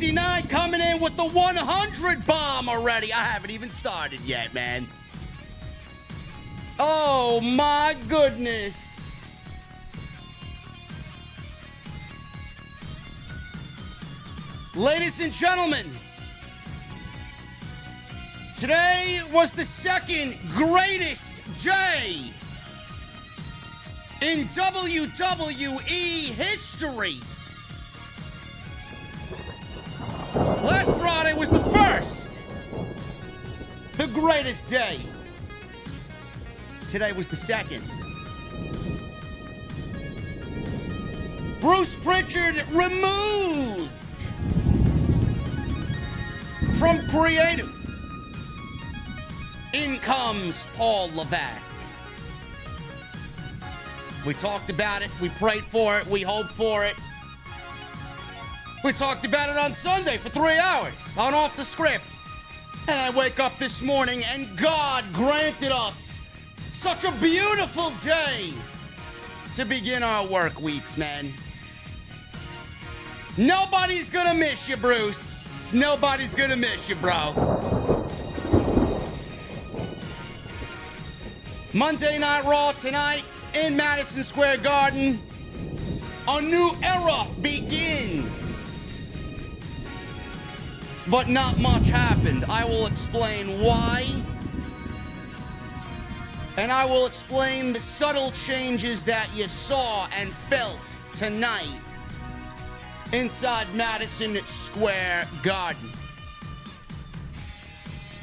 99 coming in with the 100 bomb already. I haven't even started yet, man. Oh, my goodness. Ladies and gentlemen, today was the second greatest day in WWE history. Last Friday was the first, the greatest day. Today was the second. Bruce Pritchard removed from Creative. In comes Paul Levesque. We talked about it. We prayed for it. We hoped for it. We talked about it on Sunday for 3 hours on Off the Script. And I wake up this morning and God granted us such a beautiful day to begin our work weeks, man. Nobody's gonna miss you, Bruce. Nobody's gonna miss you, bro. Monday Night Raw tonight in Madison Square Garden. A new era begins. But not much happened. I will explain why. And I will explain the subtle changes that you saw and felt tonight inside Madison Square Garden.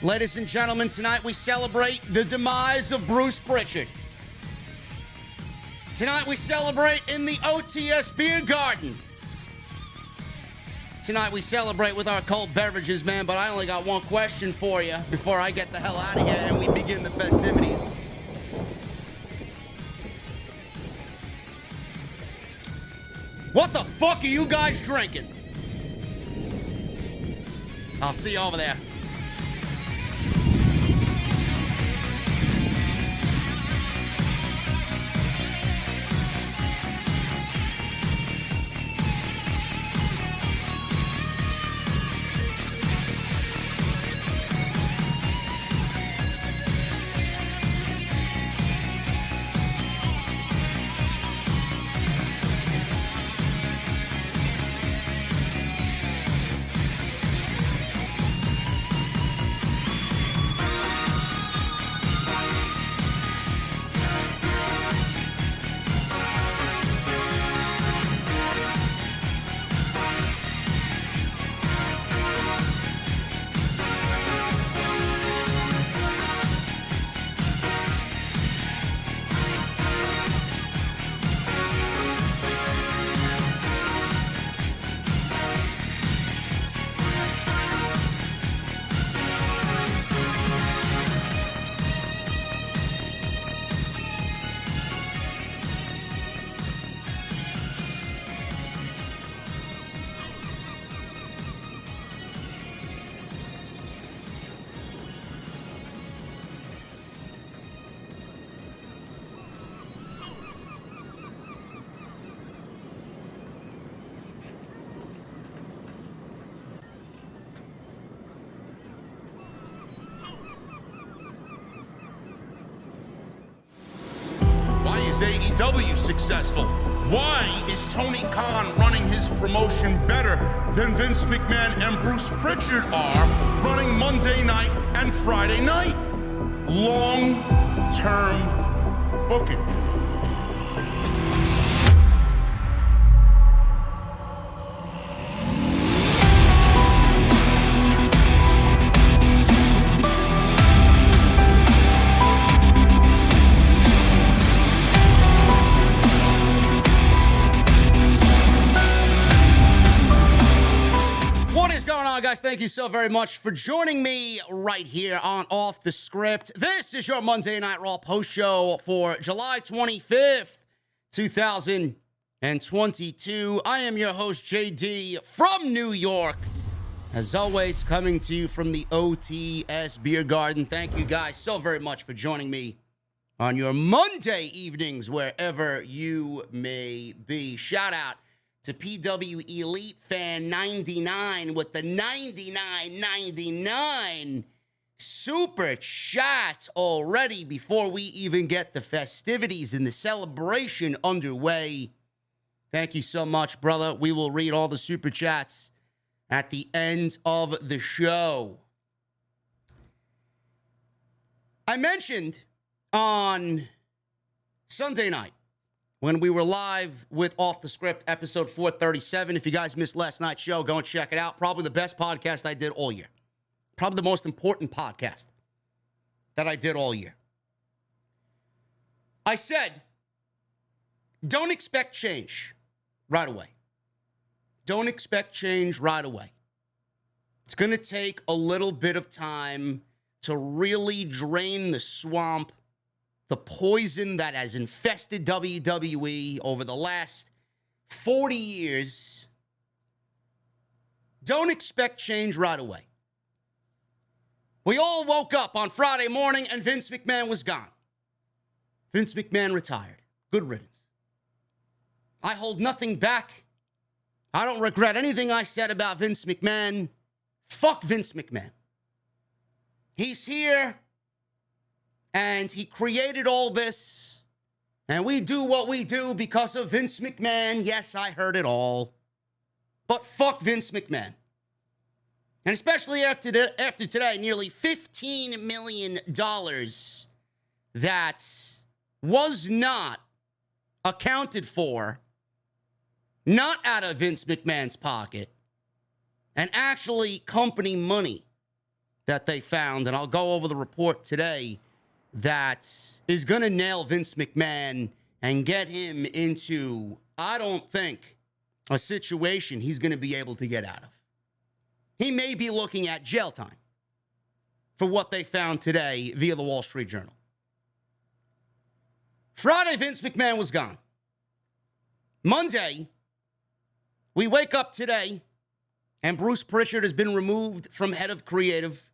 Ladies and gentlemen, tonight we celebrate the demise of Bruce Pritchard. Tonight we celebrate in the OTS Beer Garden. Tonight we celebrate with our cold beverages, man, but I only got one question for you before I get the hell out of here and we begin the festivities. What the fuck are you guys drinking? I'll see you over there. Is AEW successful? Why is Tony Khan running his promotion better than Vince McMahon and Bruce Pritchard are running Monday night and Friday night? Long-term booking. Guys, thank you so very much for joining me right here on Off the Script. This is your Monday Night Raw post show for July 25th, 2022. I am your host, JD from New York. As always, coming to you from the OTS Beer Garden. Thank you guys so very much for joining me on your Monday evenings, wherever you may be. Shout out to PW Elite Fan 99 with the 99.99 super chat already before we even get the festivities and the celebration underway. Thank you so much, brother. We will read all the super chats at the end of the show. I mentioned on Sunday night when we were live with Off the Script, episode 437. If you guys missed last night's show, go and check it out. Probably the best podcast I did all year. Probably the most important podcast that I did all year. I said, don't expect change right away. Don't expect change right away. It's going to take a little bit of time to really drain the swamp, the poison that has infested WWE over the last 40 years. Don't expect change right away. We all woke up on Friday morning and Vince McMahon was gone. Vince McMahon retired. Good riddance. I hold nothing back. I don't regret anything I said about Vince McMahon. Fuck Vince McMahon. He's here, and he created all this, and we do what we do because of Vince McMahon. Yes, I heard it all. But fuck Vince McMahon. And especially after today, nearly $15 million that was not accounted for, not out of Vince McMahon's pocket, and actually company money that they found, and I'll go over the report today, that is going to nail Vince McMahon and get him into, I don't think, a situation he's going to be able to get out of. He may be looking at jail time for what they found today via the Wall Street Journal. Friday, Vince McMahon was gone. Monday, we wake up today, and Bruce Pritchard has been removed from head of creative.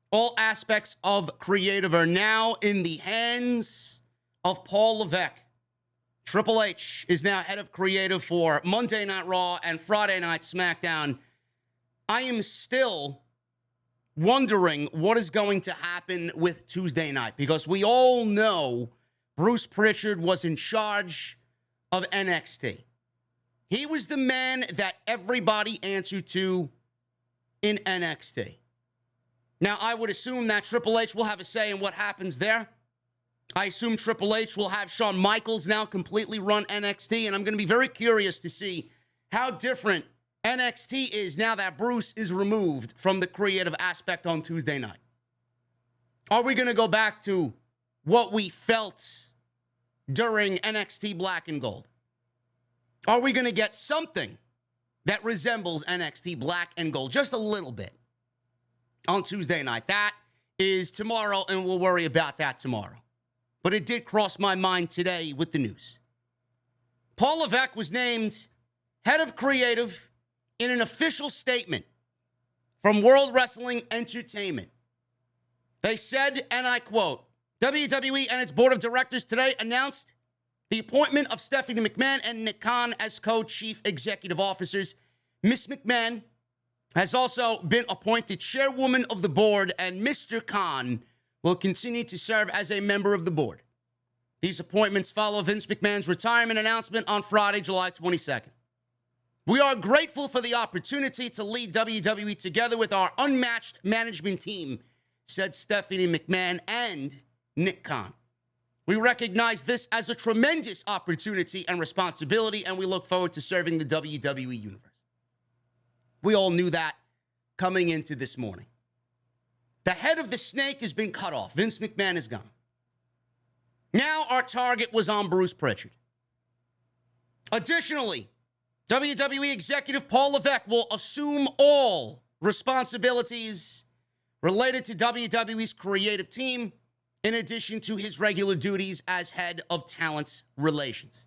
All aspects of creative are now in the hands of Paul Levesque. Triple H is now head of creative for Monday Night Raw and Friday Night SmackDown. I am still wondering what is going to happen with Tuesday night, because we all know Bruce Pritchard was in charge of NXT. He was the man that everybody answered to in NXT. Now, I would assume that Triple H will have a say in what happens there. I assume Triple H will have Shawn Michaels now completely run NXT, and I'm going to be very curious to see how different NXT is now that Bruce is removed from the creative aspect on Tuesday night. Are we going to go back to what we felt during NXT Black and Gold? Are we going to get something that resembles NXT Black and Gold just a little bit on Tuesday night? That is tomorrow, and we'll worry about that tomorrow. But it did cross my mind today with the news. Paul Levesque was named head of creative in an official statement from World Wrestling Entertainment. They said, and I quote, WWE and its board of directors today announced the appointment of Stephanie McMahon and Nick Khan as co-chief executive officers. Ms. McMahon has also been appointed chairwoman of the board, and Mr. Khan will continue to serve as a member of the board. These appointments follow Vince McMahon's retirement announcement on Friday, July 22nd. We are grateful for the opportunity to lead WWE together with our unmatched management team, said Stephanie McMahon and Nick Khan. We recognize this as a tremendous opportunity and responsibility, and we look forward to serving the WWE universe. We all knew that coming into this morning. The head of the snake has been cut off. Vince McMahon is gone. Now our target was on Bruce Pritchard. Additionally, WWE executive Paul Levesque will assume all responsibilities related to WWE's creative team, in addition to his regular duties as head of talent relations.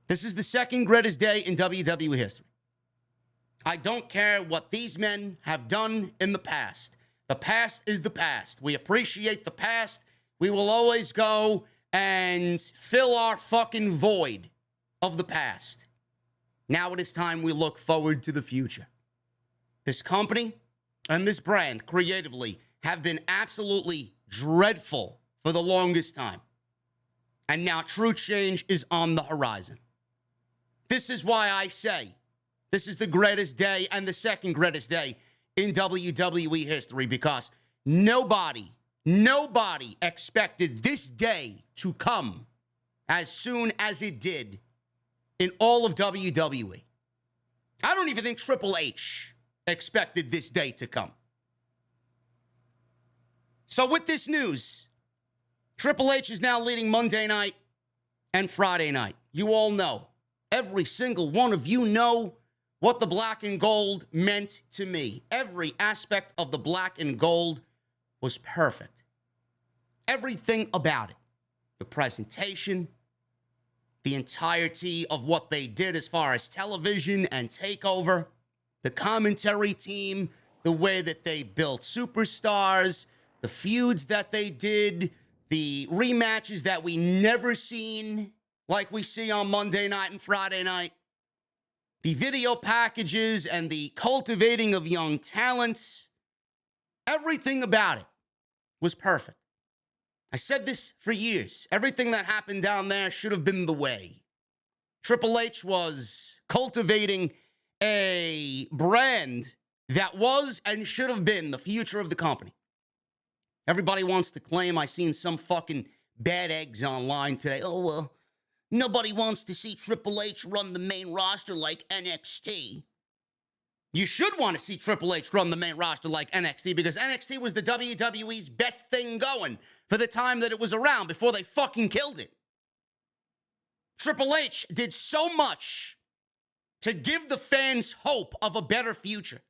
This is the second greatest day in WWE history. I don't care what these men have done in the past. The past is the past. We appreciate the past. We will always go and fill our fucking void of the past. Now it is time we look forward to the future. This company and this brand creatively have been absolutely dreadful for the longest time. And now true change is on the horizon. This is why I say this is the greatest day and the second greatest day in WWE history, because nobody expected this day to come as soon as it did in all of WWE. I don't even think Triple H expected this day to come. So with this news, Triple H is now leading Monday night and Friday night. You all know, every single one of you know what the black and gold meant to me. Every aspect of the black and gold was perfect. Everything about it. The presentation, the entirety of what they did as far as television and takeover, the commentary team, the way that they built superstars, the feuds that they did, the rematches that we never seen, like we see on Monday night and Friday night, the video packages and the cultivating of young talents. Everything about it was perfect. I said this for years. Everything that happened down there should have been the way. Triple H was cultivating a brand that was and should have been the future of the company. Everybody wants to claim, I seen some fucking bad eggs online today. Oh, well, nobody wants to see Triple H run the main roster like NXT. You should want to see Triple H run the main roster like NXT, because NXT was the WWE's best thing going for the time that it was around before they fucking killed it. Triple H did so much to give the fans hope of a better future.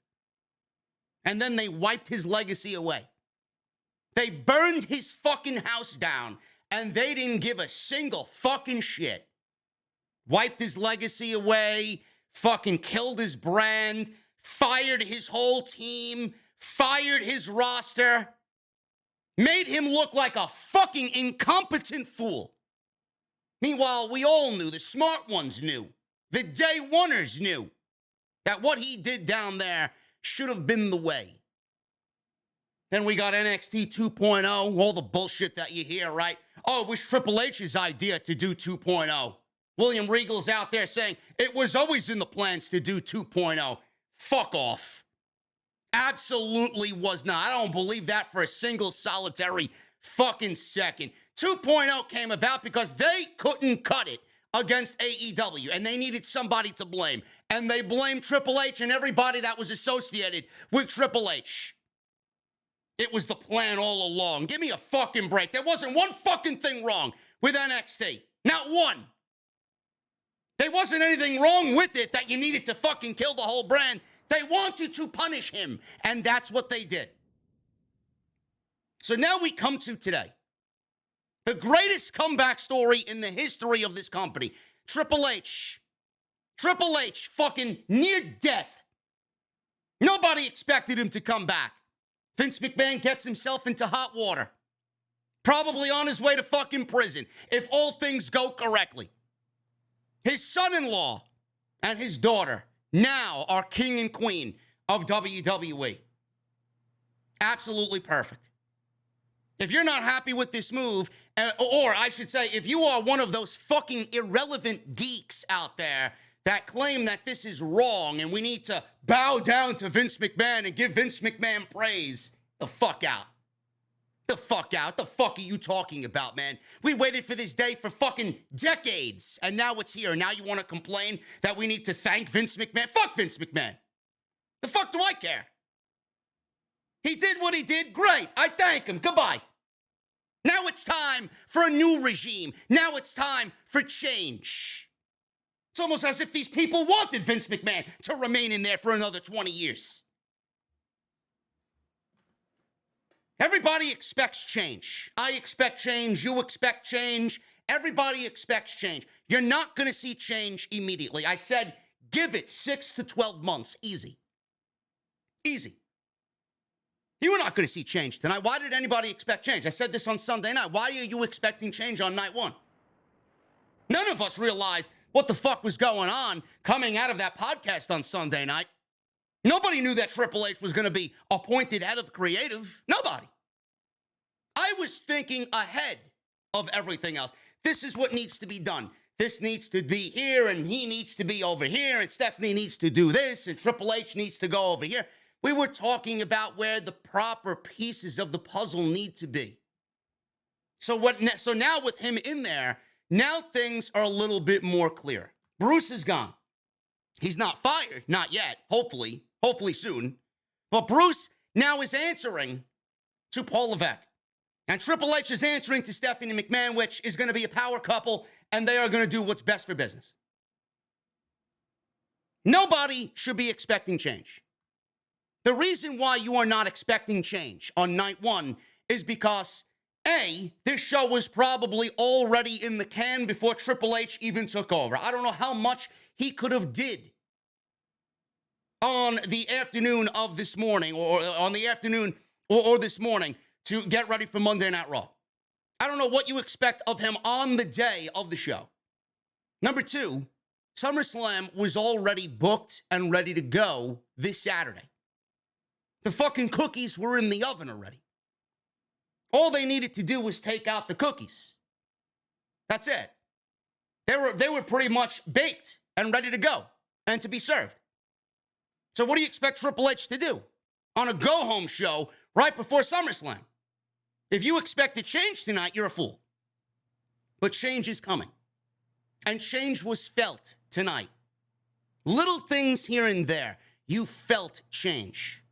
And then they wiped his legacy away. They burned his fucking house down, and they didn't give a single fucking shit. Wiped his legacy away, fucking killed his brand, fired his whole team, fired his roster, made him look like a fucking incompetent fool. Meanwhile, we all knew, the smart ones knew, the day oneers knew that what he did down there should have been the way. Then we got NXT 2.0, all the bullshit that you hear, right? Oh, it was Triple H's idea to do 2.0. William Regal's out there saying it was always in the plans to do 2.0. Fuck off. Absolutely was not. I don't believe that for a single solitary fucking second. 2.0 came about because they couldn't cut it against AEW, and they needed somebody to blame. And they blamed Triple H and everybody that was associated with Triple H. It was the plan all along. Give me a fucking break. There wasn't one fucking thing wrong with NXT. Not one. There wasn't anything wrong with it that you needed to fucking kill the whole brand. They wanted to punish him, and that's what they did. So now we come to today. The greatest comeback story in the history of this company. Triple H. Triple H fucking near death. Nobody expected him to come back. Vince McMahon gets himself into hot water. Probably on his way to fucking prison, if all things go correctly. His son-in-law and his daughter now are king and queen of WWE. Absolutely perfect. If you're not happy with this move, or I should say, if you are one of those fucking irrelevant geeks out there that claim that this is wrong and we need to bow down to Vince McMahon and give Vince McMahon praise, the fuck out. The fuck out. The fuck are you talking about, man? We waited for this day for fucking decades, and now it's here. Now you want to complain that we need to thank Vince McMahon? Fuck Vince McMahon. The fuck do I care? He did what he did. Great. I thank him. Goodbye. Now it's time for a new regime. Now it's time for change. It's almost as if these people wanted Vince McMahon to remain in there for another 20 years. Everybody expects change. I expect change. You expect change. Everybody expects change. You're not going to see change immediately. I said, give it 6 to 12 months. Easy. Easy. You were not going to see change tonight. Why did anybody expect change? I said this on Sunday night. Why are you expecting change on night one? None of us realized what the fuck was going on coming out of that podcast on Sunday night. Nobody knew that Triple H was going to be appointed head of creative. Nobody. I was thinking ahead of everything else. This is what needs to be done. This needs to be here, and he needs to be over here, and Stephanie needs to do this, and Triple H needs to go over here. We were talking about where the proper pieces of the puzzle need to be. So now with him in there, now things are a little bit more clear. Bruce is gone. He's not fired, not yet, hopefully soon. But Bruce now is answering to Paul Levesque. And Triple H is answering to Stephanie McMahon, which is going to be a power couple, and they are going to do what's best for business. Nobody should be expecting change. The reason why you are not expecting change on night one is because, A, this show was probably already in the can before Triple H even took over. I don't know how much he could have did on the afternoon of this morning, or on the afternoon or this morning, to get ready for Monday Night Raw. I don't know what you expect of him on the day of the show. Number two, SummerSlam was already booked and ready to go this Saturday. The fucking cookies were in the oven already. All they needed to do was take out the cookies. That's it. They were pretty much baked and ready to go and to be served. So what do you expect Triple H to do on a go-home show right before SummerSlam? If you expect a change tonight, you're a fool. But change is coming. And change was felt tonight. Little things here and there, you felt change.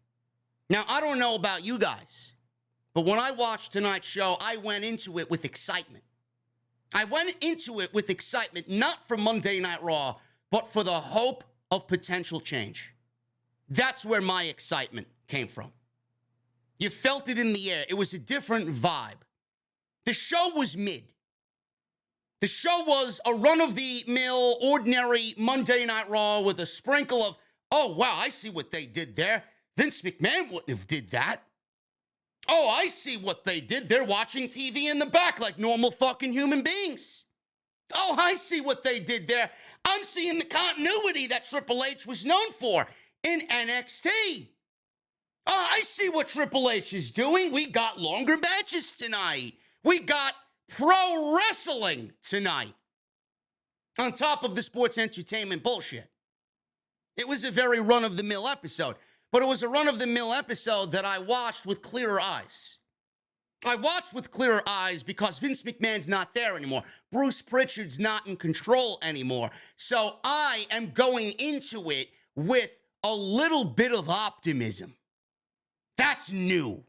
Now, I don't know about you guys, but when I watched tonight's show, I went into it with excitement. I went into it with excitement, not for Monday Night Raw, but for the hope of potential change. That's where my excitement came from. You felt it in the air. It was a different vibe. The show was mid. The show was a run-of-the-mill, ordinary Monday Night Raw with a sprinkle of, oh, wow, I see what they did there. Vince McMahon wouldn't have did that. Oh, I see what they did. They're watching TV in the back like normal fucking human beings. Oh, I see what they did there. I'm seeing the continuity that Triple H was known for in NXT. Oh, I see what Triple H is doing. We got longer matches tonight. We got pro wrestling tonight. On top of the sports entertainment bullshit. It was a very run-of-the-mill episode. But it was a run-of-the-mill episode that I watched with clearer eyes. I watched with clearer eyes because Vince McMahon's not there anymore. Bruce Pritchard's not in control anymore. So I am going into it with a little bit of optimism. That's new.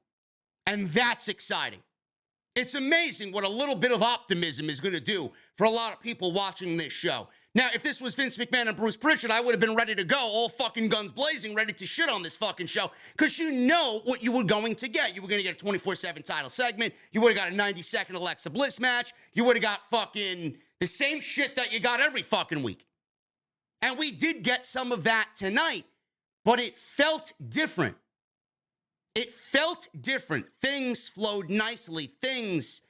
And that's exciting. It's amazing what a little bit of optimism is going to do for a lot of people watching this show. Now, if this was Vince McMahon and Bruce Pritchard, I would have been ready to go, all fucking guns blazing, ready to shit on this fucking show, because you know what you were going to get. You were going to get a 24/7 title segment. You would have got a 90-second Alexa Bliss match. You would have got fucking the same shit that you got every fucking week. And we did get some of that tonight, but it felt different. It felt different. Things flowed nicely. Things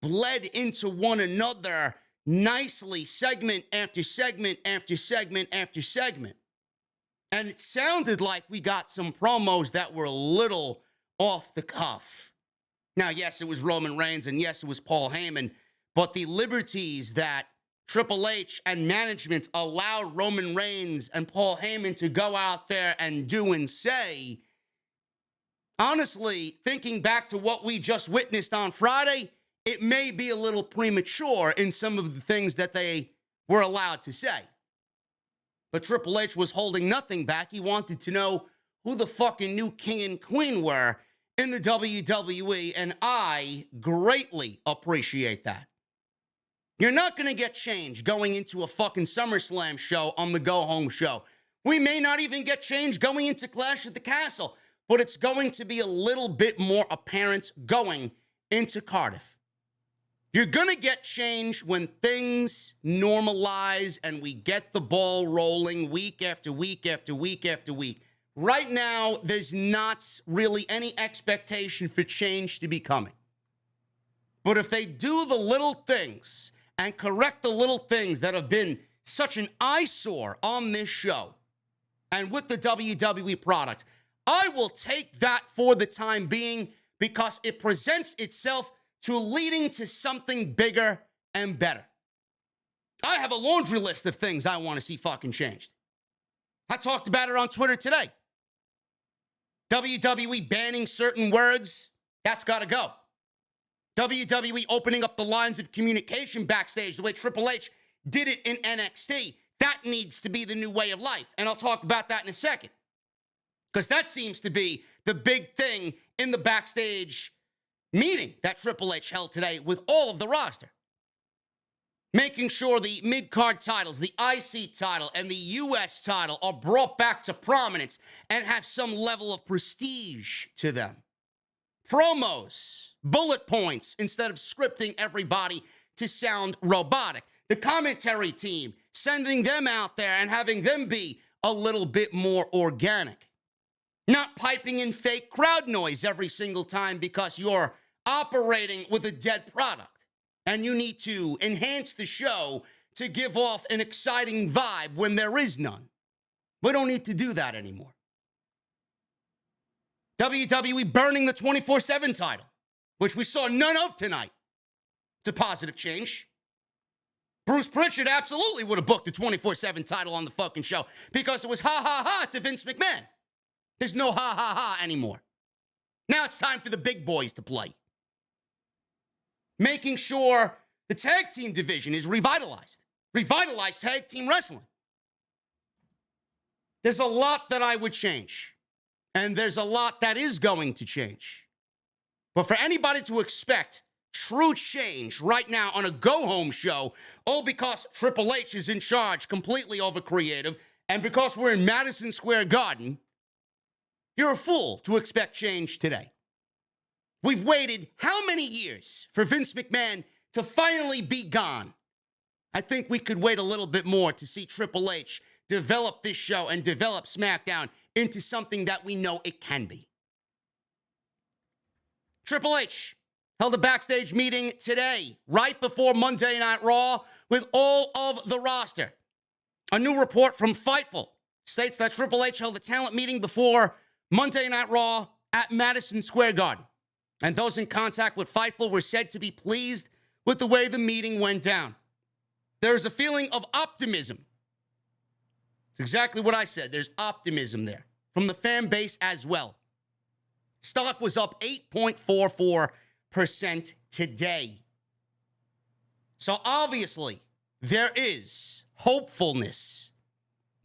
bled into one another nicely, segment after segment after segment after segment. And it sounded like we got some promos that were a little off the cuff. Now, yes, it was Roman Reigns, and yes, it was Paul Heyman, but the liberties that Triple H and management allowed Roman Reigns and Paul Heyman to go out there and do and say, honestly, thinking back to what we just witnessed on Friday, it may be a little premature in some of the things that they were allowed to say. But Triple H was holding nothing back. He wanted to know who the fucking new king and queen were in the WWE, and I greatly appreciate that. You're not going to get change going into a fucking SummerSlam show on the go-home show. We may not even get change going into Clash at the Castle, but it's going to be a little bit more apparent going into Cardiff. You're going to get change when things normalize and we get the ball rolling week after week after week after week. Right now, there's not really any expectation for change to be coming. But if they do the little things and correct the little things that have been such an eyesore on this show and with the WWE product, I will take that for the time being because it presents itself to leading to something bigger and better. I have a laundry list of things I want to see fucking changed. I talked about it on Twitter today. WWE banning certain words, that's got to go. WWE opening up the lines of communication backstage the way Triple H did it in NXT. That needs to be the new way of life. And I'll talk about that in a second. Because that seems to be the big thing in the backstage meeting that Triple H held today with all of the roster. Making sure the mid-card titles, the IC title, and the US title are brought back to prominence and have some level of prestige to them. Promos, bullet points, instead of scripting everybody to sound robotic. The commentary team, sending them out there and having them be a little bit more organic. Not piping in fake crowd noise every single time because you're operating with a dead product. And you need to enhance the show to give off an exciting vibe when there is none. We don't need to do that anymore. WWE burning the 24/7 title, which we saw none of tonight. It's a positive change. Bruce Pritchard absolutely would have booked the 24/7 title on the fucking show because it was ha ha ha to Vince McMahon. There's no ha ha ha anymore. Now it's time for the big boys to play. Making sure the tag team division is revitalized. Revitalized tag team wrestling. There's a lot that I would change. And there's a lot that is going to change. But for anybody to expect true change right now on a go-home show, all because Triple H is in charge completely over creative, and because we're in Madison Square Garden, you're a fool to expect change today. We've waited how many years for Vince McMahon to finally be gone? I think we could wait a little bit more to see Triple H develop this show and develop SmackDown into something that we know it can be. Triple H held a backstage meeting today, right before Monday Night Raw, with all of the roster. A new report from Fightful states that Triple H held a talent meeting before Monday Night Raw at Madison Square Garden. And those in contact with Fightful were said to be pleased with the way the meeting went down. There's a feeling of optimism. It's exactly what I said. There's optimism there from the fan base as well. Stock was up 8.44% today. So obviously, there is hopefulness.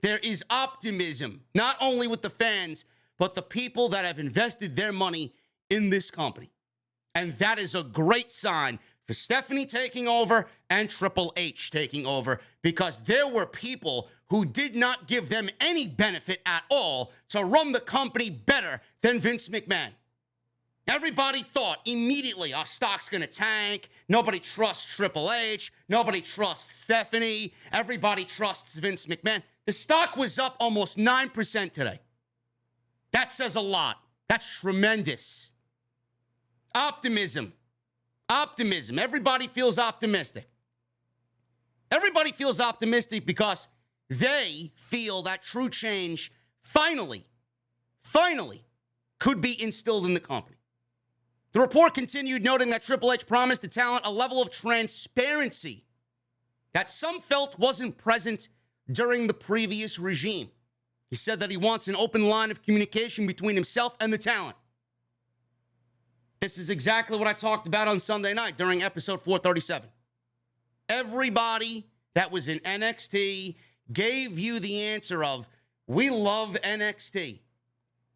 There is optimism, not only with the fans, but the people that have invested their money in this company. And that is a great sign for Stephanie taking over and Triple H taking over, because there were people who did not give them any benefit at all to run the company better than Vince McMahon. Everybody thought immediately our stock's going to tank. Nobody trusts Triple H. Nobody trusts Stephanie. Everybody trusts Vince McMahon. The stock was up almost 9% today. That says a lot. That's tremendous. Optimism. Optimism. Everybody feels optimistic. Everybody feels optimistic because they feel that true change finally could be instilled in the company. The report continued, noting that Triple H promised the talent a level of transparency that some felt wasn't present during the previous regime. He said that he wants an open line of communication between himself and the talent. This is exactly what I talked about on Sunday night during episode 437. Everybody that was in NXT gave you the answer of, we love NXT.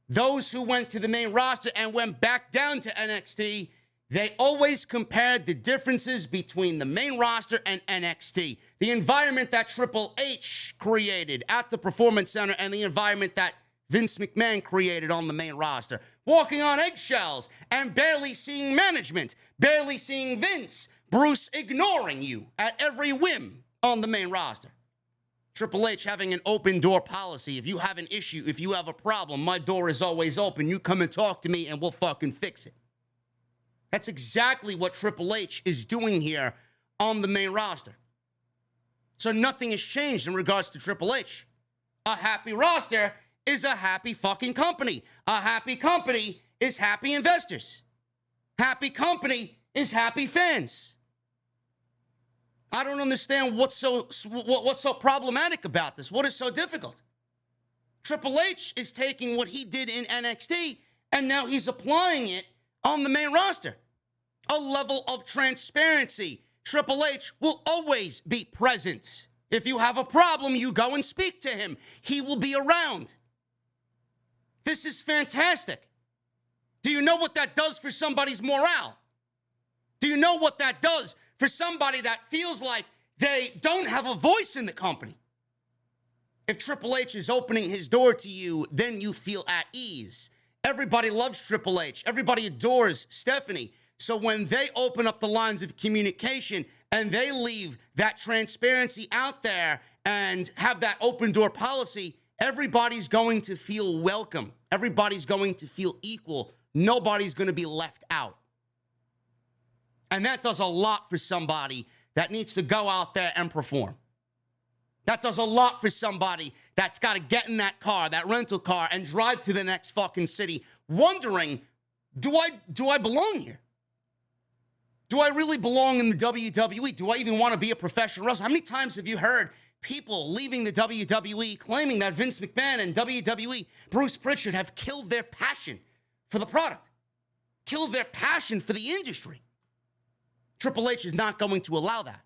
Those who went to the main roster and went back down to NXT, they always compared the differences between the main roster and NXT. The environment that Triple H created at the Performance Center and the environment that Vince McMahon created on the main roster. Walking on eggshells and barely seeing management, barely seeing Vince, Bruce ignoring you at every whim on the main roster. Triple H having an open door policy. If you have an issue, if you have a problem, my door is always open. You come and talk to me and we'll fucking fix it. That's exactly what Triple H is doing here on the main roster. So nothing has changed in regards to Triple H. A happy roster is a happy fucking company. A happy company is happy investors. Happy company is happy fans. I don't understand what's so problematic about this. What is so difficult? Triple H is taking what he did in NXT and now he's applying it on the main roster. A level of transparency. Triple H will always be present. If you have a problem, you go and speak to him. He will be around. This is fantastic. Do you know what that does for somebody's morale? Do you know what that does for somebody that feels like they don't have a voice in the company? If Triple H is opening his door to you, then you feel at ease. Everybody loves Triple H. Everybody adores Stephanie. So when they open up the lines of communication and they leave that transparency out there and have that open door policy, everybody's going to feel welcome. Everybody's going to feel equal. Nobody's going to be left out. And that does a lot for somebody that needs to go out there and perform. That does a lot for somebody that's got to get in that car, that rental car, and drive to the next fucking city wondering, do I belong here? Do I really belong in the WWE? Do I even want to be a professional wrestler? How many times have you heard people leaving the WWE claiming that Vince McMahon and WWE Bruce Pritchard have killed their passion for the product, killed their passion for the industry? Triple H is not going to allow that.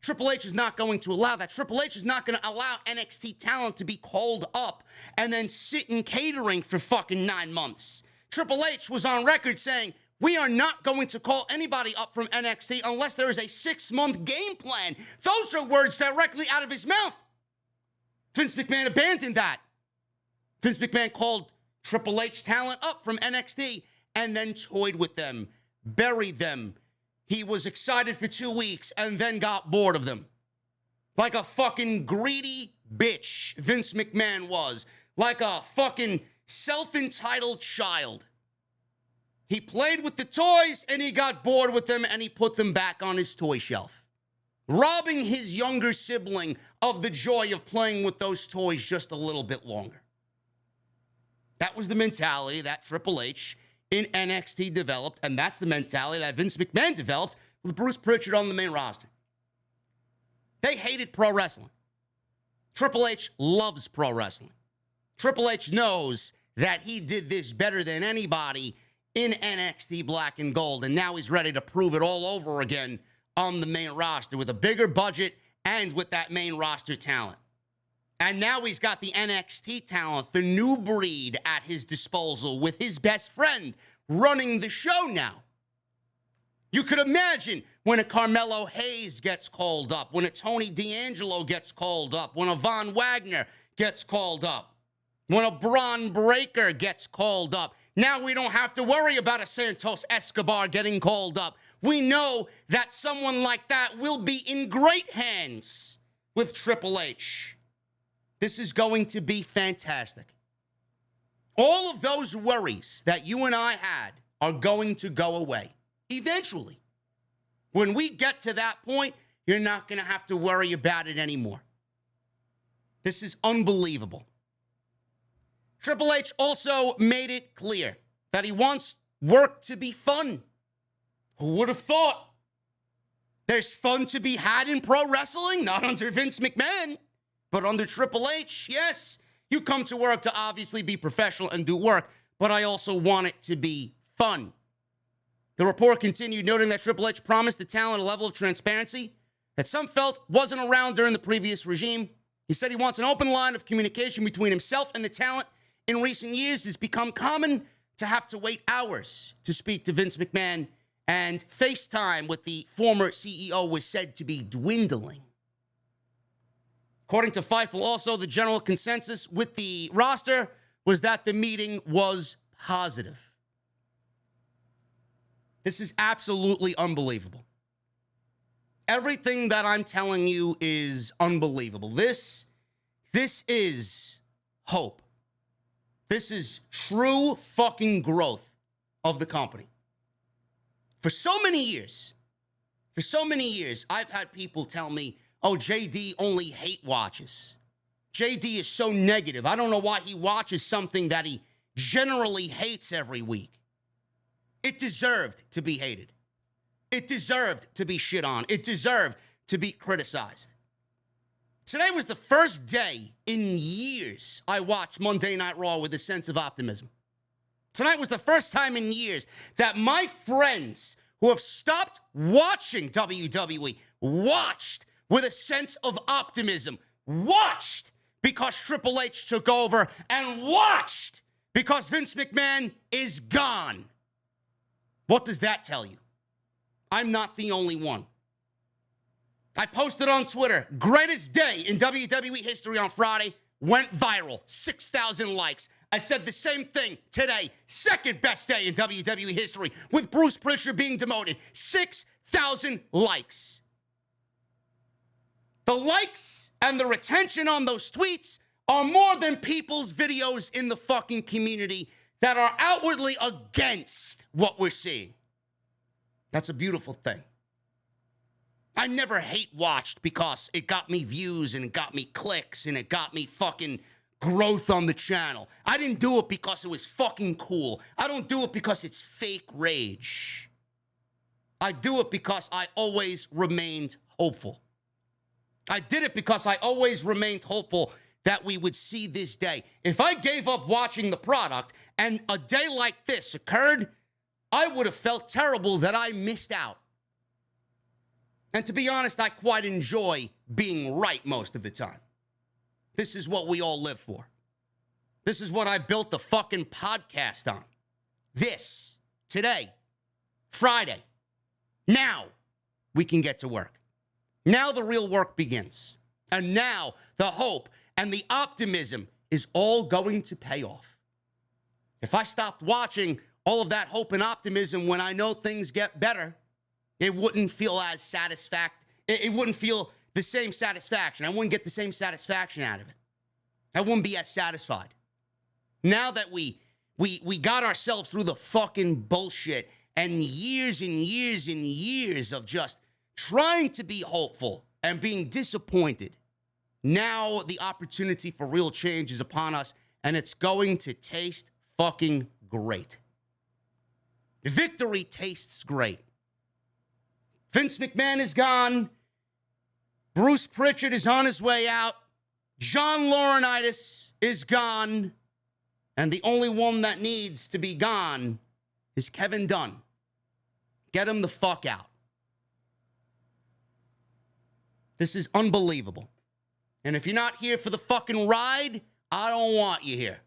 Triple H is not going to allow that. Triple H is not going to allow NXT talent to be called up and then sit in catering for fucking 9 months. Triple H was on record saying, we are not going to call anybody up from NXT unless there is a 6-month game plan. Those are words directly out of his mouth. Vince McMahon abandoned that. Vince McMahon called Triple H talent up from NXT and then toyed with them, buried them. He was excited for 2 weeks and then got bored of them. Like a fucking greedy bitch, Vince McMahon was. Like a fucking self-entitled child. He played with the toys and he got bored with them and he put them back on his toy shelf, robbing his younger sibling of the joy of playing with those toys just a little bit longer. That was the mentality that Triple H in NXT developed, and that's the mentality that Vince McMahon developed with Bruce Pritchard on the main roster. They hated pro wrestling. Triple H loves pro wrestling. Triple H knows that he did this better than anybody in NXT Black and Gold, and now he's ready to prove it all over again on the main roster with a bigger budget and with that main roster talent. And now he's got the NXT talent, the new breed at his disposal with his best friend running the show now. You could imagine when a Carmelo Hayes gets called up, when a Tony D'Angelo gets called up, when a Von Wagner gets called up, when a Bron Breakker gets called up. Now we don't have to worry about a Santos Escobar getting called up. We know that someone like that will be in great hands with Triple H. This is going to be fantastic. All of those worries that you and I had are going to go away eventually. When we get to that point, you're not going to have to worry about it anymore. This is unbelievable. Triple H also made it clear that he wants work to be fun. Who would have thought? There's fun to be had in pro wrestling, not under Vince McMahon, but under Triple H. Yes, you come to work to obviously be professional and do work, but I also want it to be fun. The report continued, noting that Triple H promised the talent a level of transparency that some felt wasn't around during the previous regime. He said he wants an open line of communication between himself and the talent. In recent years, it's become common to have to wait hours to speak to Vince McMahon, and FaceTime with the former CEO was said to be dwindling. According to Fightful, also, the general consensus with the roster was that the meeting was positive. This is absolutely unbelievable. Everything that I'm telling you is unbelievable. This is hope. This is true fucking growth of the company. For so many years, I've had people tell me, oh, JD only hate watches. JD is so negative. I don't know why he watches something that he generally hates every week. It deserved to be hated. It deserved to be shit on. It deserved to be criticized. Today was the first day in years I watched Monday Night Raw with a sense of optimism. Tonight was the first time in years that my friends who have stopped watching WWE watched with a sense of optimism. Watched because Triple H took over, and watched because Vince McMahon is gone. What does that tell you? I'm not the only one. I posted on Twitter, greatest day in WWE history on Friday, went viral, 6,000 likes. I said the same thing today, second best day in WWE history, with Bruce Prichard being demoted, 6,000 likes. The likes and the retention on those tweets are more than people's videos in the fucking community that are outwardly against what we're seeing. That's a beautiful thing. I never hate watched because it got me views and it got me clicks and it got me fucking growth on the channel. I didn't do it because it was fucking cool. I don't do it because it's fake rage. I do it because I always remained hopeful. I did it because I always remained hopeful that we would see this day. If I gave up watching the product and a day like this occurred, I would have felt terrible that I missed out. And to be honest, I quite enjoy being right most of the time. This is what we all live for. This is what I built the fucking podcast on. This, today, Friday. Now we can get to work. Now the real work begins. And now the hope and the optimism is all going to pay off. If I stopped watching all of that hope and optimism when I know things get better, it wouldn't feel as it wouldn't feel the same satisfaction. I wouldn't get the same satisfaction out of it. I wouldn't be as satisfied. Now that we got ourselves through the fucking bullshit and years and years and years of just trying to be hopeful and being disappointed, now the opportunity for real change is upon us, and it's going to taste fucking great. Victory tastes great. Vince McMahon is gone. Bruce Prichard is on his way out. John Laurinaitis is gone. And the only one that needs to be gone is Kevin Dunn. Get him the fuck out. This is unbelievable. And if you're not here for the fucking ride, I don't want you here.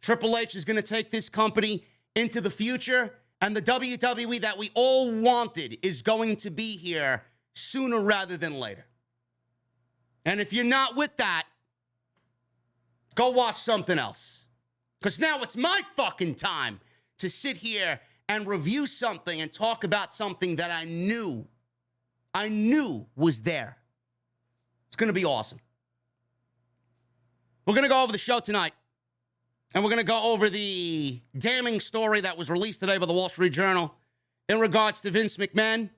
Triple H is going to take this company into the future, and the WWE that we all wanted is going to be here sooner rather than later. And if you're not with that, go watch something else. Because now it's my fucking time to sit here and review something and talk about something that I knew was there. It's going to be awesome. We're going to go over the show tonight. And we're going to go over the damning story that was released today by the Wall Street Journal in regards to Vince McMahon.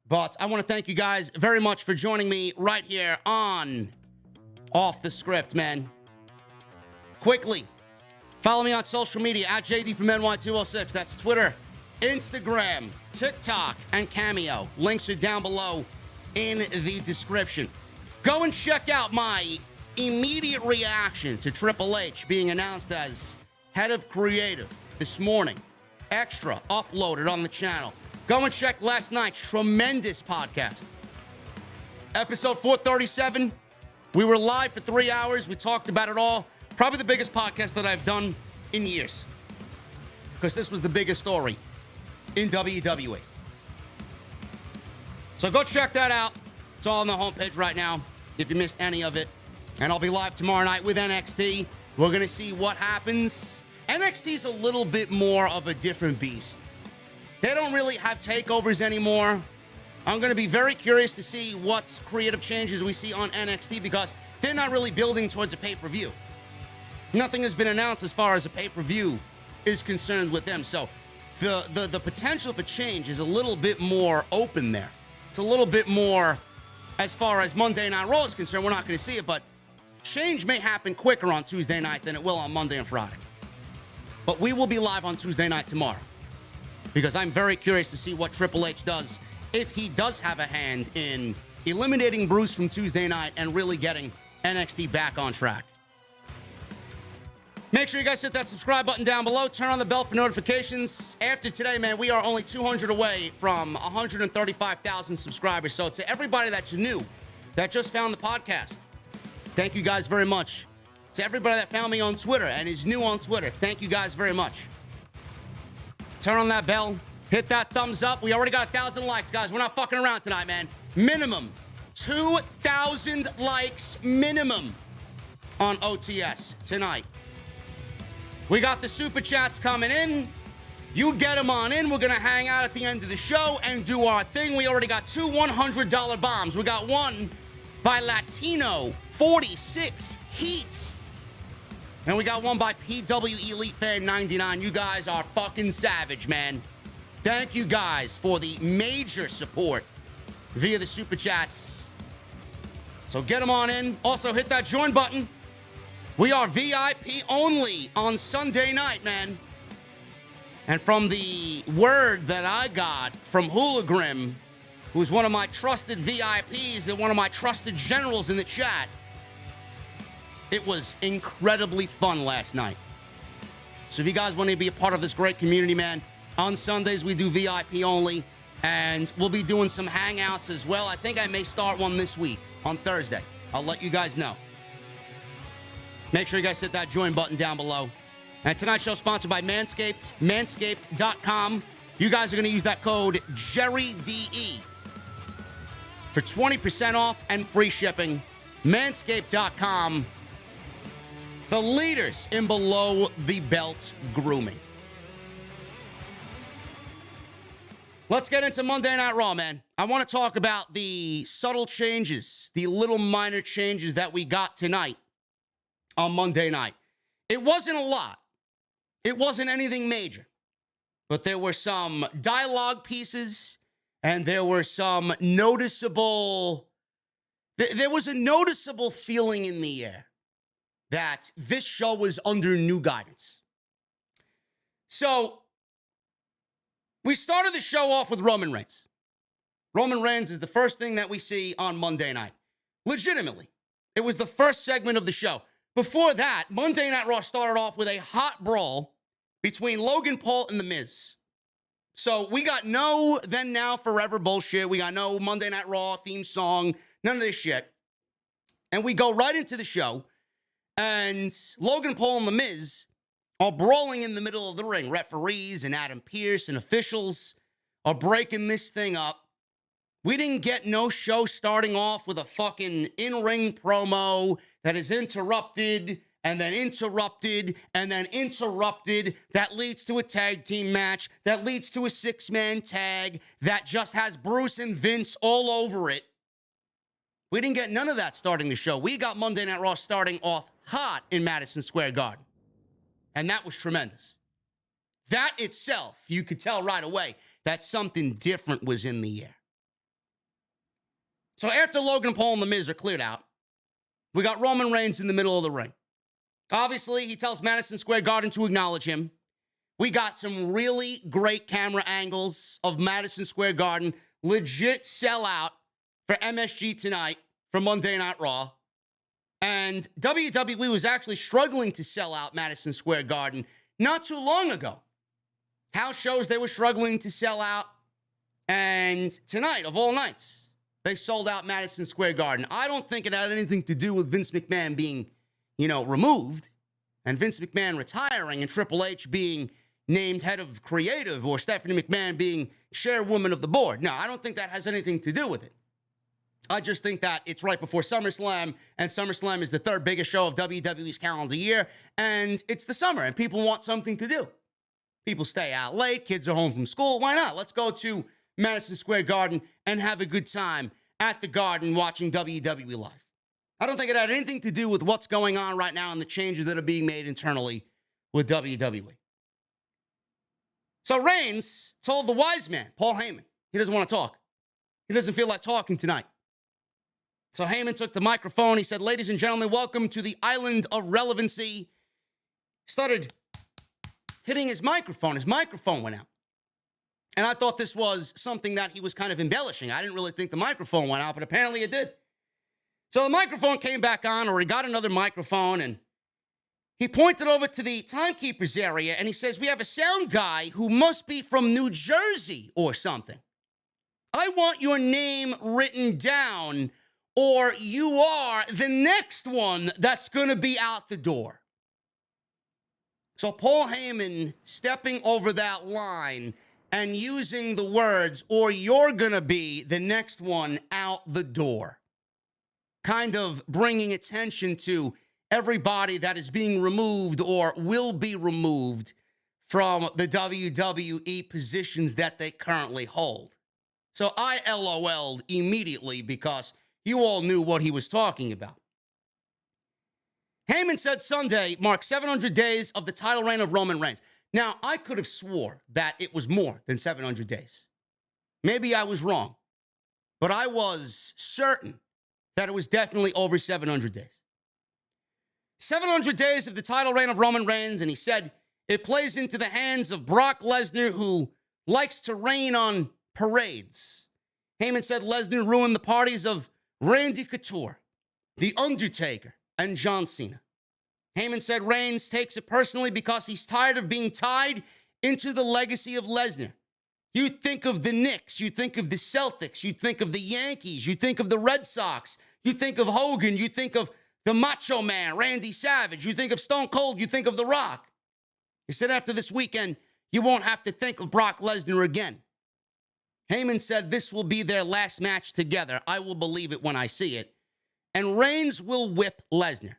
But I want to thank you guys very much for joining me right here on Off the Script, man. Quickly, follow me on social media at JDfromNY206. That's Twitter, Instagram, TikTok, and Cameo. Links are down below in the description. Go and check out my immediate reaction to Triple H being announced as head of creative this morning. Extra uploaded on the channel. Go and check last night's tremendous podcast. Episode 437. We were live for 3 hours. We talked about it all. Probably the biggest podcast that I've done in years. Because this was the biggest story in WWE. So go check that out. It's all on the homepage right now if you missed any of it. And I'll be live tomorrow night with NXT. We're going to see what happens. NXT's a little bit more of a different beast. They don't really have takeovers anymore. I'm going to be very curious to see what creative changes we see on NXT because they're not really building towards a pay-per-view. Nothing has been announced as far as a pay-per-view is concerned with them. So the potential for change is a little bit more open there. It's a little bit more as far as Monday Night Raw is concerned, we're not going to see it, but change may happen quicker on Tuesday night than it will on Monday and Friday. But we will be live on Tuesday night tomorrow because I'm very curious to see what Triple H does if he does have a hand in eliminating Bruce from Tuesday night and really getting NXT back on track. Make sure you guys hit that subscribe button down below. Turn on the bell for notifications. After today, man, we are only 200 away from 135,000 subscribers. So to everybody that's new, that just found the podcast, thank you guys very much. To everybody that found me on Twitter and is new on Twitter, thank you guys very much. Turn on that bell. Hit that thumbs up. We already got 1,000 likes, guys. We're not fucking around tonight, man. Minimum 2,000 likes minimum on OTS tonight. We got the super chats coming in. You get them on in. We're going to hang out at the end of the show and do our thing. We already got 2 $100 bombs. We got one by Latino 46 Heat. And we got one by PW Elite Fan 99. You guys are fucking savage, man. Thank you guys for the major support via the super chats. So get them on in. Also, hit that join button. We are VIP only on Sunday night, man. And from the word that I got from Hoolagrim, who's one of my trusted VIPs and one of my trusted generals in the chat, it was incredibly fun last night. So if you guys want to be a part of this great community, man, on Sundays we do VIP only, and we'll be doing some hangouts as well. I think I may start one this week on Thursday. I'll let you guys know. Make sure you guys hit that join button down below. And tonight's show sponsored by Manscaped, manscaped.com. You guys are going to use that code JERRYDE for 20% off and free shipping. Manscaped.com, the leaders in below the belt grooming. Let's get into Monday Night Raw, man. I want to talk about the subtle changes, the little minor changes that we got tonight on Monday night. It wasn't a lot. It wasn't anything major. But there were some dialogue pieces and there were some noticeable... There was a noticeable feeling in the air that this show was under new guidance. So, we started the show off with Roman Reigns. Roman Reigns is the first thing that we see on Monday night. Legitimately. It was the first segment of the show. Before that, Monday Night Raw started off with a hot brawl between Logan Paul and The Miz. So we got no then, now, forever bullshit. We got no Monday Night Raw theme song, none of this shit. And we go right into the show, and Logan Paul and The Miz are brawling in the middle of the ring. Referees and Adam Pearce and officials are breaking this thing up. We didn't get no show starting off with a fucking in-ring promo that is interrupted, and then interrupted, and then interrupted. That leads to a tag team match. That leads to a 6-man tag that just has Bruce and Vince all over it. We didn't get none of that starting the show. We got Monday Night Raw starting off hot in Madison Square Garden. And that was tremendous. That itself, you could tell right away that something different was in the air. So after Logan Paul and The Miz are cleared out, we got Roman Reigns in the middle of the ring. Obviously, he tells Madison Square Garden to acknowledge him. We got some really great camera angles of Madison Square Garden. Legit sellout for MSG tonight for Monday Night Raw. And WWE was actually struggling to sell out Madison Square Garden not too long ago. House shows they were struggling to sell out. And tonight, of all nights, they sold out Madison Square Garden. I don't think it had anything to do with Vince McMahon being, removed, and Vince McMahon retiring, and Triple H being named head of creative, or Stephanie McMahon being chairwoman of the board. No, I don't think that has anything to do with it. I just think that it's right before SummerSlam, and SummerSlam is the third biggest show of WWE's calendar year, and it's the summer, and people want something to do. People stay out late, kids are home from school. Why not? Let's go to Madison Square Garden and have a good time at the Garden watching WWE live. I don't think it had anything to do with what's going on right now and the changes that are being made internally with WWE. So Reigns told the wise man, Paul Heyman, he doesn't want to talk. He doesn't feel like talking tonight. So Heyman took the microphone. He said, ladies and gentlemen, welcome to the island of relevancy. Started hitting his microphone. His microphone went out. And I thought this was something that he was kind of embellishing. I didn't really think the microphone went out, but apparently it did. So the microphone came back on, or he got another microphone, and he pointed over to the timekeeper's area, and he says, we have a sound guy who must be from New Jersey or something. I want your name written down, or you are the next one that's going to be out the door. So Paul Heyman stepping over that line and using the words, or you're going to be the next one out the door. Kind of bringing attention to everybody that is being removed or will be removed from the WWE positions that they currently hold. So I LOL'd immediately because you all knew what he was talking about. Heyman said Sunday marked 700 days of the title reign of Roman Reigns. Now, I could have swore that it was more than 700 days. Maybe I was wrong, but I was certain that it was definitely over 700 days. 700 days of the title reign of Roman Reigns, and he said it plays into the hands of Brock Lesnar, who likes to reign on parades. Heyman said Lesnar ruined the parties of Randy Couture, The Undertaker, and John Cena. Heyman said Reigns takes it personally because he's tired of being tied into the legacy of Lesnar. You think of the Knicks, you think of the Celtics, you think of the Yankees, you think of the Red Sox, you think of Hogan, you think of the Macho Man, Randy Savage, you think of Stone Cold, you think of The Rock. He said after this weekend, you won't have to think of Brock Lesnar again. Heyman said this will be their last match together. I will believe it when I see it. And Reigns will whip Lesnar.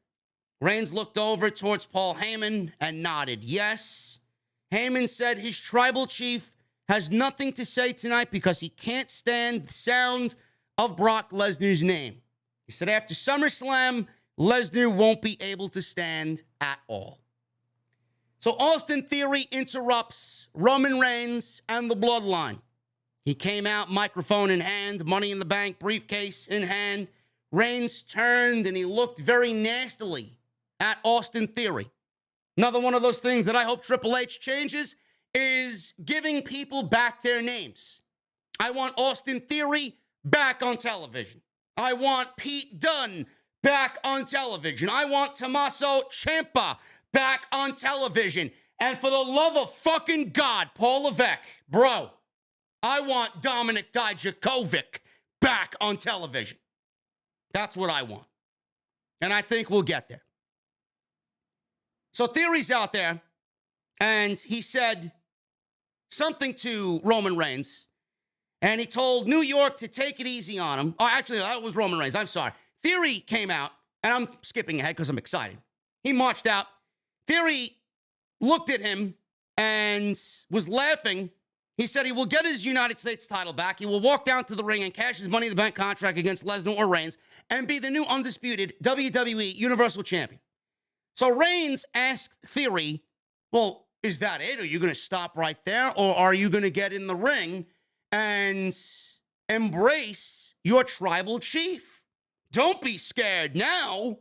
Reigns looked over towards Paul Heyman and nodded yes. Heyman said his tribal chief has nothing to say tonight because he can't stand the sound of Brock Lesnar's name. He said after SummerSlam, Lesnar won't be able to stand at all. So Austin Theory interrupts Roman Reigns and the Bloodline. He came out, microphone in hand, Money in the Bank briefcase in hand. Reigns turned and he looked very nastily at Austin Theory. Another one of those things that I hope Triple H changes is giving people back their names. I want Austin Theory back on television. I want Pete Dunne back on television. I want Tommaso Ciampa back on television. And for the love of fucking God, Paul Levesque, bro, I want Dominik Dijakovic back on television. That's what I want. And I think we'll get there. So Theory's out there, and he said something to Roman Reigns, and he told New York to take it easy on him. Oh, actually, that was Roman Reigns. I'm sorry. Theory came out, and I'm skipping ahead because I'm excited. He marched out. Theory looked at him and was laughing. He said he will get his United States title back. He will walk down to the ring and cash his Money in the Bank contract against Lesnar or Reigns and be the new undisputed WWE Universal Champion. So Reigns asked Theory, well, is that it? Are you going to stop right there? Or are you going to get in the ring and embrace your tribal chief? Don't be scared now.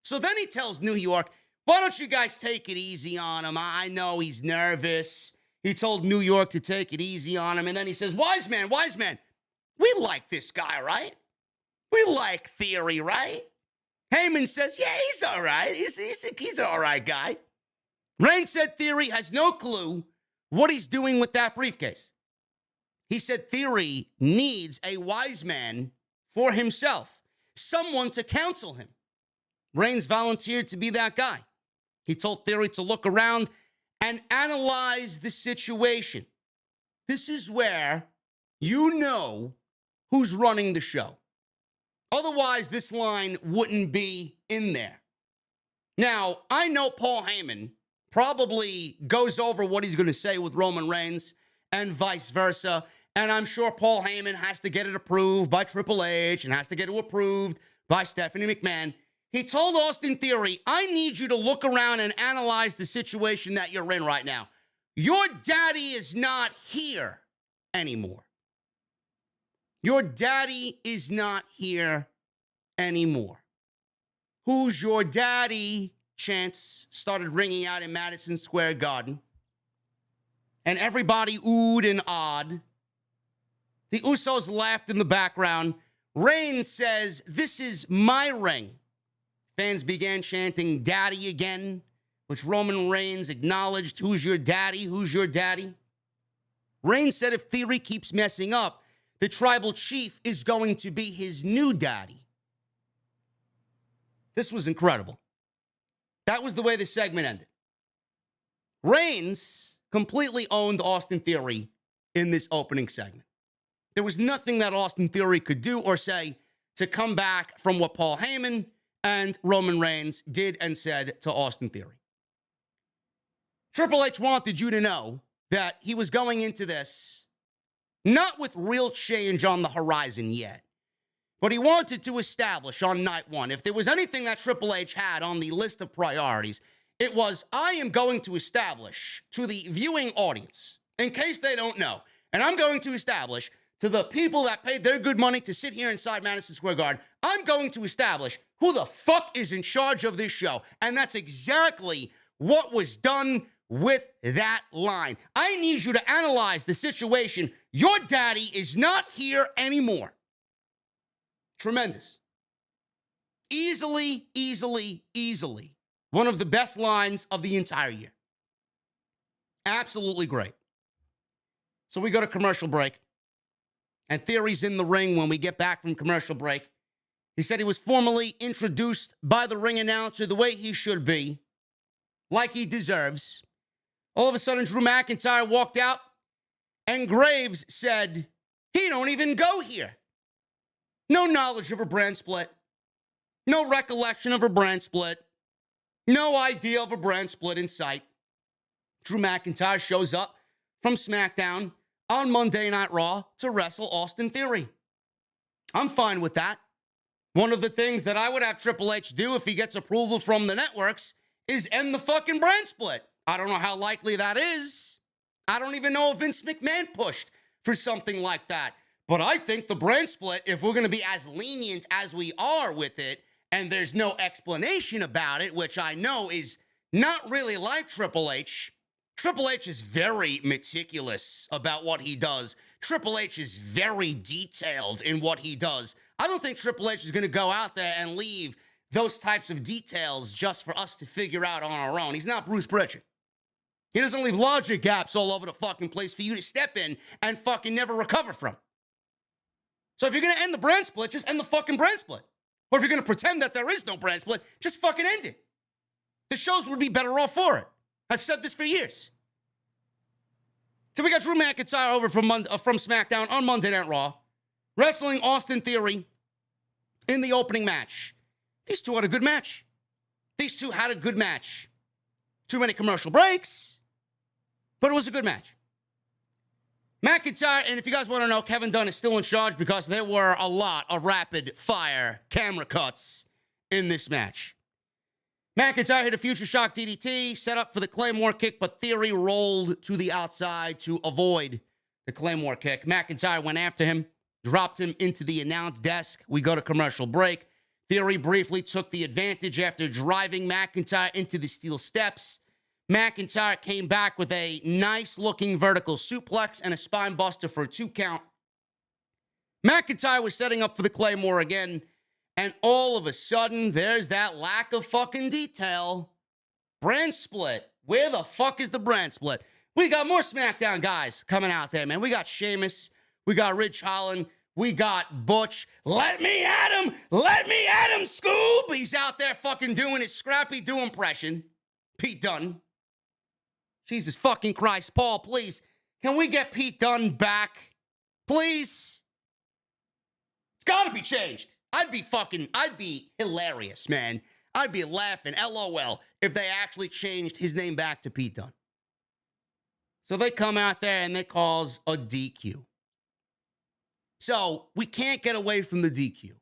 So then he tells New York, why don't you guys take it easy on him? I know he's nervous. He told New York to take it easy on him. And then he says, wise man, we like this guy, right? We like Theory, right? Heyman says, yeah, he's all right. He's an all right guy. Reigns said Theory has no clue what he's doing with that briefcase. He said Theory needs a wise man for himself, someone to counsel him. Reigns volunteered to be that guy. He told Theory to look around and analyze the situation. This is where you know who's running the show. Otherwise, this line wouldn't be in there. Now, I know Paul Heyman probably goes over what he's going to say with Roman Reigns and vice versa. And I'm sure Paul Heyman has to get it approved by Triple H and has to get it approved by Stephanie McMahon. He told Austin Theory, I need you to look around and analyze the situation that you're in right now. Your daddy is not here anymore. Your daddy is not here anymore. Who's your daddy? Chants started ringing out in Madison Square Garden. And everybody oohed and awed. The Usos laughed in the background. Reigns says, "This is my ring." Fans began chanting "Daddy" again, which Roman Reigns acknowledged. Who's your daddy? Who's your daddy? Reigns said if Theory keeps messing up, the tribal chief is going to be his new daddy. This was incredible. That was the way the segment ended. Reigns completely owned Austin Theory in this opening segment. There was nothing that Austin Theory could do or say to come back from what Paul Heyman and Roman Reigns did and said to Austin Theory. Triple H wanted you to know that he was going into this not with real change on the horizon yet, but he wanted to establish on night one, if there was anything that Triple H had on the list of priorities, it was, I am going to establish to the viewing audience, in case they don't know, and I'm going to establish to the people that paid their good money to sit here inside Madison Square Garden, I'm going to establish who the fuck is in charge of this show. And that's exactly what was done with that line. I need you to analyze the situation. Your daddy is not here anymore. Tremendous. Easily one of the best lines of the entire year. Absolutely great. So we go to commercial break. And Theory's in the ring when we get back from commercial break. He said he was formally introduced by the ring announcer the way he should be, like he deserves. All of a sudden, Drew McIntyre walked out, and Graves said, he don't even go here. No knowledge of a brand split. No recollection of a brand split. No idea of a brand split in sight. Drew McIntyre shows up from SmackDown on Monday Night Raw to wrestle Austin Theory. I'm fine with that. One of the things that I would have Triple H do if he gets approval from the networks is end the fucking brand split. I don't know how likely that is. I don't even know if Vince McMahon pushed for something like that. But I think the brand split, if we're going to be as lenient as we are with it, and there's no explanation about it, which I know is not really like Triple H. Triple H is very meticulous about what he does. Triple H is very detailed in what he does. I don't think Triple H is going to go out there and leave those types of details just for us to figure out on our own. He's not Bruce Pritchard. He doesn't leave logic gaps all over the fucking place for you to step in and fucking never recover from. So if you're going to end the brand split, just end the fucking brand split. Or if you're going to pretend that there is no brand split, just fucking end it. The shows would be better off for it. I've said this for years. So we got Drew McIntyre over from SmackDown on Monday Night Raw, wrestling Austin Theory in the opening match. These two had a good match. Too many commercial breaks, but it was a good match. McIntyre, and if you guys want to know, Kevin Dunn is still in charge because there were a lot of rapid-fire camera cuts in this match. McIntyre hit a Future Shock DDT, set up for the Claymore kick, but Theory rolled to the outside to avoid the Claymore kick. McIntyre went after him, dropped him into the announce desk. We go to commercial break. Theory briefly took the advantage after driving McIntyre into the steel steps. McIntyre came back with a nice-looking vertical suplex and a spine buster for a 2 count. McIntyre was setting up for the Claymore again, and all of a sudden, there's that lack of fucking detail. Brand split. Where the fuck is the brand split? We got more SmackDown guys coming out there, man. We got Sheamus. We got Ridge Holland. We got Butch. Let me at him, Scoob. He's out there fucking doing his Scrappy Doo impression. Pete Dunne. Jesus fucking Christ. Paul, please. Can we get Pete Dunne back? Please? It's gotta be changed. I'd be hilarious, man. I'd be laughing, LOL, if they actually changed his name back to Pete Dunne. So they come out there and they cause a DQ. So we can't get away from the DQ.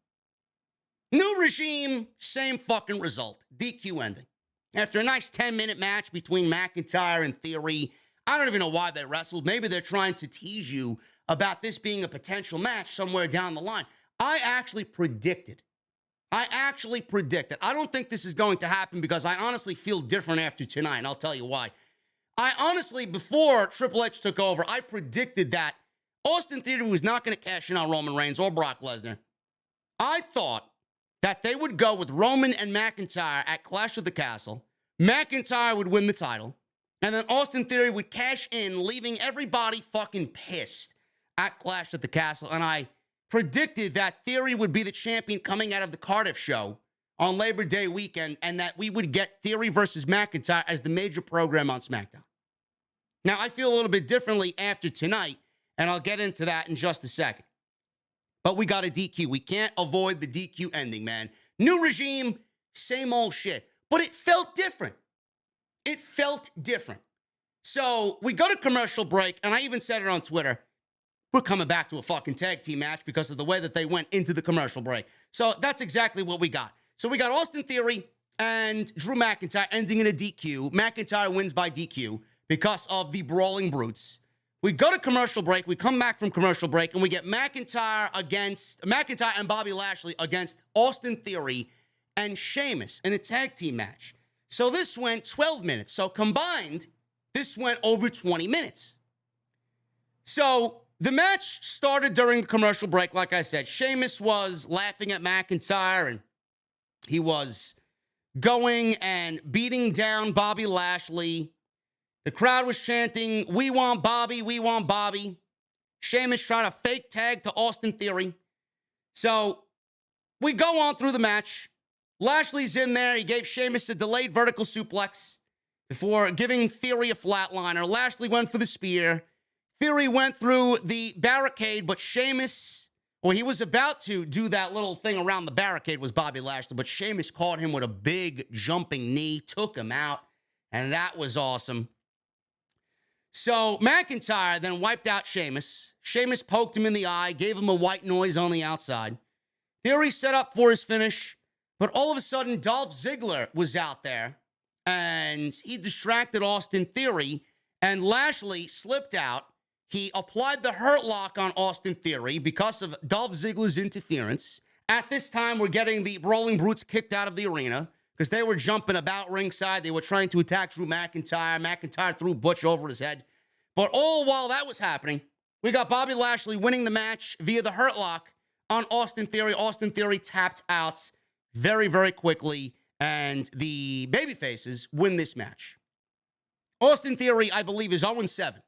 New regime, same fucking result. DQ ending. After a nice 10-minute match between McIntyre and Theory, I don't even know why they wrestled. Maybe they're trying to tease you about this being a potential match somewhere down the line. I actually predicted I actually predict it. I don't think this is going to happen because I honestly feel different after tonight, and I'll tell you why. I honestly, before Triple H took over, I predicted that Austin Theory was not going to cash in on Roman Reigns or Brock Lesnar. I thought that they would go with Roman and McIntyre at Clash of the Castle. McIntyre would win the title, and then Austin Theory would cash in, leaving everybody fucking pissed at Clash of the Castle. And I predicted that Theory would be the champion coming out of the Cardiff show on Labor Day weekend, and that we would get Theory versus McIntyre as the major program on SmackDown. Now, I feel a little bit differently after tonight, and I'll get into that in just a second. But we got a DQ. We can't avoid the DQ ending, man. New regime, same old shit. But it felt different. It felt different. So we go to commercial break, and I even said it on Twitter. We're coming back to a fucking tag team match because of the way that they went into the commercial break. So that's exactly what we got. So we got Austin Theory and Drew McIntyre ending in a DQ. McIntyre wins by DQ because of the Brawling Brutes. We go to commercial break. We come back from commercial break, and we get McIntyre and Bobby Lashley against Austin Theory and Sheamus in a tag team match. So this went 12 minutes. So combined, this went over 20 minutes. So the match started during the commercial break, like I said. Sheamus was laughing at McIntyre, and he was going and beating down Bobby Lashley. The crowd was chanting, "We want Bobby, we want Bobby." Sheamus tried a fake tag to Austin Theory. So we go on through the match. Lashley's in there. He gave Sheamus a delayed vertical suplex before giving Theory a flatliner. Lashley went for the spear. Theory went through the barricade, but Sheamus, well, he was about to do that little thing around the barricade, was Bobby Lashley, but Sheamus caught him with a big jumping knee, took him out, and that was awesome. So McIntyre then wiped out Sheamus. Sheamus poked him in the eye, gave him a white noise on the outside. Theory set up for his finish, but all of a sudden, Dolph Ziggler was out there, and he distracted Austin Theory, and Lashley slipped out. He applied the Hurt Lock on Austin Theory because of Dolph Ziggler's interference. At this time, we're getting the Brawling Brutes kicked out of the arena because they were jumping about ringside. They were trying to attack Drew McIntyre. McIntyre threw Butch over his head. But all while that was happening, we got Bobby Lashley winning the match via the Hurt Lock on Austin Theory. Austin Theory tapped out very, very quickly, and the babyfaces win this match. Austin Theory, I believe, is 0-7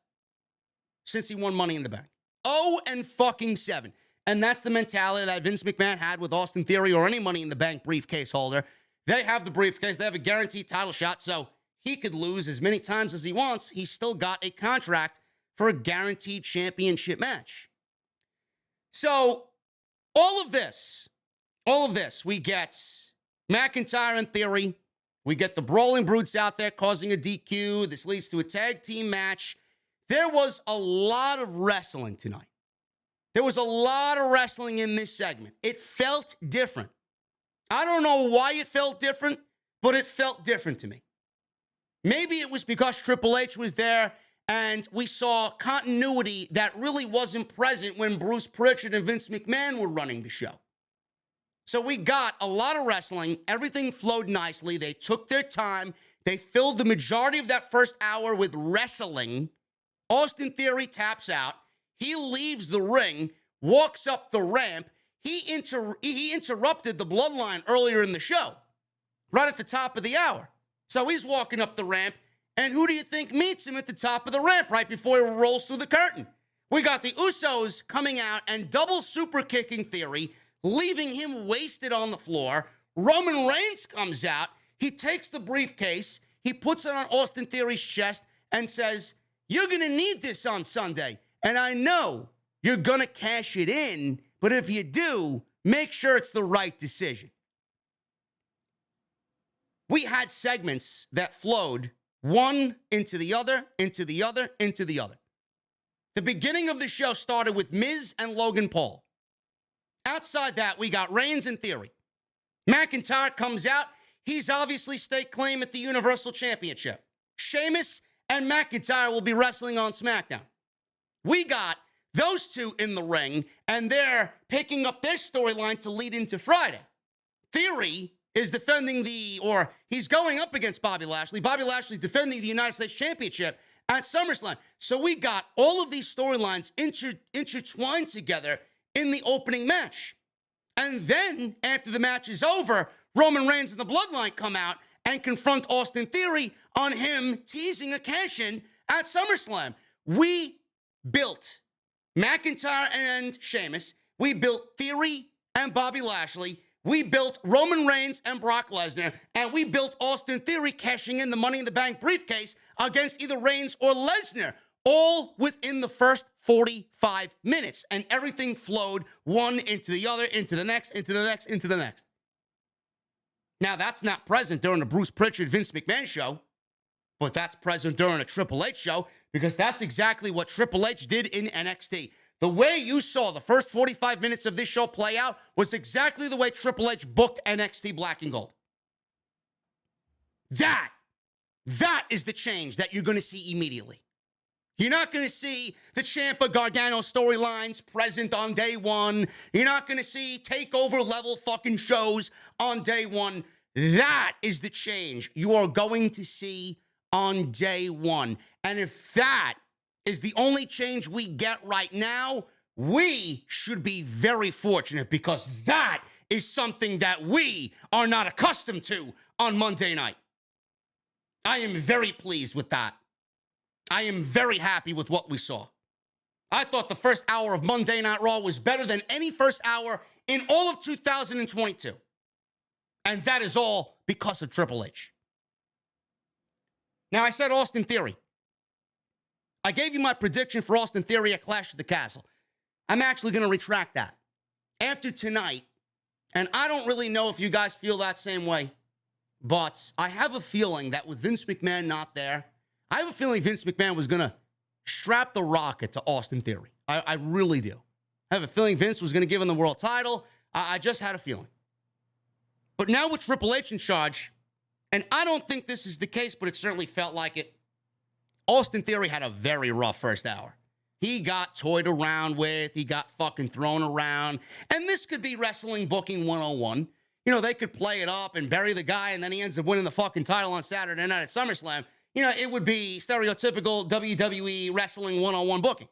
since he won Money in the Bank. 0-7. And that's the mentality that Vince McMahon had with Austin Theory or any Money in the Bank briefcase holder. They have the briefcase. They have a guaranteed title shot, so he could lose as many times as he wants. He's still got a contract for a guaranteed championship match. So all of this, we get McIntyre and Theory. We get the Brawling Brutes out there causing a DQ. This leads to a tag team match. There was a lot of wrestling tonight. There was a lot of wrestling in this segment. It felt different. I don't know why it felt different, but it felt different to me. Maybe it was because Triple H was there and we saw continuity that really wasn't present when Bruce Pritchard and Vince McMahon were running the show. So we got a lot of wrestling. Everything flowed nicely. They took their time. They filled the majority of that first hour with wrestling. Austin Theory taps out. He leaves the ring, walks up the ramp. He interrupted the Bloodline earlier in the show, right at the top of the hour. So he's walking up the ramp, and who do you think meets him at the top of the ramp right before he rolls through the curtain? We got the Usos coming out and double super kicking Theory, leaving him wasted on the floor. Roman Reigns comes out. He takes the briefcase. He puts it on Austin Theory's chest and says, "You're going to need this on Sunday. And I know you're going to cash it in, but if you do, make sure it's the right decision." We had segments that flowed one into the other, into the other, into the other. The beginning of the show started with Miz and Logan Paul. Outside that, we got Reigns and Theory. McIntyre comes out. He's obviously staked claim at the Universal Championship. Sheamus and McIntyre will be wrestling on SmackDown. We got those two in the ring, and they're picking up their storyline to lead into Friday. Theory is defending he's going up against Bobby Lashley. Bobby Lashley's defending the United States Championship at SummerSlam. So we got all of these storylines intertwined together in the opening match. And then, after the match is over, Roman Reigns and the Bloodline come out and confront Austin Theory on him teasing a cash-in at SummerSlam. We built McIntyre and Sheamus. We built Theory and Bobby Lashley. We built Roman Reigns and Brock Lesnar. And we built Austin Theory cashing in the Money in the Bank briefcase against either Reigns or Lesnar, all within the first 45 minutes. And everything flowed one into the other, into the next, into the next, into the next. Now, that's not present during the Bruce Pritchard, Vince McMahon show, but that's present during a Triple H show, because that's exactly what Triple H did in NXT. The way you saw the first 45 minutes of this show play out was exactly the way Triple H booked NXT Black and Gold. That is the change that you're going to see immediately. You're not going to see the Ciampa Gargano storylines present on day one. You're not going to see takeover level fucking shows on day one. That is the change you are going to see on day one. And if that is the only change we get right now, we should be very fortunate, because that is something that we are not accustomed to on Monday night. I am very pleased with that. I am very happy with what we saw. I thought the first hour of Monday Night Raw was better than any first hour in all of 2022. And that is all because of Triple H. Now, I said Austin Theory. I gave you my prediction for Austin Theory at Clash of the Castle. I'm actually going to retract that. After tonight, and I don't really know if you guys feel that same way, but I have a feeling that with Vince McMahon not there, I have a feeling Vince McMahon was going to strap the rocket to Austin Theory. I really do. I have a feeling Vince was going to give him the world title. I just had a feeling. But now with Triple H in charge, and I don't think this is the case, but it certainly felt like it, Austin Theory had a very rough first hour. He got toyed around with. He got fucking thrown around. And this could be wrestling booking 101. You know, they could play it up and bury the guy, and then he ends up winning the fucking title on Saturday night at SummerSlam. You know, it would be stereotypical WWE Wrestling 101 booking.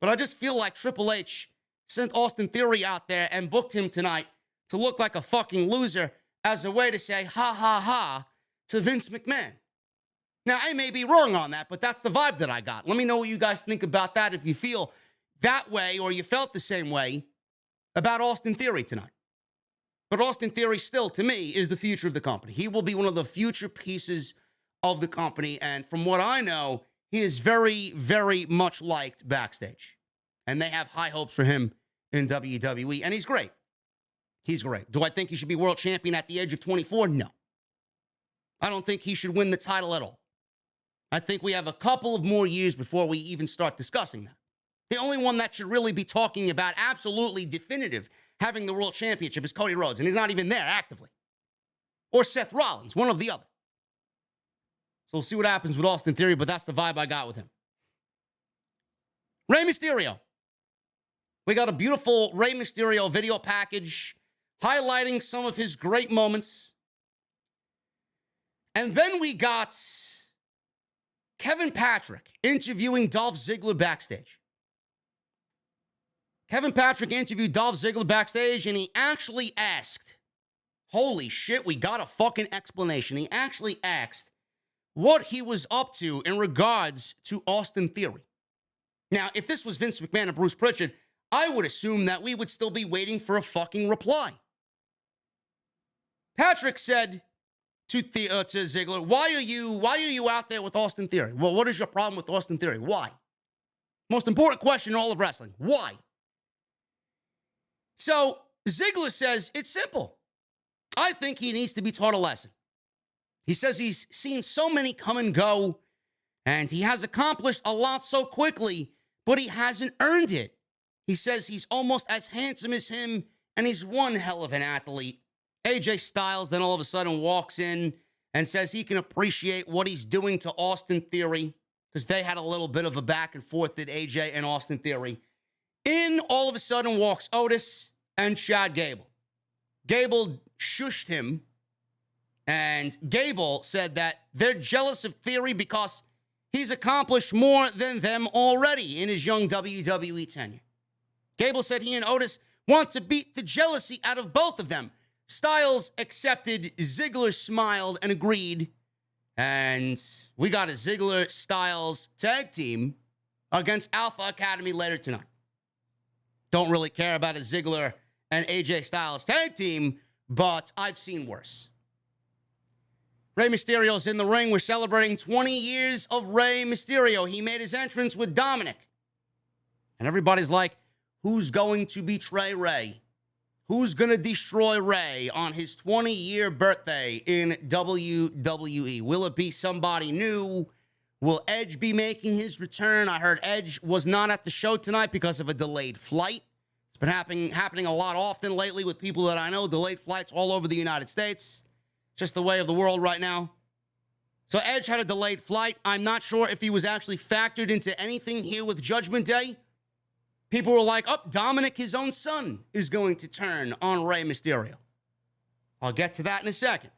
But I just feel like Triple H sent Austin Theory out there and booked him tonight to look like a fucking loser as a way to say ha ha ha to Vince McMahon. Now, I may be wrong on that, but that's the vibe that I got. Let me know what you guys think about that, if you feel that way or you felt the same way about Austin Theory tonight. But Austin Theory still, to me, is the future of the company. He will be one of the future pieces of the company, and from what I know, he is very, very much liked backstage. And they have high hopes for him in WWE, and he's great. He's great. Do I think he should be world champion at the age of 24? No. I don't think he should win the title at all. I think we have a couple of more years before we even start discussing that. The only one that should really be talking about absolutely definitive having the world championship is Cody Rhodes, and he's not even there actively. Or Seth Rollins, one of the other. So we'll see what happens with Austin Theory, but that's the vibe I got with him. Rey Mysterio. We got a beautiful Rey Mysterio video package highlighting some of his great moments. And then we got Kevin Patrick interviewing Dolph Ziggler backstage. Kevin Patrick interviewed Dolph Ziggler backstage, and he actually asked, holy shit, we got a fucking explanation. He actually asked what he was up to in regards to Austin Theory. Now, if this was Vince McMahon and Bruce Pritchard, I would assume that we would still be waiting for a fucking reply. Patrick said to Ziggler, why are you out there with Austin Theory? Well, what is your problem with Austin Theory? Why? Most important question in all of wrestling. Why? So Ziggler says, it's simple. I think he needs to be taught a lesson. He says he's seen so many come and go, and he has accomplished a lot so quickly, but he hasn't earned it. He says he's almost as handsome as him, and he's one hell of an athlete. AJ Styles then all of a sudden walks in and says he can appreciate what he's doing to Austin Theory, because they had a little bit of a back and forth, did AJ and Austin Theory. In all of a sudden walks Otis and Chad Gable. Gable shushed him. And Gable said that they're jealous of Theory because he's accomplished more than them already in his young WWE tenure. Gable said he and Otis want to beat the jealousy out of both of them. Styles accepted, Ziggler smiled and agreed. And we got a Ziggler-Styles tag team against Alpha Academy later tonight. Don't really care about a Ziggler and AJ Styles tag team, but I've seen worse. Rey Mysterio's in the ring. We're celebrating 20 years of Rey Mysterio. He made his entrance with Dominik. And everybody's like, who's going to betray Rey? Who's going to destroy Rey on his 20-year birthday in WWE? Will it be somebody new? Will Edge be making his return? I heard Edge was not at the show tonight because of a delayed flight. It's been happening a lot often lately with people that I know, delayed flights all over the United States. Just the way of the world right now. So Edge had a delayed flight. I'm not sure if he was actually factored into anything here with Judgment Day. People were like, oh, Dominik, his own son, is going to turn on Rey Mysterio. I'll get to that in a second.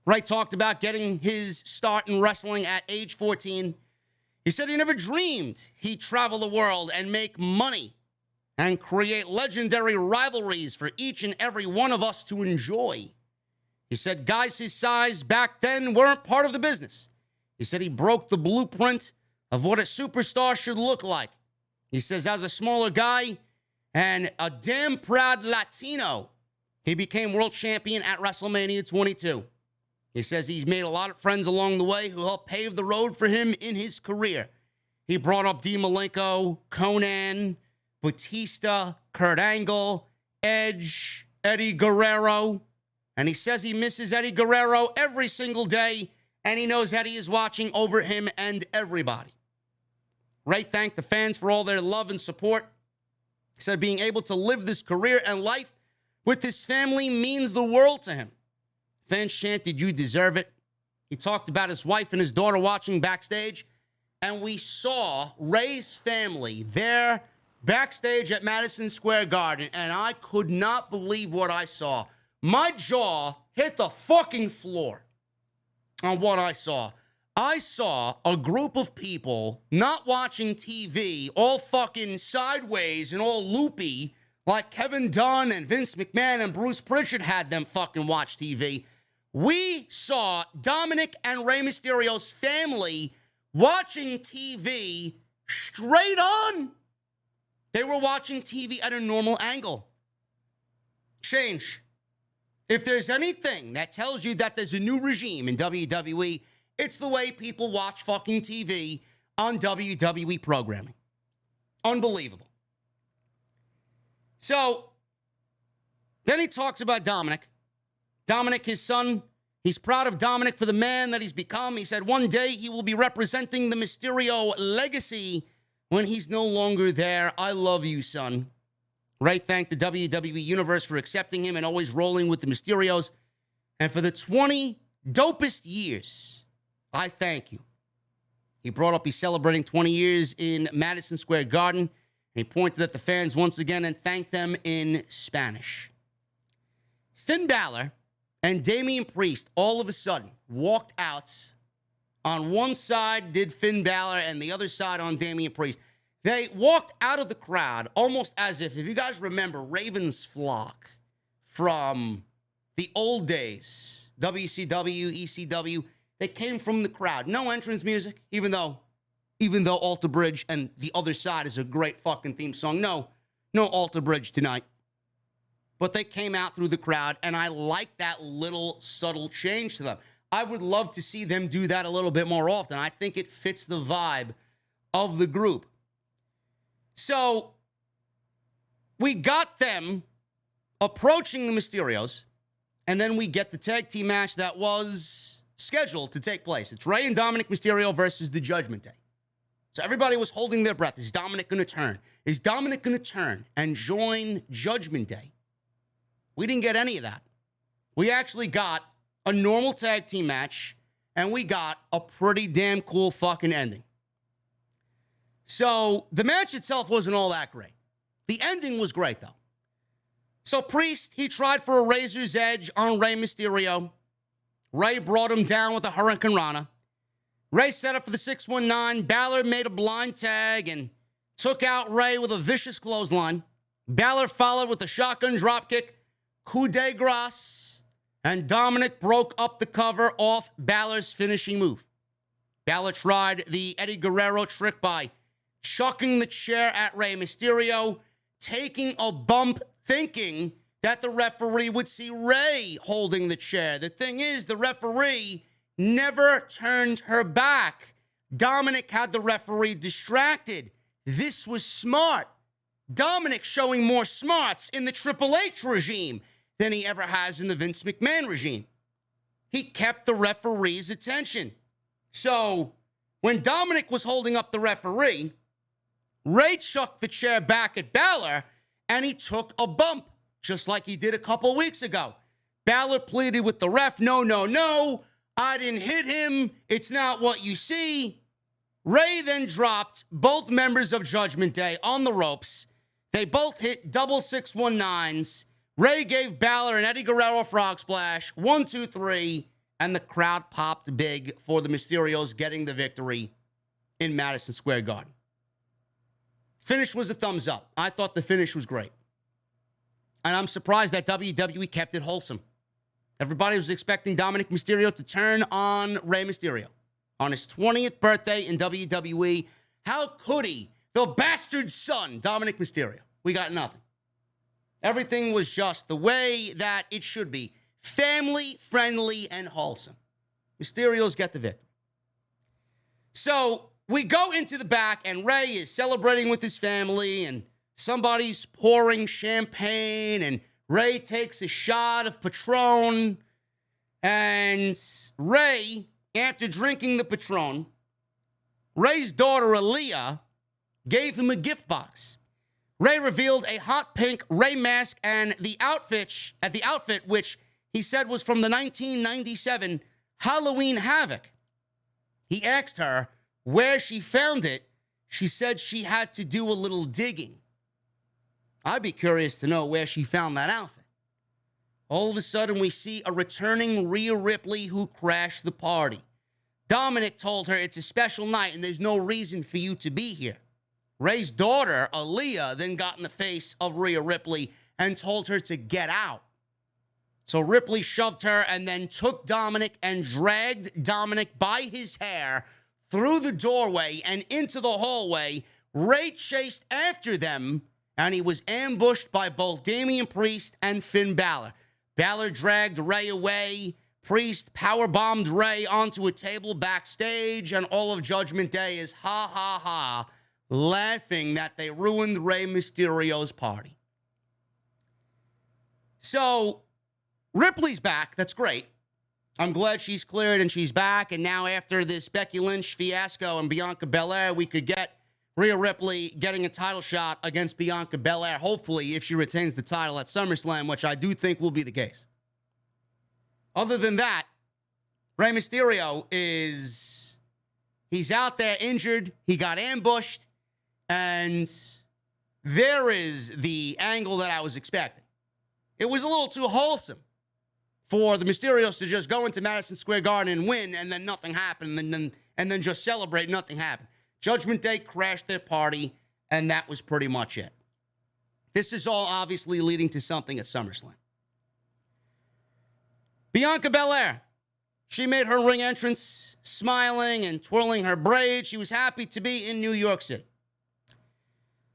Rey talked about getting his start in wrestling at age 14. He said he never dreamed he'd travel the world and make money and create legendary rivalries for each and every one of us to enjoy. He said guys his size back then weren't part of the business. He said he broke the blueprint of what a superstar should look like. He says as a smaller guy and a damn proud Latino, he became world champion at WrestleMania 22. He says he's made a lot of friends along the way who helped pave the road for him in his career. He brought up Dean Malenko, Conan, Batista, Kurt Angle, Edge, Eddie Guerrero. And he says he misses Eddie Guerrero every single day, and he knows Eddie is watching over him and everybody. Rey thanked the fans for all their love and support. He said being able to live this career and life with his family means the world to him. Fans chanted, "You deserve it." He talked about his wife and his daughter watching backstage, and we saw Rey's family there backstage at Madison Square Garden, and I could not believe what I saw. My jaw hit the fucking floor on what I saw. I saw a group of people not watching TV, all fucking sideways and all loopy, like Kevin Dunn and Vince McMahon and Bruce Pritchard had them fucking watch TV. We saw Dominik and Rey Mysterio's family watching TV straight on. They were watching TV at a normal angle. Change. If there's anything that tells you that there's a new regime in WWE, it's the way people watch fucking TV on WWE programming. Unbelievable. So, then he talks about Dominik. Dominik, his son, he's proud of Dominik for the man that he's become. He said one day he will be representing the Mysterio legacy when he's no longer there. I love you, son. Rey thanked the WWE Universe for accepting him and always rolling with the Mysterios. And for the 20 dopest years, I thank you. He brought up he's celebrating 20 years in Madison Square Garden. And he pointed at the fans once again and thanked them in Spanish. Finn Balor and Damian Priest all of a sudden walked out. On one side did Finn Balor and the other side on Damian Priest. They walked out of the crowd almost as if you guys remember Raven's Flock from the old days, WCW, ECW, they came from the crowd. No entrance music, even though Alter Bridge and The Other Side is a great fucking theme song. No Alter Bridge tonight. But they came out through the crowd, and I like that little subtle change to them. I would love to see them do that a little bit more often. I think it fits the vibe of the group. So, we got them approaching the Mysterios, and then we get the tag team match that was scheduled to take place. It's Rey and Dominik Mysterio versus the Judgment Day. So everybody was holding their breath. Is Dominik going to turn? Is Dominik going to turn and join Judgment Day? We didn't get any of that. We actually got a normal tag team match, and we got a pretty damn cool fucking ending. So the match itself wasn't all that great. The ending was great, though. So Priest, he tried for a razor's edge on Rey Mysterio. Rey brought him down with a Hurricane Rana. Rey set up for the 619. Balor made a blind tag and took out Rey with a vicious clothesline. Balor followed with a shotgun dropkick, coup de grace, and Dominik broke up the cover off Balor's finishing move. Balor tried the Eddie Guerrero trick by chucking the chair at Rey Mysterio, taking a bump, thinking that the referee would see Rey holding the chair. The thing is, the referee never turned her back. Dominik had the referee distracted. This was smart. Dominik showing more smarts in the Triple H regime than he ever has in the Vince McMahon regime. He kept the referee's attention. So when Dominik was holding up the referee, Rey chucked the chair back at Balor, and he took a bump, just like he did a couple weeks ago. Balor pleaded with the ref, no, I didn't hit him. It's not what you see. Rey then dropped both members of Judgment Day on the ropes. They both hit double 619s. Rey gave Balor an Eddie Guerrero frog splash, 1, 2, 3, and the crowd popped big for the Mysterios getting the victory in Madison Square Garden. Finish was a thumbs up. I thought the finish was great. And I'm surprised that WWE kept it wholesome. Everybody was expecting Dominik Mysterio to turn on Rey Mysterio on his 20th birthday in WWE. How could he? The bastard son, Dominik Mysterio. We got nothing. Everything was just the way that it should be. Family, friendly, and wholesome. Mysterios get the victory. So we go into the back, and Rey is celebrating with his family, and somebody's pouring champagne, and Rey takes a shot of Patron, and Rey, after drinking the Patron, Rey's daughter, Aaliyah, gave him a gift box. Rey revealed a hot pink Rey mask and the outfit which he said was from the 1997 Halloween Havoc. He asked her where she found it. She said she had to do a little digging. I'd be curious to know where she found that outfit. All of a sudden, we see a returning Rhea Ripley who crashed the party. Dominik told her it's a special night and there's no reason for you to be here. Rey's daughter, Aaliyah, then got in the face of Rhea Ripley and told her to get out. So Ripley shoved her and then took Dominik and dragged Dominik by his hair through the doorway and into the hallway. Rey chased after them, and he was ambushed by both Damian Priest and Finn Balor. Balor dragged Rey away. Priest powerbombed Rey onto a table backstage, and all of Judgment Day is ha, ha, ha, laughing that they ruined Rey Mysterio's party. So Ripley's back. That's great. I'm glad she's cleared and she's back. And now after this Becky Lynch fiasco and Bianca Belair, we could get Rhea Ripley getting a title shot against Bianca Belair, hopefully, if she retains the title at SummerSlam, which I do think will be the case. Other than that, Rey Mysterio he's out there injured. He got ambushed. And there is the angle that I was expecting. It was a little too wholesome for the Mysterios to just go into Madison Square Garden and win, and then nothing happened, and then just celebrate, nothing happened. Judgment Day crashed their party, and that was pretty much it. This is all obviously leading to something at SummerSlam. Bianca Belair, she made her ring entrance smiling and twirling her braids. She was happy to be in New York City.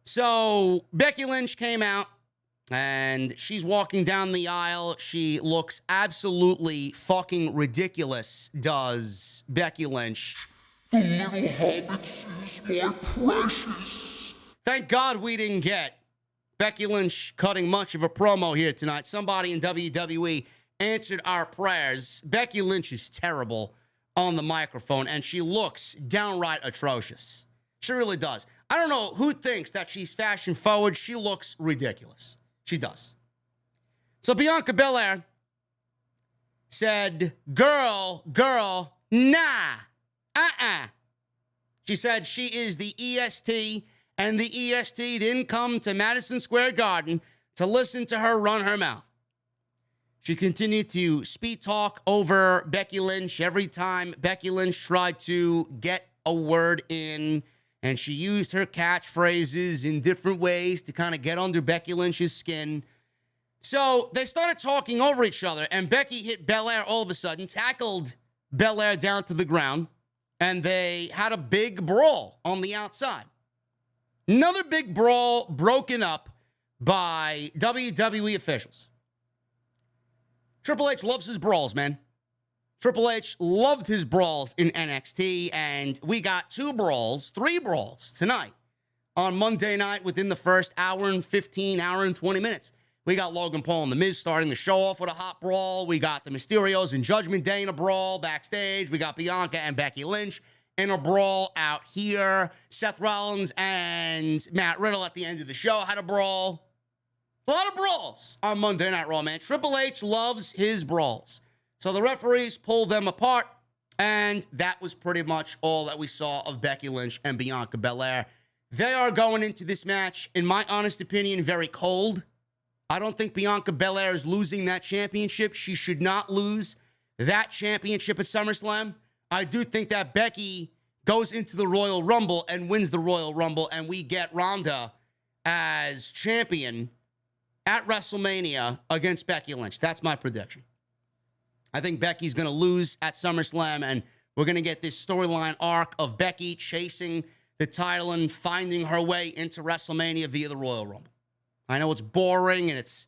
So Becky Lynch came out, and she's walking down the aisle. She looks absolutely fucking ridiculous, does Becky Lynch. The little hobbits is more precious. Thank God we didn't get Becky Lynch cutting much of a promo here tonight. Somebody in WWE answered our prayers. Becky Lynch is terrible on the microphone, and she looks downright atrocious. She really does. I don't know who thinks that she's fashion forward. She looks ridiculous. She does. So Bianca Belair said, girl, nah, She said she is the EST, and the EST didn't come to Madison Square Garden to listen to her run her mouth. She continued to speed talk over Becky Lynch every time Becky Lynch tried to get a word in, and she used her catchphrases in different ways to kind of get under Becky Lynch's skin. So they started talking over each other, and Becky hit Belair all of a sudden, tackled Belair down to the ground, and they had a big brawl on the outside. Another big brawl broken up by WWE officials. Triple H loves his brawls, man. Triple H loved his brawls in NXT, and we got three brawls tonight on Monday night within the first hour and 20 minutes. We got Logan Paul and The Miz starting the show off with a hot brawl. We got the Mysterios and Judgment Day in a brawl backstage. We got Bianca and Becky Lynch in a brawl out here. Seth Rollins and Matt Riddle at the end of the show had a brawl. A lot of brawls on Monday Night Raw, man. Triple H loves his brawls. So the referees pulled them apart, and that was pretty much all that we saw of Becky Lynch and Bianca Belair. They are going into this match, in my honest opinion, very cold. I don't think Bianca Belair is losing that championship. She should not lose that championship at SummerSlam. I do think that Becky goes into the Royal Rumble and wins the Royal Rumble, and we get Ronda as champion at WrestleMania against Becky Lynch. That's my prediction. I think Becky's going to lose at SummerSlam, and we're going to get this storyline arc of Becky chasing the title and finding her way into WrestleMania via the Royal Rumble. I know it's boring, and it's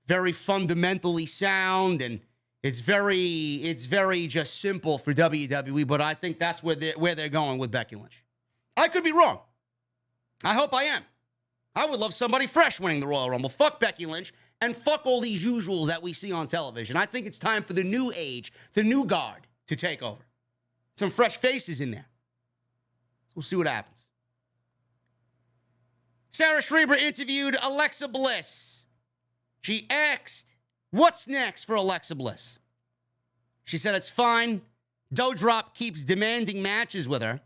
very fundamentally sound, and it's very just simple for WWE, but I think that's where they're going with Becky Lynch. I could be wrong. I hope I am. I would love somebody fresh winning the Royal Rumble. Fuck Becky Lynch, and fuck all these usuals that we see on television. I think it's time for the new age, the new guard, to take over. Some fresh faces in there. So we'll see what happens. Sarah Schreiber interviewed Alexa Bliss. She asked, what's next for Alexa Bliss? She said it's fine. DoughDrop keeps demanding matches with her.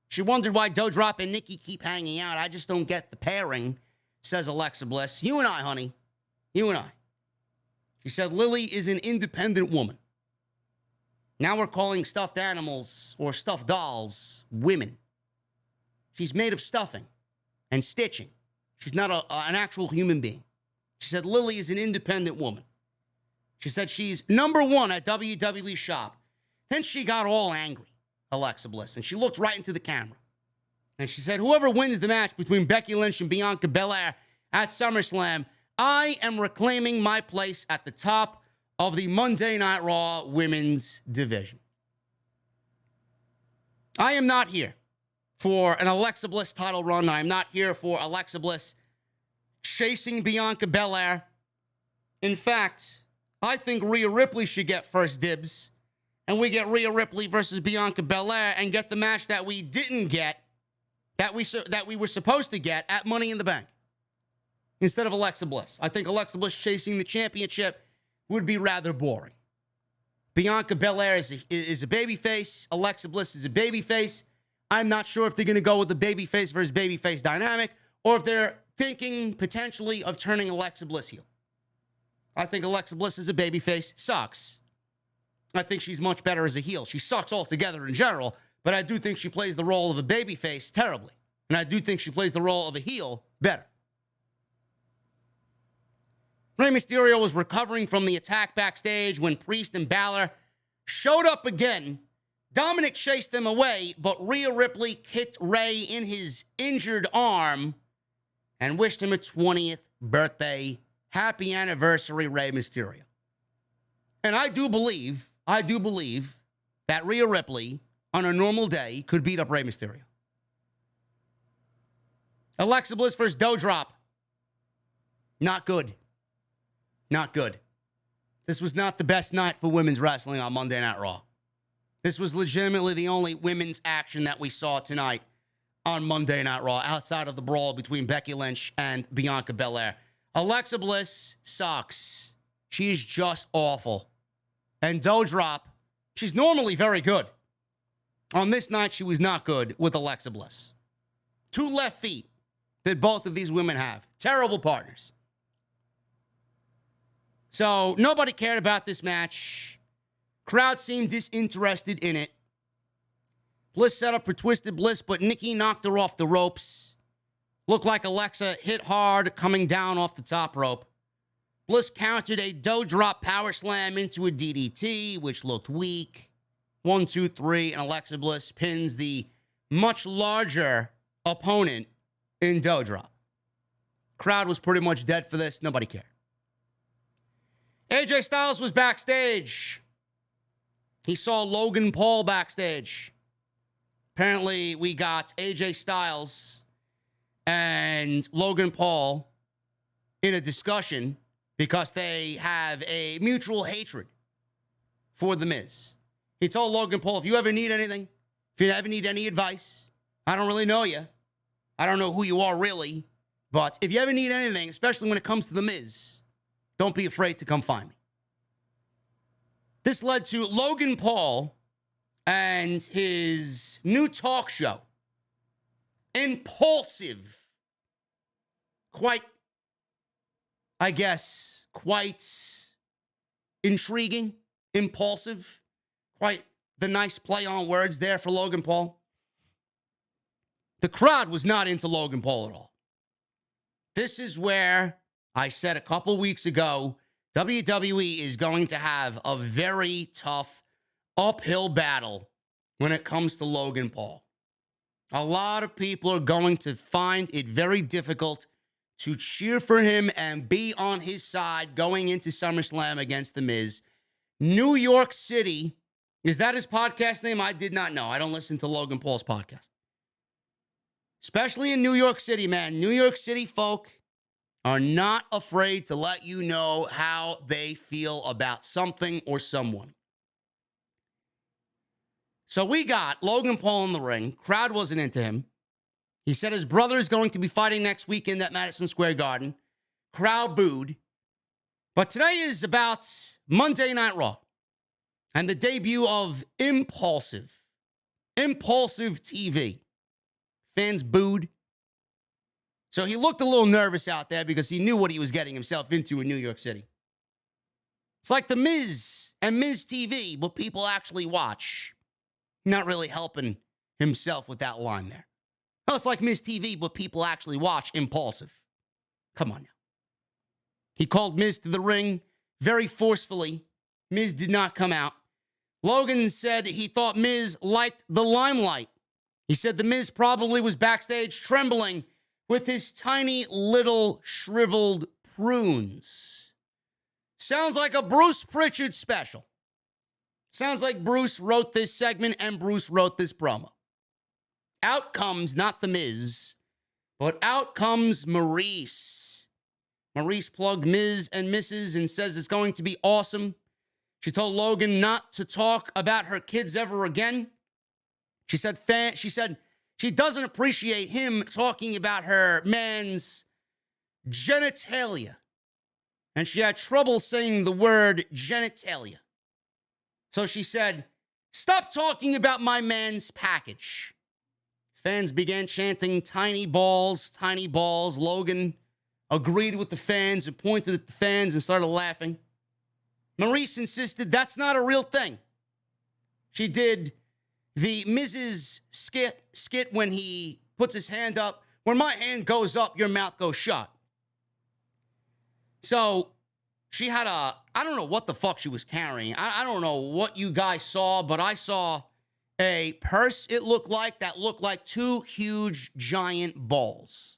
She wondered why DoughDrop and Nikki keep hanging out. I just don't get the pairing, says Alexa Bliss. You and I, honey. You and I. She said Lily is an independent woman. Now we're calling stuffed animals or stuffed dolls women. She's made of stuffing and stitching. She's not an actual human being. She said Lily is an independent woman. She said she's number one at WWE Shop. Then she got all angry, Alexa Bliss, and she looked right into the camera. And she said, whoever wins the match between Becky Lynch and Bianca Belair at SummerSlam, I am reclaiming my place at the top of the Monday Night Raw women's division. I am not here for an Alexa Bliss title run. I am not here for Alexa Bliss chasing Bianca Belair. In fact, I think Rhea Ripley should get first dibs, and we get Rhea Ripley versus Bianca Belair and get the match that we didn't get, that we were supposed to get at Money in the Bank, instead of Alexa Bliss. I think Alexa Bliss chasing the championship would be rather boring. Bianca Belair is a babyface. Alexa Bliss is a babyface. I'm not sure if they're going to go with the babyface versus babyface dynamic, or if they're thinking potentially of turning Alexa Bliss heel. I think Alexa Bliss as a babyface sucks. I think she's much better as a heel. She sucks altogether in general, but I do think she plays the role of a babyface terribly. And I do think she plays the role of a heel better. Rey Mysterio was recovering from the attack backstage when Priest and Balor showed up again. Dominik chased them away, but Rhea Ripley kicked Rey in his injured arm and wished him a 20th birthday. Happy anniversary, Rey Mysterio. And I do believe that Rhea Ripley, on a normal day, could beat up Rey Mysterio. Alexa Bliss versus DoughDrop. Not good. Not good. This was not the best night for women's wrestling on Monday Night Raw. This was legitimately the only women's action that we saw tonight on Monday Night Raw, outside of the brawl between Becky Lynch and Bianca Belair. Alexa Bliss sucks. She is just awful. And DoughDrop, she's normally very good. On this night, she was not good with Alexa Bliss. Two left feet that both of these women have. Terrible partners. So nobody cared about this match. Crowd seemed disinterested in it. Bliss set up for Twisted Bliss, but Nikki knocked her off the ropes. Looked like Alexa hit hard coming down off the top rope. Bliss countered a DoughDrop power slam into a DDT, which looked weak. 1, 2, 3, and Alexa Bliss pins the much larger opponent in DoughDrop. Crowd was pretty much dead for this. Nobody cared. AJ Styles was backstage. He saw Logan Paul backstage. Apparently, we got AJ Styles and Logan Paul in a discussion because they have a mutual hatred for The Miz. He told Logan Paul, if you ever need anything, if you ever need any advice, I don't really know you. I don't know who you are really. But if you ever need anything, especially when it comes to The Miz, don't be afraid to come find me. This led to Logan Paul and his new talk show, ImPaulsive. Quite intriguing, impulsive. Quite the nice play on words there for Logan Paul. The crowd was not into Logan Paul at all. This is where I said a couple weeks ago, WWE is going to have a very tough uphill battle when it comes to Logan Paul. A lot of people are going to find it very difficult to cheer for him and be on his side going into SummerSlam against The Miz. New York City, is that his podcast name? I did not know. I don't listen to Logan Paul's podcast. Especially in New York City, man. New York City folk are not afraid to let you know how they feel about something or someone. So we got Logan Paul in the ring. Crowd wasn't into him. He said his brother is going to be fighting next weekend at Madison Square Garden. Crowd booed. But today is about Monday Night Raw and the debut of ImPaulsive. ImPaulsive TV. Fans booed. So he looked a little nervous out there because he knew what he was getting himself into in New York City. It's like The Miz and Miz TV, but people actually watch. Not really helping himself with that line there. Oh, it's like Miz TV, but people actually watch ImPaulsive. Come on now. He called Miz to the ring very forcefully. Miz did not come out. Logan said he thought Miz liked the limelight. He said The Miz probably was backstage trembling with his tiny little shriveled prunes. Sounds like a Bruce Pritchard special. Sounds like Bruce wrote this segment and Bruce wrote this promo. Out comes not The Miz, but out comes Maryse. Maryse plugged Miz and Mrs. and says it's going to be awesome. She told Logan not to talk about her kids ever again. She said she doesn't appreciate him talking about her man's genitalia. And she had trouble saying the word genitalia. So she said, stop talking about my man's package. Fans began chanting, tiny balls, tiny balls. Logan agreed with the fans and pointed at the fans and started laughing. Maryse insisted that's not a real thing. She did the Mrs. skit when he puts his hand up. When my hand goes up, your mouth goes shut. So she had I don't know what the fuck she was carrying. I don't know what you guys saw, but I saw a purse, it looked like two huge giant balls.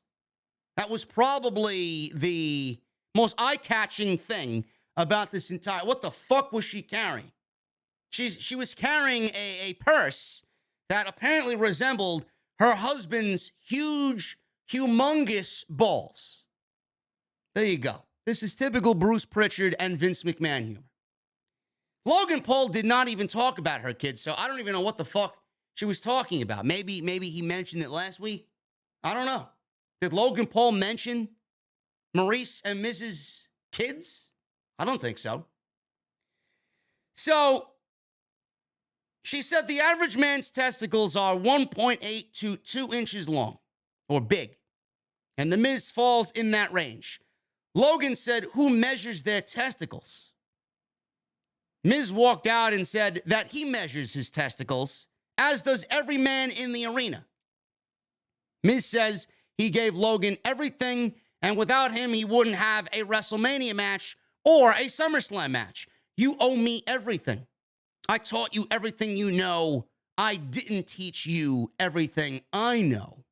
That was probably the most eye-catching thing about this entire... What the fuck was she carrying? She was carrying a purse that apparently resembled her husband's humongous balls. There you go. This is typical Bruce Pritchard and Vince McMahon humor. Logan Paul did not even talk about her kids, so I don't even know what the fuck she was talking about. Maybe he mentioned it last week. I don't know. Did Logan Paul mention Maryse and Mrs. kids? I don't think so. So, she said the average man's testicles are 1.8 to 2 inches long, or big. And The Miz falls in that range. Logan said, "Who measures their testicles?" Miz walked out and said that he measures his testicles, as does every man in the arena. Miz says he gave Logan everything, and without him, he wouldn't have a WrestleMania match or a SummerSlam match. You owe me everything. I taught you everything you know. I didn't teach you everything I know.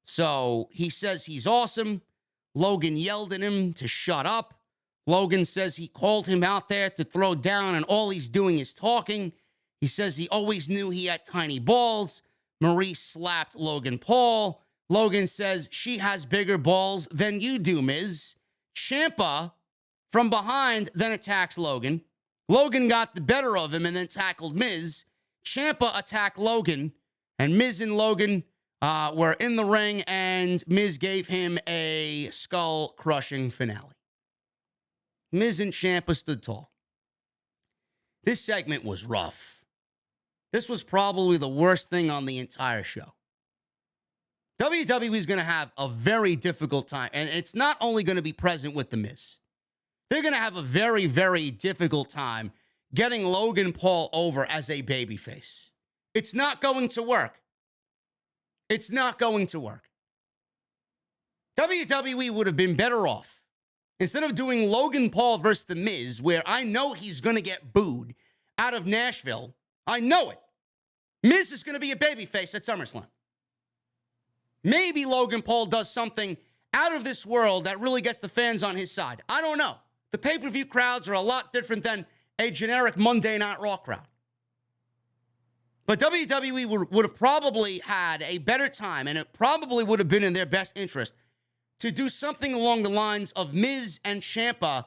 So he says he's awesome. Logan yelled at him to shut up. Logan says he called him out there to throw down, and all he's doing is talking. He says he always knew he had tiny balls. Maryse slapped Logan Paul. Logan says she has bigger balls than you do, Miz. Ciampa from behind then attacks Logan. Logan got the better of him and then tackled Miz. Ciampa attacked Logan, and Miz and Logan were in the ring, and Miz gave him a skull-crushing finale. Miz and Ciampa stood tall. This segment was rough. This was probably the worst thing on the entire show. WWE is going to have a very difficult time, and it's not only going to be present with The Miz. They're going to have a very, very difficult time getting Logan Paul over as a babyface. It's not going to work. It's not going to work. WWE would have been better off, instead of doing Logan Paul versus The Miz, where I know he's going to get booed out of Nashville. I know it. Miz is going to be a babyface at SummerSlam. Maybe Logan Paul does something out of this world that really gets the fans on his side. I don't know. The pay-per-view crowds are a lot different than a generic Monday Night Raw crowd. But WWE would have probably had a better time, and it probably would have been in their best interest to do something along the lines of Miz and Ciampa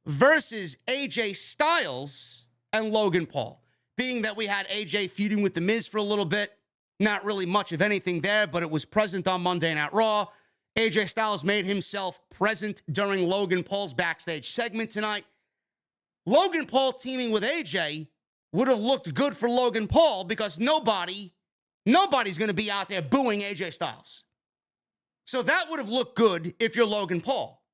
versus AJ Styles and Logan Paul. Being that we had AJ feuding with The Miz for a little bit, not really much of anything there, but it was present on Monday Night Raw. AJ Styles made himself present during Logan Paul's backstage segment tonight. Logan Paul teaming with AJ would have looked good for Logan Paul because nobody's going to be out there booing AJ Styles. So that would have looked good if you're Logan Paul.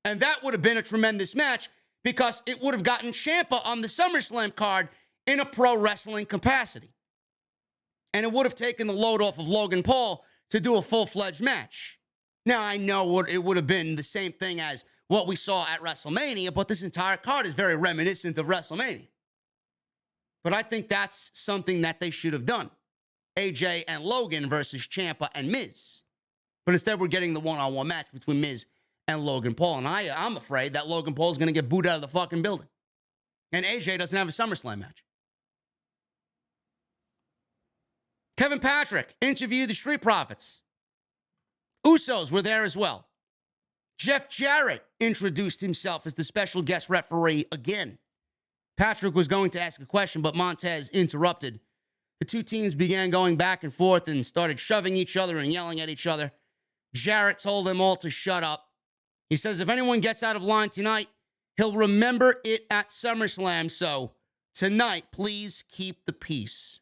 And that would have been a tremendous match because it would have gotten Ciampa on the SummerSlam card in a pro wrestling capacity. And it would have taken the load off of Logan Paul to do a full-fledged match. Now, I know it would have been the same thing as what we saw at WrestleMania, but this entire card is very reminiscent of WrestleMania. But I think that's something that they should have done. AJ and Logan versus Ciampa and Miz. But instead, we're getting the one-on-one match between Miz and Logan Paul. And I'm afraid that Logan Paul is going to get booed out of the fucking building. And AJ doesn't have a SummerSlam match. Kevin Patrick interviewed the Street Profits. Usos were there as well. Jeff Jarrett introduced himself as the special guest referee again. Patrick was going to ask a question, but Montez interrupted. The two teams began going back and forth and started shoving each other and yelling at each other. Jarrett told them all to shut up. He says if anyone gets out of line tonight, he'll remember it at SummerSlam. So tonight, please keep the peace.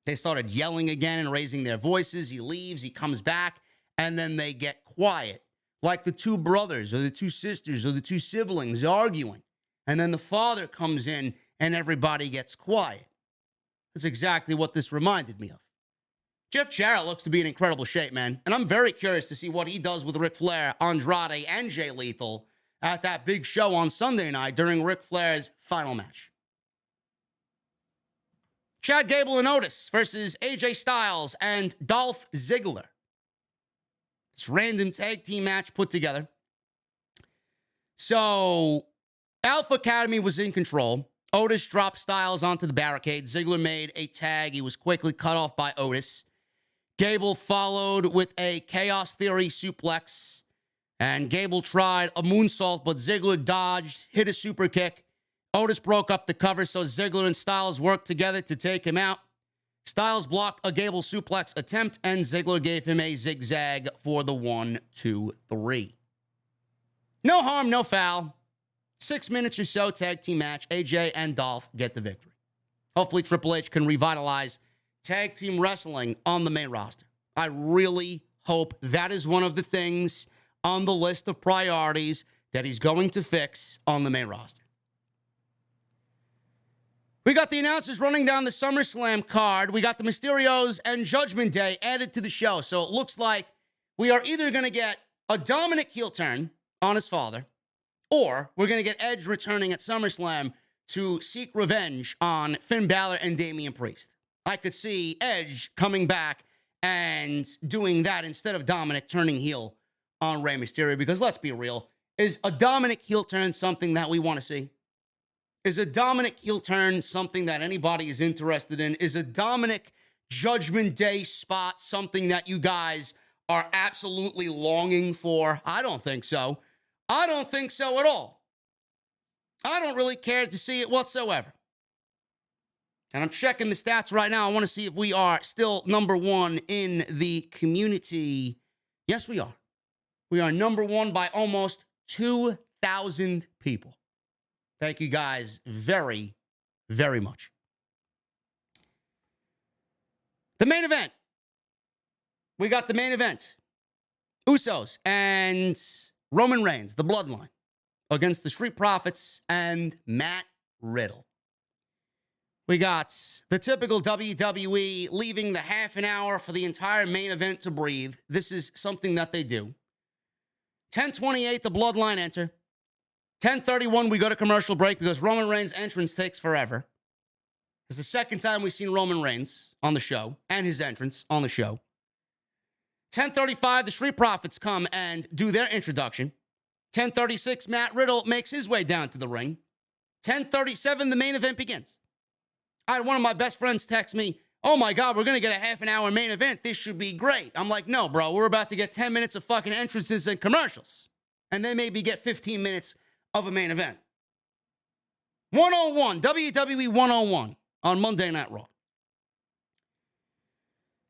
They started yelling again and raising their voices. He leaves, he comes back, and then they get quiet. Like the two brothers or the two sisters or the two siblings arguing. And then the father comes in and everybody gets quiet. That's exactly what this reminded me of. Jeff Jarrett looks to be in incredible shape, man. And I'm very curious to see what he does with Ric Flair, Andrade, and Jay Lethal at that big show on Sunday night during Ric Flair's final match. Chad Gable and Otis versus AJ Styles and Dolph Ziggler. This random tag team match put together. So, Alpha Academy was in control. Otis dropped Styles onto the barricade. Ziggler made a tag. He was quickly cut off by Otis. Gable followed with a Chaos Theory suplex. And Gable tried a moonsault, but Ziggler dodged, hit a super kick. Otis broke up the cover, so Ziggler and Styles worked together to take him out. Styles blocked a Gable suplex attempt, and Ziggler gave him a zigzag for the 1, 2, 3. No harm, no foul. 6 minutes or so tag team match. AJ and Dolph get the victory. Hopefully Triple H can revitalize tag team wrestling on the main roster. I really hope that is one of the things on the list of priorities that he's going to fix on the main roster. We got the announcers running down the SummerSlam card. We got the Mysterios and Judgment Day added to the show. So it looks like we are either going to get a Dominik heel turn on his father, or we're going to get Edge returning at SummerSlam to seek revenge on Finn Balor and Damian Priest. I could see Edge coming back and doing that instead of Dominik turning heel on Rey Mysterio, because let's be real, is a Dominik heel turn something that we want to see? Is a Dominik heel turn something that anybody is interested in? Is a Dominik Judgment Day spot something that you guys are absolutely longing for? I don't think so. I don't think so at all. I don't really care to see it whatsoever. And I'm checking the stats right now. I want to see if we are still number one in the community. Yes, we are. We are number one by almost 2,000 people. Thank you guys very, very much. The main event. We got the main event. Usos and Roman Reigns, the Bloodline, against the Street Profits and Matt Riddle. We got the typical WWE leaving the half an hour for the entire main event to breathe. This is something that they do. 10:28, the Bloodline enter. 10:31, we go to commercial break because Roman Reigns' entrance takes forever. It's the second time we've seen Roman Reigns on the show and his entrance on the show. 10:35, the Street Profits come and do their introduction. 10:36, Matt Riddle makes his way down to the ring. 10:37, the main event begins. I had one of my best friends text me, "Oh my God, we're going to get a half an hour main event. This should be great." I'm like, no, bro, we're about to get 10 minutes of fucking entrances and commercials. And then maybe get 15 minutes of a main event. 101, WWE 101 on Monday Night Raw.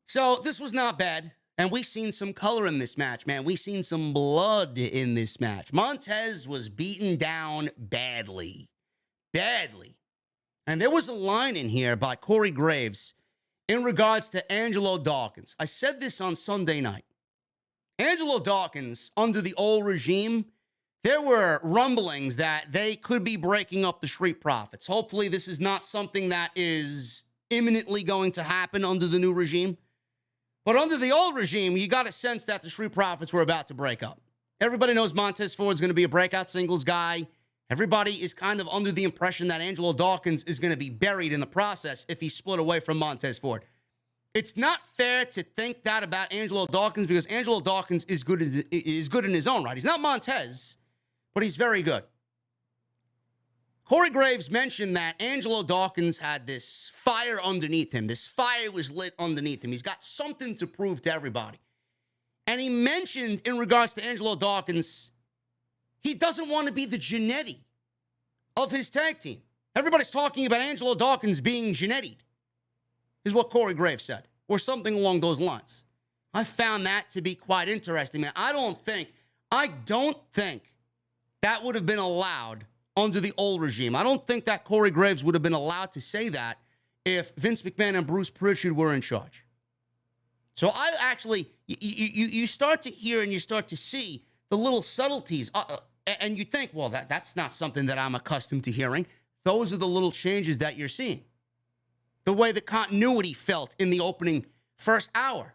So this was not bad. And we seen some color in this match, man. We seen some blood in this match. Montez was beaten down badly. Badly. And there was a line in here by Corey Graves in regards to Angelo Dawkins. I said this on Sunday night. Angelo Dawkins, under the old regime, there were rumblings that they could be breaking up the Street Profits. Hopefully this is not something that is imminently going to happen under the new regime. But under the old regime, you got a sense that the Street Profits were about to break up. Everybody knows Montez Ford's going to be a breakout singles guy. Everybody is kind of under the impression that Angelo Dawkins is going to be buried in the process if he split away from Montez Ford. It's not fair to think that about Angelo Dawkins because Angelo Dawkins is good in his own right. He's not Montez, but he's very good. Corey Graves mentioned that Angelo Dawkins had this fire underneath him. This fire was lit underneath him. He's got something to prove to everybody. And he mentioned in regards to Angelo Dawkins, he doesn't want to be the Jannetty of his tag team. Everybody's talking about Angelo Dawkins being Jannetti'd, is what Corey Graves said, or something along those lines. I found that to be quite interesting, man. I don't think that would have been allowed under the old regime. I don't think that Corey Graves would have been allowed to say that if Vince McMahon and Bruce Pritchard were in charge. So I actually, you start to hear and you start to see the little subtleties, and you think, well, that's not something that I'm accustomed to hearing. Those are the little changes that you're seeing. The way the continuity felt in the opening first hour.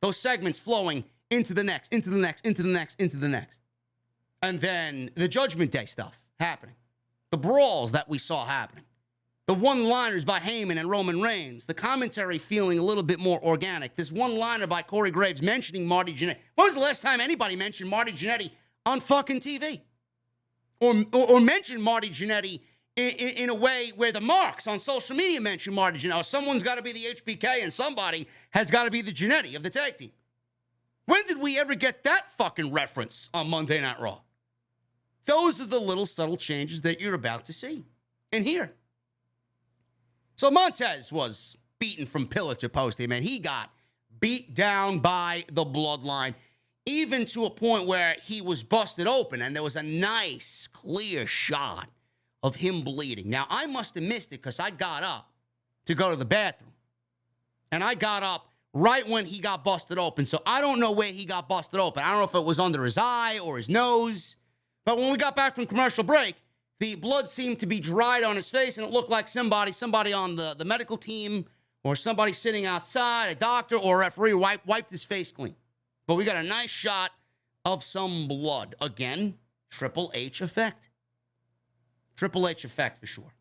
Those segments flowing into the next, into the next, into the next, into the next. And then the Judgment Day stuff happening. The brawls that we saw happening. The one-liners by Heyman and Roman Reigns. The commentary feeling a little bit more organic. This one-liner by Corey Graves mentioning Marty Jannetty. When was the last time anybody mentioned Marty Jannetty on fucking TV? Or mentioned Marty Jannetty in a way where the marks on social media mention Marty Jannetty. Someone's got to be the HBK and somebody has got to be the Jannetty of the tag team. When did we ever get that fucking reference on Monday Night Raw? Those are the little subtle changes that you're about to see and hear. So Montez was beaten from pillar to post. Man, he got beat down by the Bloodline, even to a point where he was busted open, and there was a nice, clear shot of him bleeding. Now, I must have missed it because I got up to go to the bathroom. And I got up right when he got busted open. So I don't know where he got busted open. I don't know if it was under his eye or his nose. But when we got back from commercial break, the blood seemed to be dried on his face, and it looked like somebody on the medical team or somebody sitting outside, a doctor or a referee, wiped his face clean. But we got a nice shot of some blood. Again, Triple H effect. Triple H effect for sure.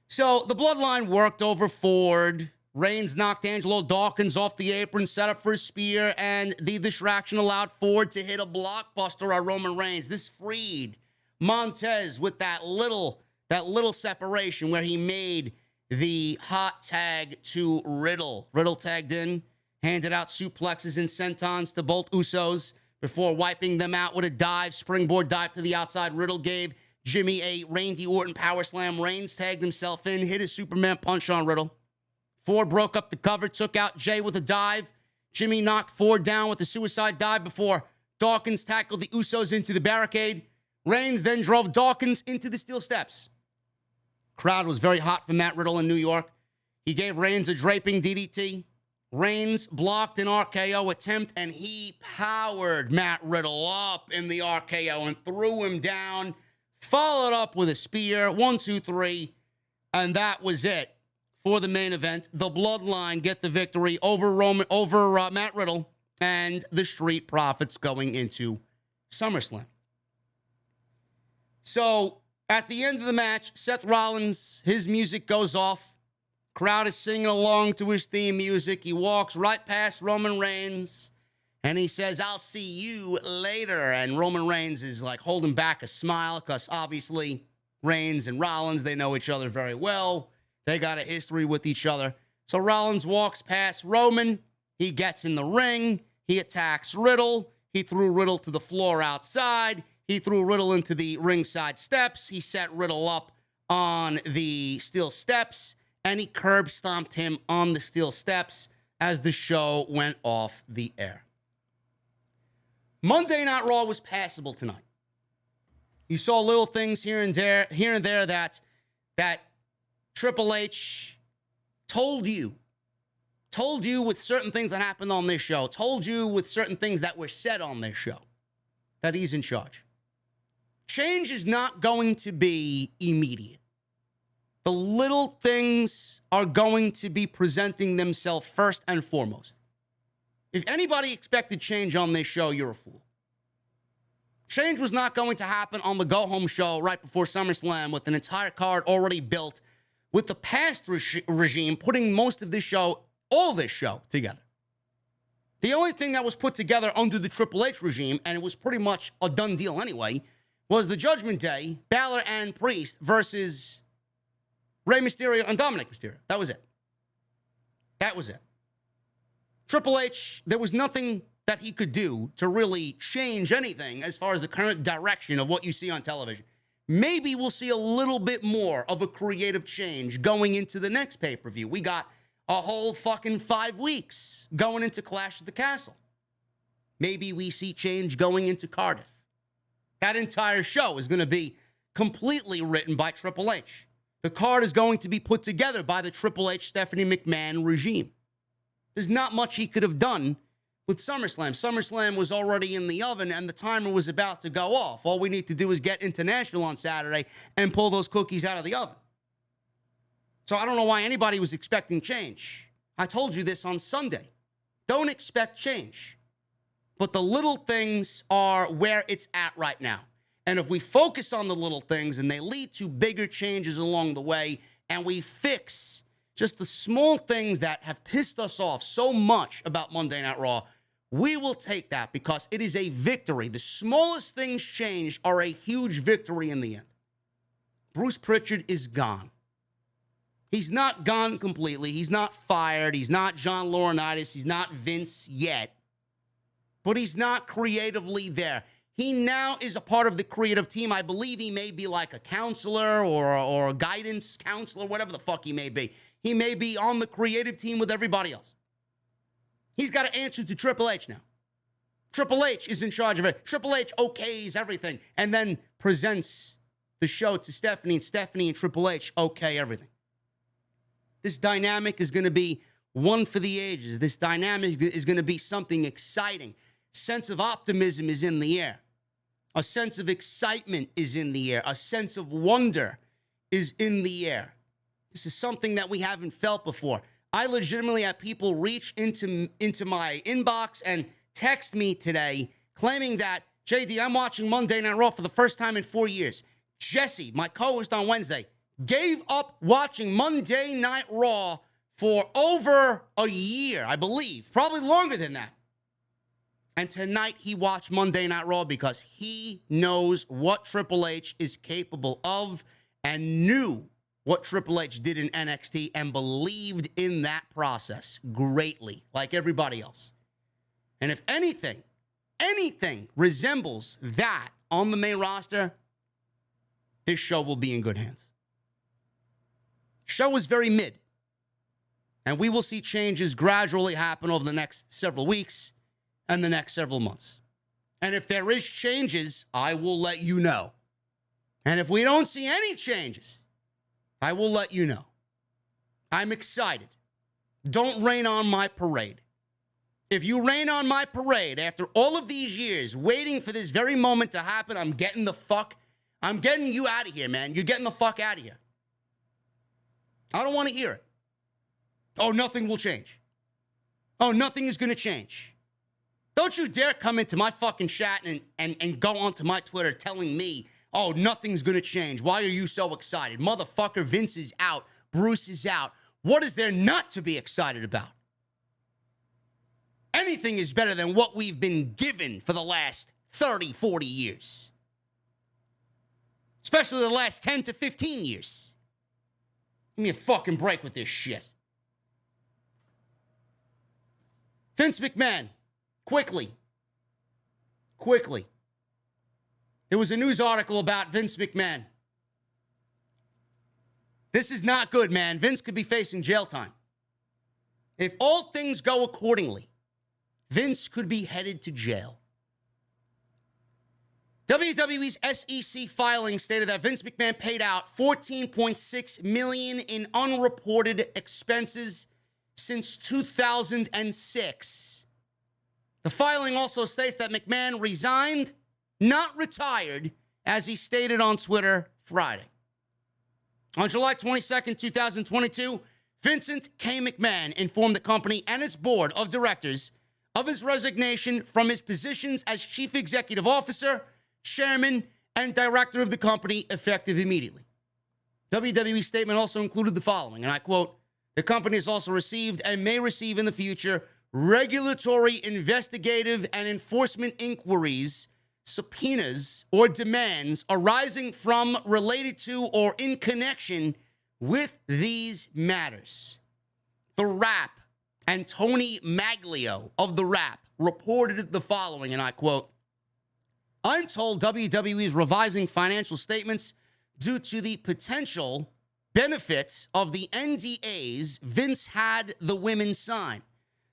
So the bloodline worked over Ford. Reigns knocked Angelo Dawkins off the apron, set up for a spear, and the distraction allowed Ford to hit a blockbuster on Roman Reigns. This freed Montez with that little separation where he made the hot tag to Riddle. Riddle tagged in, handed out suplexes and sentons to both Usos before wiping them out with a dive, springboard dive to the outside. Riddle gave Jimmy a Randy Orton power slam. Reigns tagged himself in, hit a Superman punch on Riddle. Ford broke up the cover, took out Jay with a dive. Jimmy knocked Ford down with a suicide dive before Dawkins tackled the Usos into the barricade. Reigns then drove Dawkins into the steel steps. Crowd was very hot for Matt Riddle in New York. He gave Reigns a draping DDT. Reigns blocked an RKO attempt, and he powered Matt Riddle up in the RKO and threw him down. Followed up with a spear. 1, 2, 3. And that was it for the main event. The Bloodline get the victory over Matt Riddle and the Street Profits going into SummerSlam. So at the end of the match, Seth Rollins, his music goes off. Crowd is singing along to his theme music. He walks right past Roman Reigns and he says, "I'll see you later." And Roman Reigns is like holding back a smile because obviously Reigns and Rollins, they know each other very well. They got a history with each other. So Rollins walks past Roman. He gets in the ring. He attacks Riddle. He threw Riddle to the floor outside. He threw Riddle into the ringside steps. He set Riddle up on the steel steps. And he curb stomped him on the steel steps as the show went off the air. Monday Night Raw was passable tonight. You saw little things here and there that Triple H told you with certain things that happened on this show, told you with certain things that were said on this show, that he's in charge. Change is not going to be immediate. The little things are going to be presenting themselves first and foremost. If anybody expected change on this show, you're a fool. Change was not going to happen on the go-home show right before SummerSlam with an entire card already built, with the past regime putting most of this show, all this show, together. The only thing that was put together under the Triple H regime, and it was pretty much a done deal anyway, was the Judgment Day, Balor and Priest versus Rey Mysterio and Dominik Mysterio. That was it. That was it. Triple H, there was nothing that he could do to really change anything as far as the current direction of what you see on television. Maybe we'll see a little bit more of a creative change going into the next pay-per-view. We got a whole fucking 5 weeks going into Clash at the Castle. Maybe we see change going into Cardiff. That entire show is going to be completely written by Triple H. The card is going to be put together by the Triple H Stephanie McMahon regime. There's not much he could have done with SummerSlam. SummerSlam was already in the oven and the timer was about to go off. All we need to do is get into Nashville on Saturday and pull those cookies out of the oven. So I don't know why anybody was expecting change. I told you this on Sunday. Don't expect change. But the little things are where it's at right now. And if we focus on the little things and they lead to bigger changes along the way, and we fix just the small things that have pissed us off so much about Monday Night Raw, we will take that because it is a victory. The smallest things changed are a huge victory in the end. Bruce Pritchard is gone. He's not gone completely. He's not fired. He's not John Laurinaitis. He's not Vince yet. But he's not creatively there. He now is a part of the creative team. I believe he may be like a counselor or a guidance counselor, whatever the fuck he may be. He may be on the creative team with everybody else. He's got to answer to Triple H now. Triple H is in charge of it. Triple H okays everything and then presents the show to Stephanie, and Stephanie and Triple H okay everything. This dynamic is going to be one for the ages. This dynamic is going to be something exciting. Sense of optimism is in the air. A sense of excitement is in the air. A sense of wonder is in the air. This is something that we haven't felt before. I legitimately had people reach into my inbox and text me today claiming that, JD, I'm watching Monday Night Raw for the first time in 4 years. Jesse, my co-host on Wednesday, gave up watching Monday Night Raw for over a year, I believe. Probably longer than that. And tonight he watched Monday Night Raw because he knows what Triple H is capable of and knew what Triple H did in NXT and believed in that process greatly, like everybody else. And if anything resembles that on the main roster, this show will be in good hands. Show is very mid. And we will see changes gradually happen over the next several weeks and the next several months. And if there is changes, I will let you know. And if we don't see any changes, I will let you know. I'm excited. Don't rain on my parade. If you rain on my parade after all of these years waiting for this very moment to happen, I'm getting you out of here, man. You're getting the fuck out of here. I don't want to hear it. Oh, nothing will change. Oh, nothing is going to change. Don't you dare come into my fucking chat and go onto my Twitter telling me, oh, nothing's going to change. Why are you so excited? Motherfucker, Vince is out. Bruce is out. What is there not to be excited about? Anything is better than what we've been given for the last 30, 40 years. Especially the last 10 to 15 years. Give me a fucking break with this shit. Vince McMahon, quickly. There was a news article about Vince McMahon. This is not good, man. Vince could be facing jail time. If all things go accordingly, Vince could be headed to jail. WWE's SEC filing stated that Vince McMahon paid out $14.6 million in unreported expenses since 2006. The filing also states that McMahon resigned, not retired, as he stated on Twitter Friday. On July 22nd, 2022, Vincent K. McMahon informed the company and its board of directors of his resignation from his positions as chief executive officer, chairman, and director of the company, effective immediately. WWE's statement also included the following, and I quote, "The company has also received and may receive in the future regulatory, investigative, and enforcement inquiries, subpoenas, or demands arising from, related to, or in connection with these matters." The Wrap and Tony Maglio of The Wrap reported the following, and I quote, "I'm told WWE is revising financial statements due to the potential benefits of the NDAs Vince had the women sign.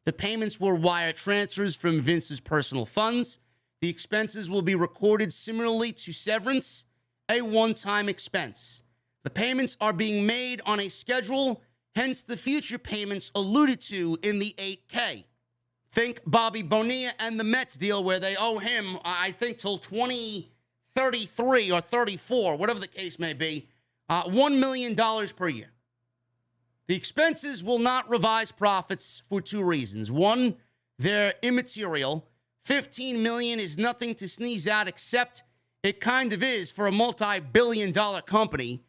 The payments were wire transfers from Vince's personal funds. The expenses will be recorded similarly to severance, a one-time expense. The payments are being made on a schedule, hence the future payments alluded to in the 8K. Think Bobby Bonilla and the Mets deal where they owe him, I think, till 2033 or 34, whatever the case may be, $1 million per year. The expenses will not revise profits for two reasons. One, they're immaterial. $15 million is nothing to sneeze at, except it kind of is for a multi-billion-dollar company.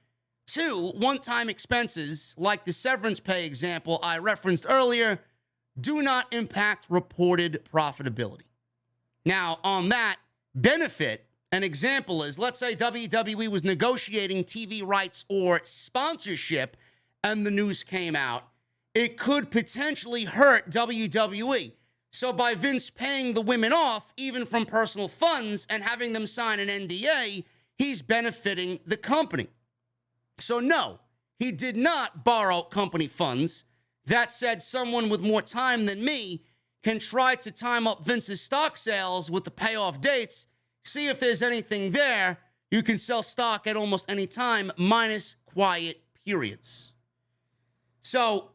Two, one-time expenses, like the severance pay example I referenced earlier, do not impact reported profitability. Now, on that benefit, an example is, let's say WWE was negotiating TV rights or sponsorship, and the news came out. It could potentially hurt WWE. So by Vince paying the women off, even from personal funds, and having them sign an NDA, he's benefiting the company. So no, he did not borrow company funds. That said, someone with more time than me can try to time up Vince's stock sales with the payoff dates, see if there's anything there. You can sell stock at almost any time, minus quiet periods. So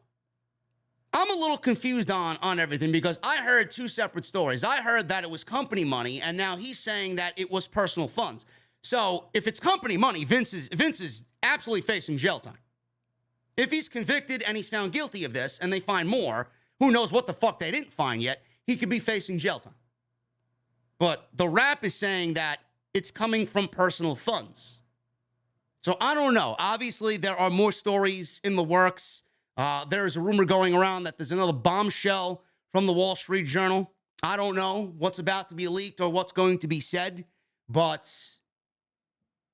I'm a little confused on everything because I heard two separate stories. I heard that it was company money, and now he's saying that it was personal funds. So if it's company money, Vince is absolutely facing jail time. If he's convicted and he's found guilty of this and they find more, who knows what the fuck they didn't find yet, he could be facing jail time. But the rap is saying that it's coming from personal funds. So I don't know. Obviously, there are more stories in the works. There is a rumor going around that there's another bombshell from the Wall Street Journal. I don't know what's about to be leaked or what's going to be said, but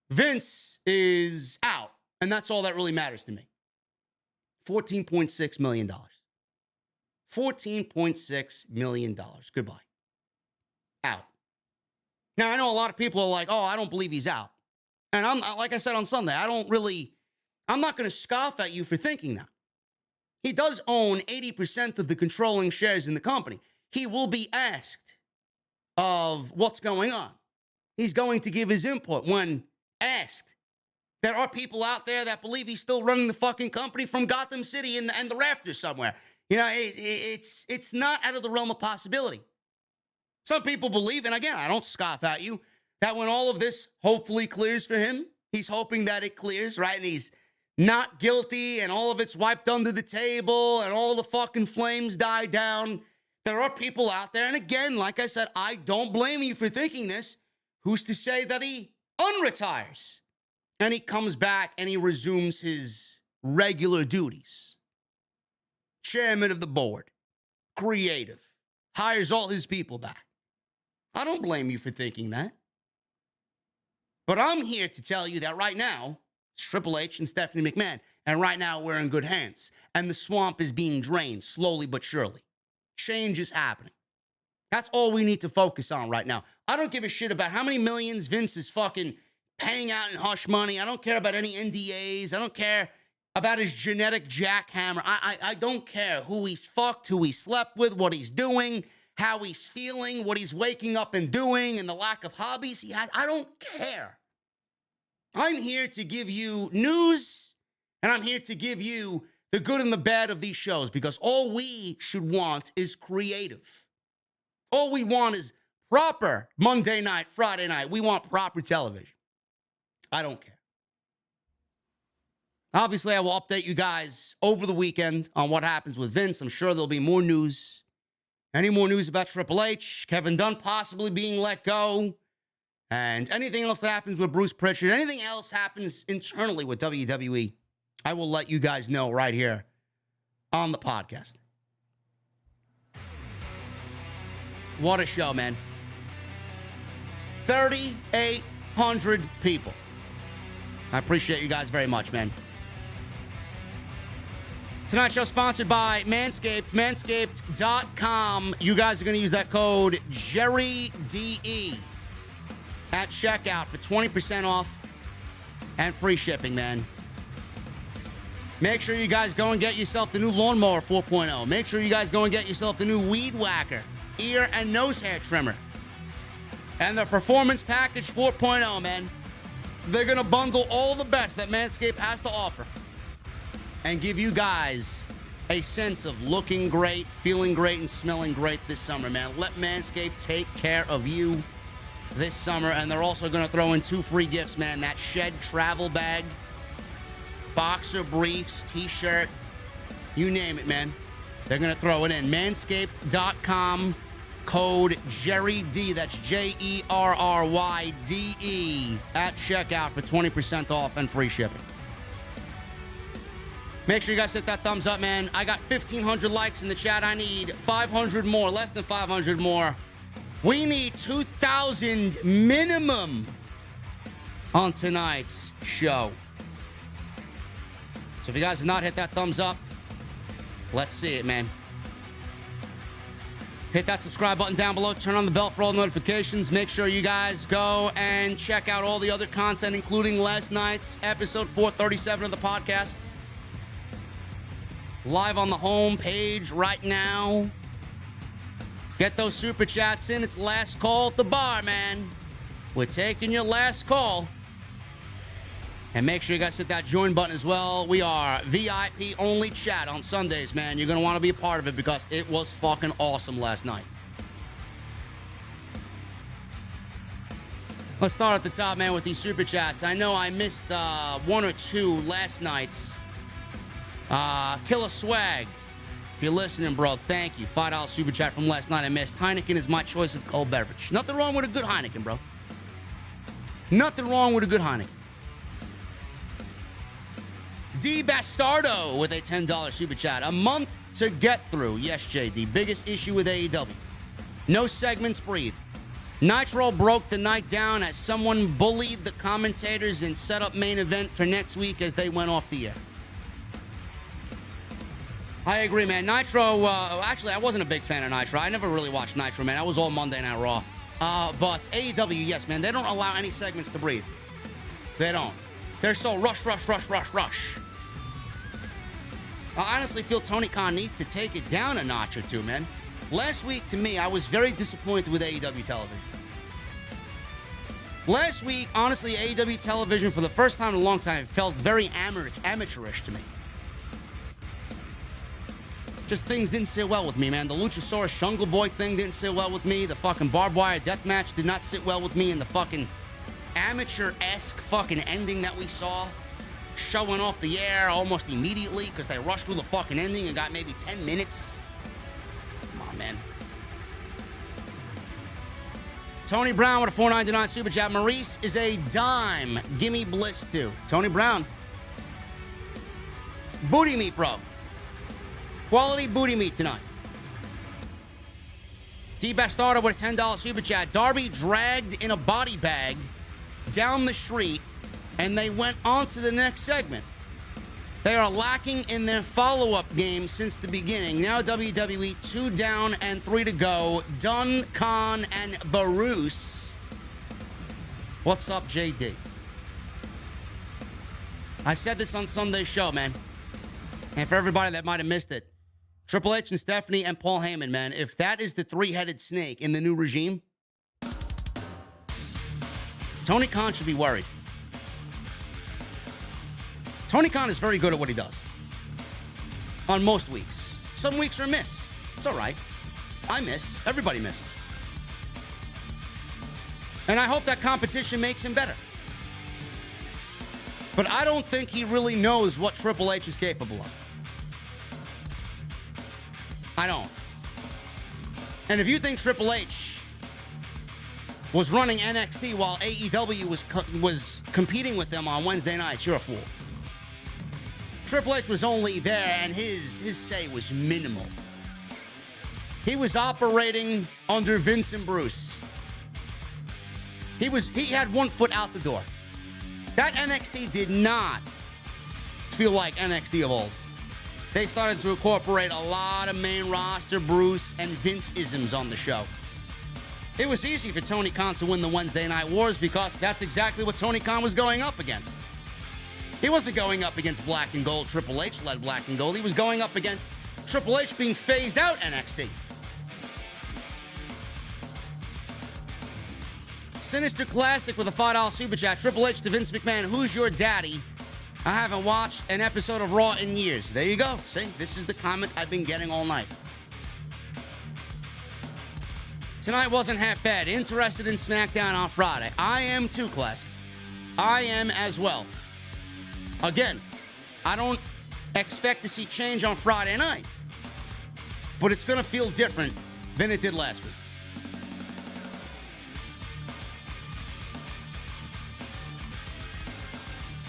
Vince is out, and that's all that really matters to me. $14.6 million. $14.6 million. Goodbye. Out. Now, I know a lot of people are like, oh, I don't believe he's out. And I'm like I said on Sunday, I'm not going to scoff at you for thinking that. He does own 80% of the controlling shares in the company. He will be asked of what's going on. He's going to give his input when asked. There are people out there that believe he's still running the fucking company from Gotham City and the rafters somewhere. You know, it's not out of the realm of possibility. Some people believe, and again, I don't scoff at you, that when all of this hopefully clears for him, he's hoping that it clears, right? And he's not guilty and all of it's wiped under the table and all the fucking flames die down. There are people out there, and again, like I said, I don't blame you for thinking this. Who's to say that he unretires and he comes back and he resumes his regular duties? Chairman of the board, creative, hires all his people back. I don't blame you for thinking that. But I'm here to tell you that right now, it's Triple H and Stephanie McMahon, and right now we're in good hands. And the swamp is being drained slowly but surely. Change is happening. That's all we need to focus on right now. I don't give a shit about how many millions Vince is fucking paying out in hush money. I don't care about any NDAs. I don't care about his genetic jackhammer. I don't care who he's fucked, who he slept with, what he's doing, how he's feeling, what he's waking up and doing, and the lack of hobbies he has. I don't care. I'm here to give you news, and I'm here to give you the good and the bad of these shows, because all we should want is creative. All we want is proper Monday night, Friday night. We want proper television. I don't care. Obviously, I will update you guys over the weekend on what happens with Vince. I'm sure there'll be more news. Any more news about Triple H, Kevin Dunn possibly being let go, and anything else that happens with Bruce Pritchard, anything else happens internally with WWE, I will let you guys know right here on the podcast. What a show, man. 3,800 people. I appreciate you guys very much, man. Tonight's show sponsored by Manscaped, manscaped.com. You guys are going to use that code JerryDE at checkout for 20% off and free shipping, man. Make sure you guys go and get yourself the new Lawnmower 4.0. Make sure you guys go and get yourself the new Weed Whacker ear and nose hair trimmer. And the Performance Package 4.0, man. They're going to bundle all the best that Manscaped has to offer and give you guys a sense of looking great, feeling great, and smelling great this summer, man. Let Manscaped take care of you this summer. And they're also going to throw in 2 free gifts, man. That Shed travel bag, boxer briefs, t-shirt, you name it, man. They're going to throw it in. Manscaped.com, code JerryD, that's JerryDE, at checkout for 20% off and free shipping. Make sure you guys hit that thumbs up, man. I got 1,500 likes in the chat. I need 500 more, less than 500 more. We need 2,000 minimum on tonight's show. So if you guys have not hit that thumbs up, let's see it, man. Hit that subscribe button down below. Turn on the bell for all notifications. Make sure you guys go and check out all the other content, including last night's episode 437 of the podcast. Live on the home page right now. Get those super chats in. It's last call at the bar, man. We're taking your last call. And make sure you guys hit that join button as well. We are VIP only chat on Sundays, man. You're going to want to be a part of it because it was fucking awesome last night. Let's start at the top, man, with these super chats. I know I missed one or two last night's. Killer Swag. If you're listening, bro, thank you. $5 super chat from last night I missed. Heineken is my choice of cold beverage. Nothing wrong with a good Heineken, bro. Nothing wrong with a good Heineken. D Bastardo with a $10 super chat. A month to get through. Yes, JD. Biggest issue with AEW. No segments breathed. Nitro broke the night down as someone bullied the commentators and set up main event for next week as they went off the air. I agree, man. Nitro, actually, I wasn't a big fan of Nitro. I never really watched Nitro, man. I was all Monday Night Raw. But AEW, yes, man, they don't allow any segments to breathe. They don't. They're so rush. I honestly feel Tony Khan needs to take it down a notch or two, man. Last week, to me, I was very disappointed with AEW television. Last week, honestly, AEW television, for the first time in a long time, felt very amateurish to me. Just things didn't sit well with me, man. The Luchasaurus Jungle Boy thing didn't sit well with me. The fucking barbed wire death match did not sit well with me. And the fucking amateur-esque fucking ending that we saw showing off the air almost immediately because they rushed through the fucking ending and got maybe 10 minutes. Come on, man. Tony Brown with a $4.99 super chat. Maryse is a dime. Gimme Bliss too. Tony Brown. Booty meat, bro. Quality booty meat tonight. D-Bastardo with a $10 super chat. Darby dragged in a body bag down the street, and they went on to the next segment. They are lacking in their follow-up game since the beginning. Now WWE 2 down and 3 to go. Dunn, Khan, and Bruce. What's up, JD? I said this on Sunday's show, man. And for everybody that might have missed it, Triple H and Stephanie and Paul Heyman, man, if that is the three-headed snake in the new regime, Tony Khan should be worried. Tony Khan is very good at what he does. On most weeks. Some weeks are a miss. It's all right. I miss. Everybody misses. And I hope that competition makes him better. But I don't think he really knows what Triple H is capable of. I don't. And if you think Triple H was running NXT while AEW was competing with them on Wednesday nights, you're a fool. Triple H was only there, and his say was minimal. He was operating under Vince and Bruce. He had one foot out the door. That NXT did not feel like NXT of old. They started to incorporate a lot of main roster Bruce and Vince-isms on the show. It was easy for Tony Khan to win the Wednesday Night Wars because that's exactly what Tony Khan was going up against. He wasn't going up against Black and Gold. Triple H led Black and Gold. He was going up against Triple H being phased out NXT. Sinister Classic with a $5 super chat. Triple H to Vince McMahon, who's your daddy? I haven't watched an episode of Raw in years. There you go. See, this is the comment I've been getting all night. Tonight wasn't half bad. Interested in SmackDown on Friday. I am too, Classic. I am as well. Again, I don't expect to see change on Friday night, but it's going to feel different than it did last week.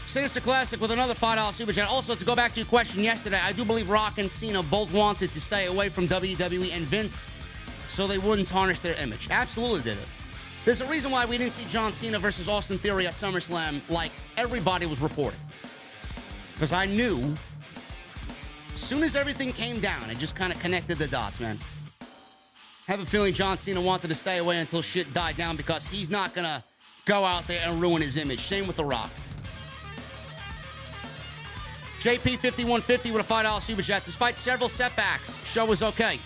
Sinister Classic with another $5 super chat. Also, to go back to your question yesterday, I do believe Rock and Cena both wanted to stay away from WWE and Vince so they wouldn't tarnish their image. Absolutely did it. There's a reason why we didn't see John Cena versus Austin Theory at SummerSlam like everybody was reporting. Because I knew as soon as everything came down, it just kind of connected the dots, man. I have a feeling John Cena wanted to stay away until shit died down because he's not going to go out there and ruin his image. Same with The Rock. JP5150 with a $5 super chat. Despite several setbacks, show was okay.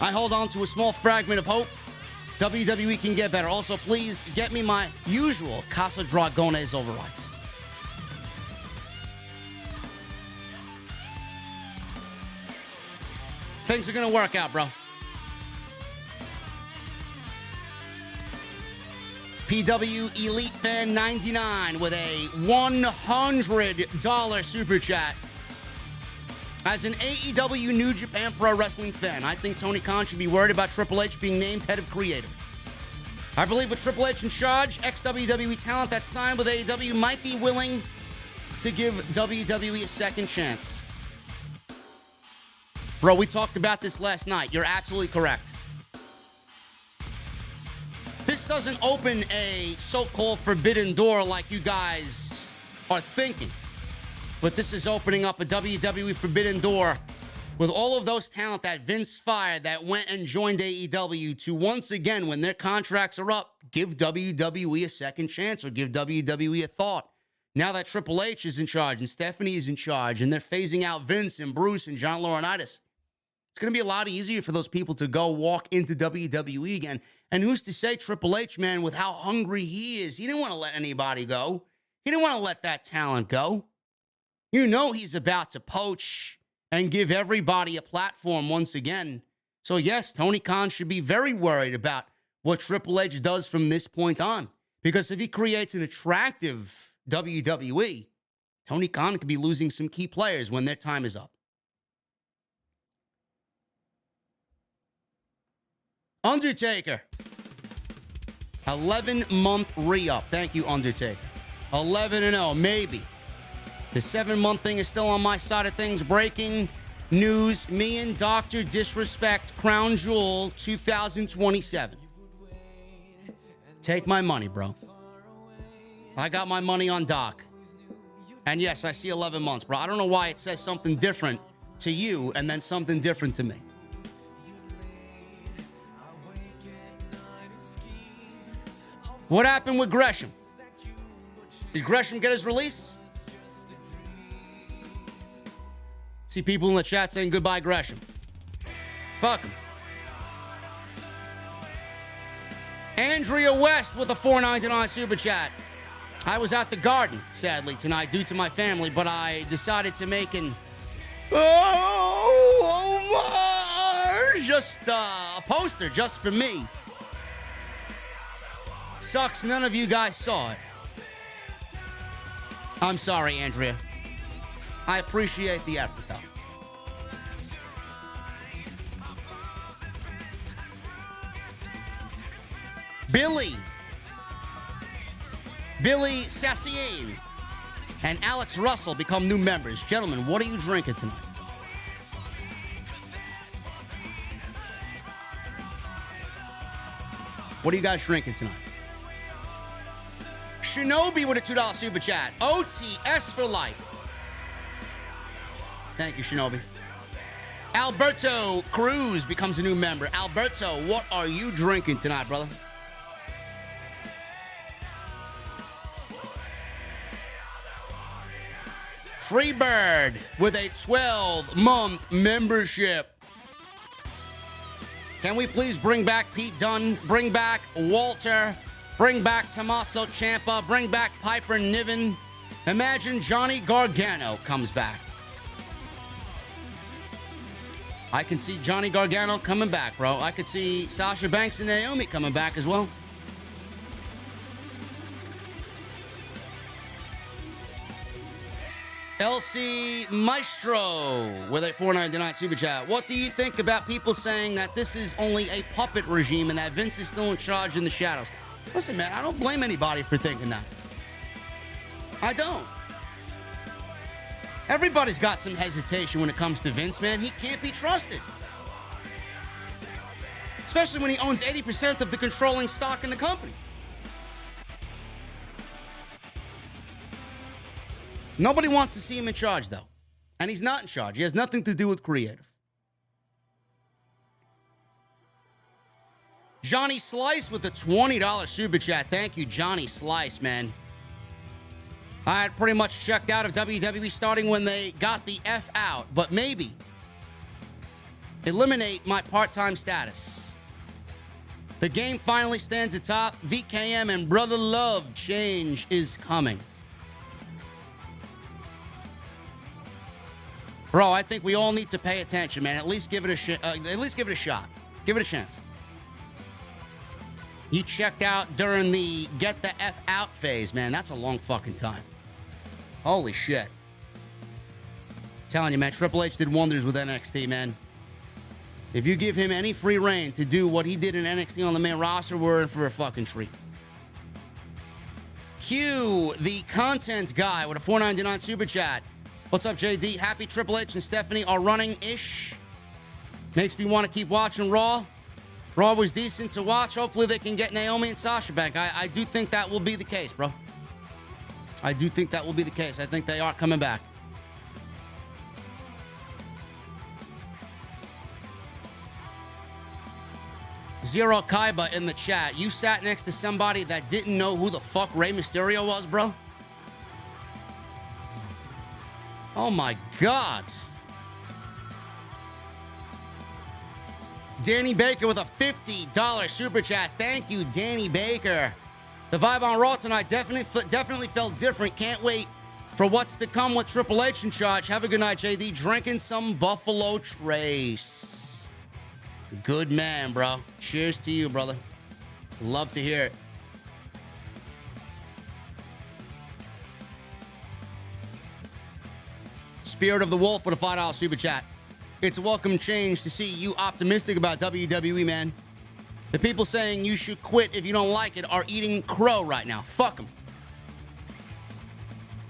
I hold on to a small fragment of hope. WWE can get better. Also, please get me my usual Casa Dragones over ice. Things are going to work out, bro. PW Elite Fan 99 with a $100 super chat. As an AEW New Japan Pro Wrestling fan, I think Tony Khan should be worried about Triple H being named head of creative. I believe with Triple H in charge, ex-WWE talent that signed with AEW might be willing to give WWE a second chance. Bro, we talked about this last night. You're absolutely correct. This doesn't open a so-called forbidden door like you guys are thinking. But this is opening up a WWE forbidden door with all of those talent that Vince fired that went and joined AEW to once again, when their contracts are up, give WWE a second chance or give WWE a thought. Now that Triple H is in charge and Stephanie is in charge and they're phasing out Vince and Bruce and John Laurinaitis, it's going to be a lot easier for those people to go walk into WWE again. And who's to say Triple H, man, with how hungry he is, he didn't want to let anybody go. He didn't want to let that talent go. You know he's about to poach and give everybody a platform once again. So yes, Tony Khan should be very worried about what Triple H does from this point on. Because if he creates an attractive WWE, Tony Khan could be losing some key players when their time is up. Undertaker. 11-month re-up. Thank you, Undertaker. 11-0, maybe. The 7-month thing is still on my side of things. Breaking news. Me and Dr. Disrespect Crown Jewel 2027. Take my money, bro. I got my money on Doc. And yes, I see 11 months, bro. I don't know why it says something different to you and then something different to me. What happened with Gresham? Did Gresham get his release? See people in the chat saying goodbye, Gresham. Fuck him. Andrea West with a $4.99 super chat. I was at the Garden, sadly, tonight due to my family, but I decided to make an just a poster just for me. Sucks none of you guys saw it. I'm sorry, Andrea. I appreciate the effort, though. Billy Sassien and Alex Russell become new members. Gentlemen, what are you drinking tonight? What are you guys drinking tonight? Shinobi with a $2 super chat. OTS for life. Thank you, Shinobi. Alberto Cruz becomes a new member. Alberto, what are you drinking tonight, brother? Freebird with a 12-month membership. Can we please bring back Pete Dunne, bring back Walter, bring back Tommaso Ciampa, bring back Piper Niven? Imagine Johnny Gargano comes back. I can see Johnny Gargano coming back, bro. I could see Sasha Banks and Naomi coming back as well. LC Maestro with a $4.99 super chat. What do you think about people saying that this is only a puppet regime and that Vince is still in charge in the shadows? Listen, man, I don't blame anybody for thinking that. I don't. Everybody's got some hesitation when it comes to Vince, man. He can't be trusted. Especially when he owns 80% of the controlling stock in the company. Nobody wants to see him in charge, though. And he's not in charge. He has nothing to do with creative. Johnny Slice with a $20 super chat. Thank you, Johnny Slice, man. I had pretty much checked out of WWE starting when they got the F out, but maybe eliminate my part-time status. The game finally stands atop. VKM and Brother Love, change is coming. Bro, I think we all need to pay attention, man. At least give it a shot. Give it a chance. You checked out during the get the F out phase, man. That's a long fucking time. Holy shit. Telling you, man, Triple H did wonders with NXT, man. If you give him any free reign to do what he did in NXT on the main roster, we're in for a fucking treat. Q, the content guy, with a $4.99 super chat. What's up, JD? Happy Triple H and Stephanie are running-ish. Makes me want to keep watching Raw. Raw was decent to watch. Hopefully they can get Naomi and Sasha back. I do think that will be the case, bro. I do think that will be the case. I think they are coming back. Zero Kaiba in the chat. You sat next to somebody that didn't know who the fuck Rey Mysterio was, bro? Oh my God. Danny Baker with a $50 super chat. Thank you, Danny Baker. The vibe on Raw tonight definitely felt different. Can't wait for what's to come with Triple H in charge. Have a good night, JD. Drinking some Buffalo Trace. Good man, bro. Cheers to you, brother. Love to hear it. Spirit of the Wolf with a $5 super chat. It's a welcome change to see you optimistic about WWE, man. The people saying you should quit if you don't like it are eating crow right now. Fuck them.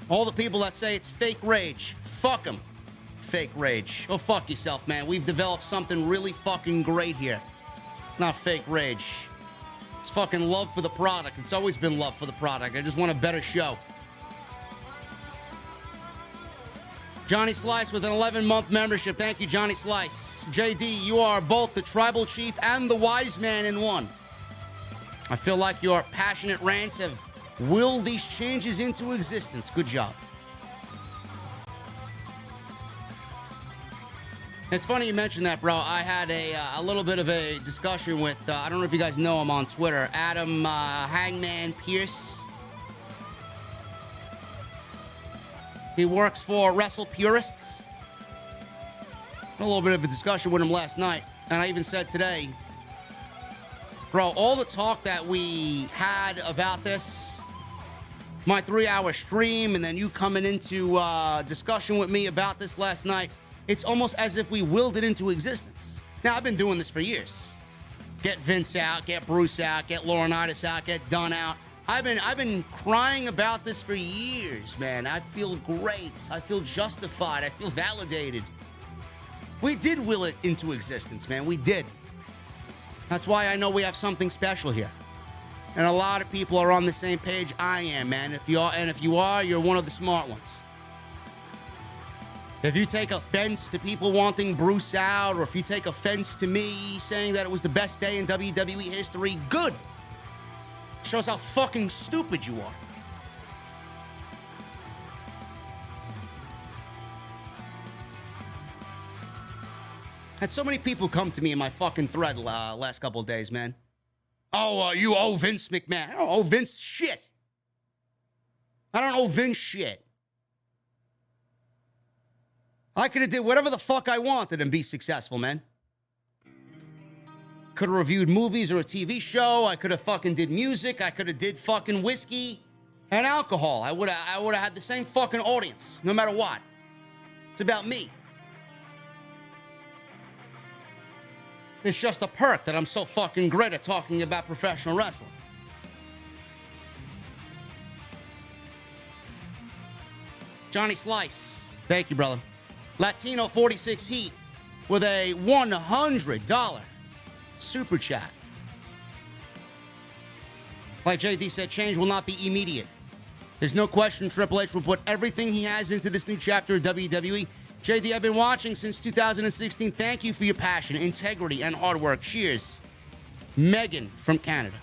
All the people that say it's fake rage, fuck them. Fake rage. Go fuck yourself, man. We've developed something really fucking great here. It's not fake rage. It's fucking love for the product. It's always been love for the product. I just want a better show. Johnny Slice with an 11-month membership. Thank you, Johnny Slice. JD, you are both the tribal chief and the wise man in one. I feel like your passionate rants have willed these changes into existence. Good job. It's funny you mentioned that, bro. I had a little bit of a discussion with, I don't know if you guys know him on Twitter, Adam Hangman Pierce. He works for Wrestle Purists. A little bit of a discussion with him last night. And I even said today, bro, all the talk that we had about this, my 3-hour stream, and then you coming into discussion with me about this last night, it's almost as if we willed it into existence. Now, I've been doing this for years. Get Vince out, get Bruce out, get Laurinaitis out, get Dunn out. I've been crying about this for years, man. I feel great. I feel justified. I feel validated. We did will it into existence, man. We did. That's why I know we have something special here. And a lot of people are on the same page I am, man. If you are, you're one of the smart ones. If you take offense to people wanting Bruce out, or if you take offense to me saying that it was the best day in WWE history, good. Shows how fucking stupid you are. Had so many people come to me in my fucking thread last couple of days, man. Oh, you owe Vince McMahon. I don't owe Vince shit. I don't owe Vince shit. I could have did whatever the fuck I wanted and be successful, man. Could have reviewed movies or a TV show. I could have fucking did music. I could have did fucking whiskey and alcohol. I would have had the same fucking audience, no matter what. It's about me. It's just a perk that I'm so fucking great at talking about professional wrestling. Johnny Slice. Thank you, brother. Latino 46 Heat with a $100 super chat. Like JD said, change will not be immediate. There's no question Triple H will put everything he has into this new chapter of WWE. JD, I've been watching since 2016. Thank you for your passion, integrity, and hard work. Cheers. Megan from Canada.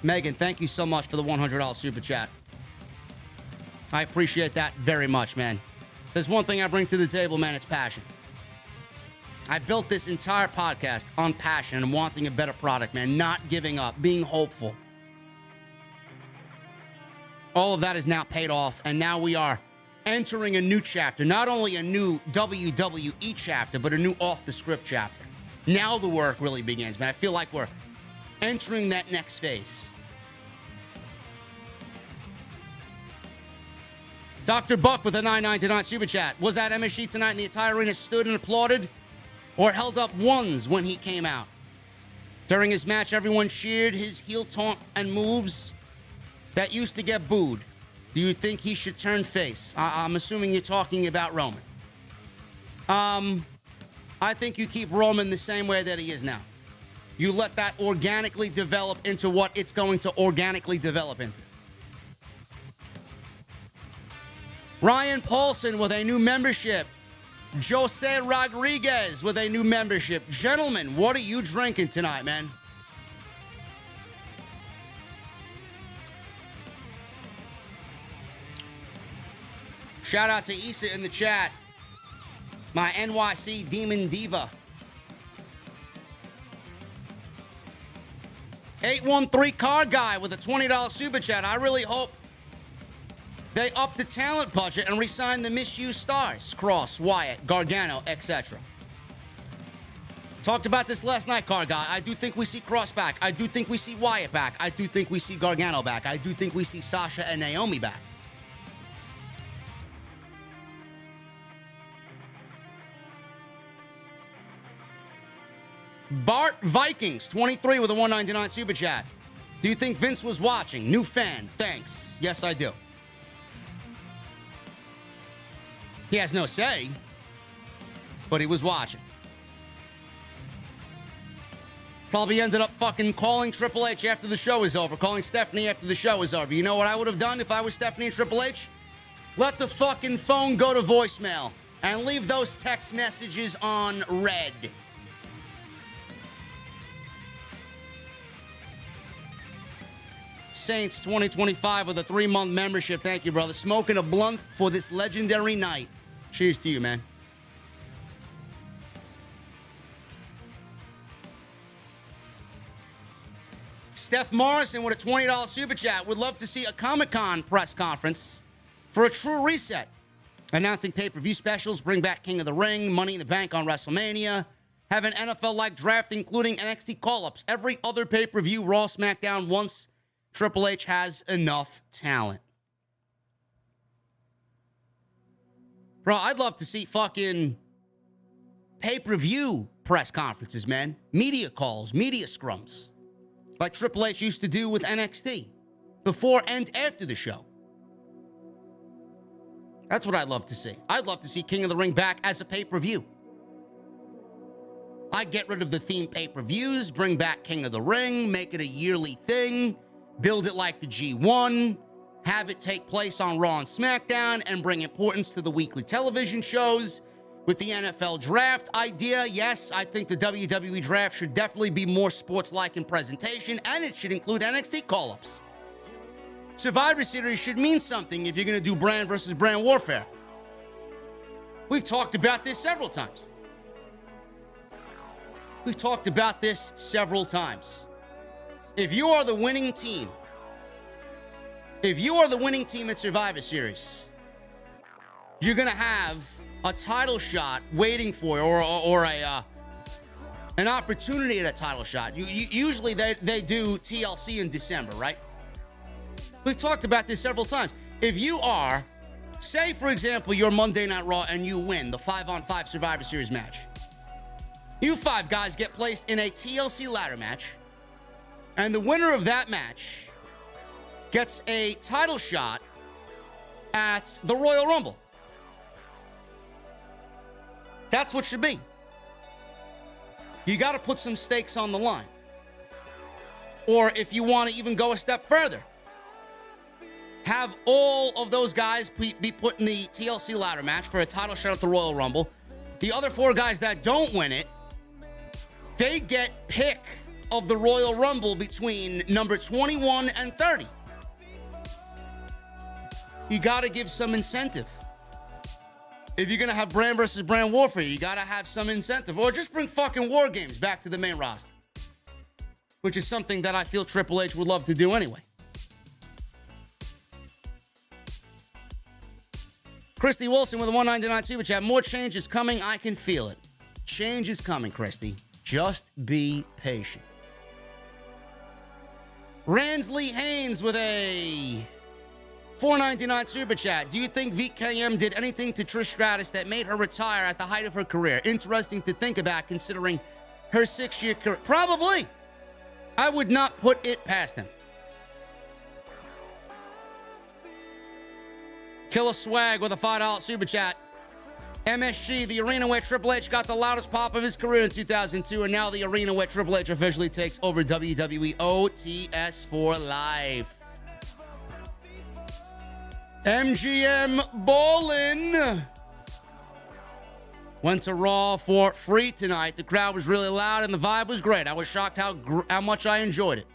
Megan, thank you so much for the $100 super chat. I appreciate that very much, man. There's one thing I bring to the table, man, it's passion. I built this entire podcast on passion and wanting a better product, man. Not giving up, being hopeful. All of that is now paid off, and now we are entering a new chapter, not only a new WWE chapter, but a new off-the-script chapter. Now the work really begins, man. I feel like we're entering that next phase. Dr. Buck with a $9.99 super chat. Was at MSG tonight and the entire arena stood and applauded or held up ones when he came out? During his match, everyone cheered his heel taunt and moves that used to get booed. Do you think he should turn face? I'm assuming you're talking about Roman. I think you keep Roman the same way that he is now. You let that organically develop into what it's going to organically develop into. Ryan Paulson with a new membership. Jose Rodriguez with a new membership. Gentlemen, what are you drinking tonight, man? Shout out to Issa in the chat. My NYC Demon Diva. 813 Car Guy with a $20 super chat. I really hope they up the talent budget and re-sign the misused stars. Cross, Wyatt, Gargano, etc. Talked about this last night, Car Guy. I do think we see Cross back. I do think we see Wyatt back. I do think we see Gargano back. I do think we see Sasha and Naomi back. Bart Vikings, 23 with a $1.99 super chat. Do you think Vince was watching? New fan. Thanks. Yes, I do. He has no say, but he was watching. Probably ended up fucking calling Triple H after the show is over, calling Stephanie after the show is over. You know what I would have done if I was Stephanie and Triple H? Let the fucking phone go to voicemail and leave those text messages on red. Saints 2025 with a 3-month membership. Thank you, brother. Smoking a blunt for this legendary night. Cheers to you, man. Steph Morrison with a $20 super chat. Would love to see a Comic-Con press conference for a true reset. Announcing pay-per-view specials, bring back King of the Ring, Money in the Bank on WrestleMania, have an NFL-like draft including NXT call-ups, every other pay-per-view, Raw, SmackDown, once Triple H has enough talent. Bro, I'd love to see fucking pay-per-view press conferences, man. Media calls, media scrums. Like Triple H used to do with NXT. Before and after the show. That's what I'd love to see. I'd love to see King of the Ring back as a pay-per-view. I'd get rid of the theme pay-per-views, bring back King of the Ring, make it a yearly thing, build it like the G1, have it take place on Raw and SmackDown, and bring importance to the weekly television shows. With the NFL draft idea, yes, I think the WWE draft should definitely be more sports-like in presentation, and it should include NXT call-ups. Survivor Series should mean something if you're going to do brand versus brand warfare. We've talked about this several times. If you are the winning team, at Survivor Series, you're going to have a title shot waiting for you, or an opportunity at a title shot. Usually they do TLC in December, right? We've talked about this several times. If you are, say, for example, you're Monday Night Raw and you win the 5-on-5 Survivor Series match. You 5 guys get placed in a TLC ladder match, and the winner of that match gets a title shot at the Royal Rumble. That's what should be. You got to put some stakes on the line. Or if you want to even go a step further, have all of those guys be put in the TLC ladder match for a title shot at the Royal Rumble. The other 4 guys that don't win it, they get pick of the Royal Rumble between number 21 and 30. You got to give some incentive. If you're going to have brand versus brand warfare, you got to have some incentive. Or just bring fucking War Games back to the main roster. Which is something that I feel Triple H would love to do anyway. Christy Wilson with a $1.99 super chat. More change is coming. I can feel it. Change is coming, Christy. Just be patient. Ransley Haynes with a $4.99 super chat. Do you think VKM did anything to Trish Stratus that made her retire at the height of her career? Interesting to think about considering her 6-year career. Probably. I would not put it past him. Killer Swag with a $5 super chat. MSG, the arena where Triple H got the loudest pop of his career in 2002, and now the arena where Triple H officially takes over WWE OTS for life. MGM Ballin' went to Raw for free tonight. The crowd was really loud and the vibe was great. I was shocked how much I enjoyed it.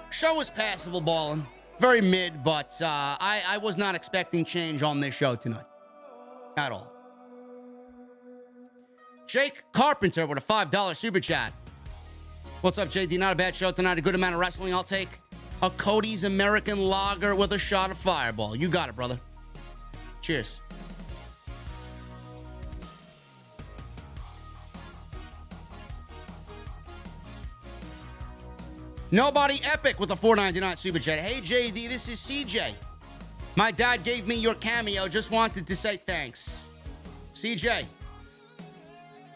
Show was passable, Ballin'. Very mid, but I was not expecting change on this show tonight. At all. Jake Carpenter with a $5 super chat. What's up, JD? Not a bad show tonight. A good amount of wrestling. I'll take a Cody's American Lager with a shot of Fireball. You got it, brother. Cheers. Nobody Epic with a $4.99 super chat. Hey, JD, this is CJ. My dad gave me your cameo. Just wanted to say thanks. CJ.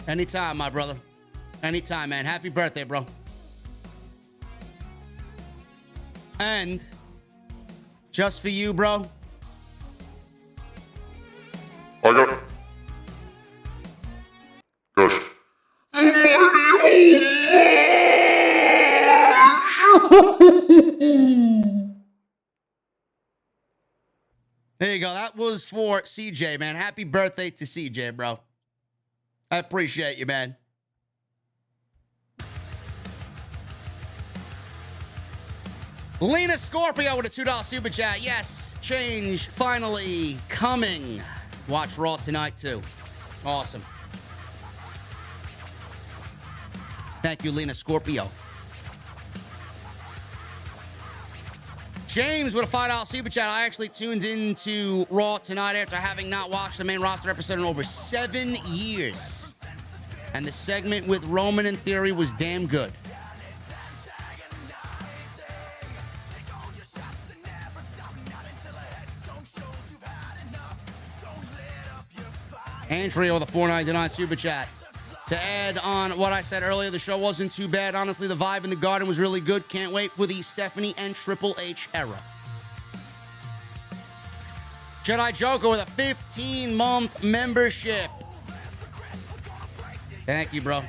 Anytime, my brother. Anytime, man. Happy birthday, bro. And just for you, bro. I got it. Good. There you go. That was for CJ, man. Happy birthday to CJ, bro. I appreciate you, man. Lena Scorpio with a $2 super chat. Yes, change finally coming. Watch Raw tonight, too. Awesome. Thank you, Lena Scorpio. James with a $5 super chat. I actually tuned into Raw tonight after having not watched the main roster episode in over 7 years. And the segment with Roman and Theory was damn good. Andrea with a $4.99 super chat. To add on what I said earlier, the show wasn't too bad. Honestly, the vibe in the Garden was really good. Can't wait for the Stephanie and Triple H era. Jedi Joker with a 15-month membership. Thank you, bro.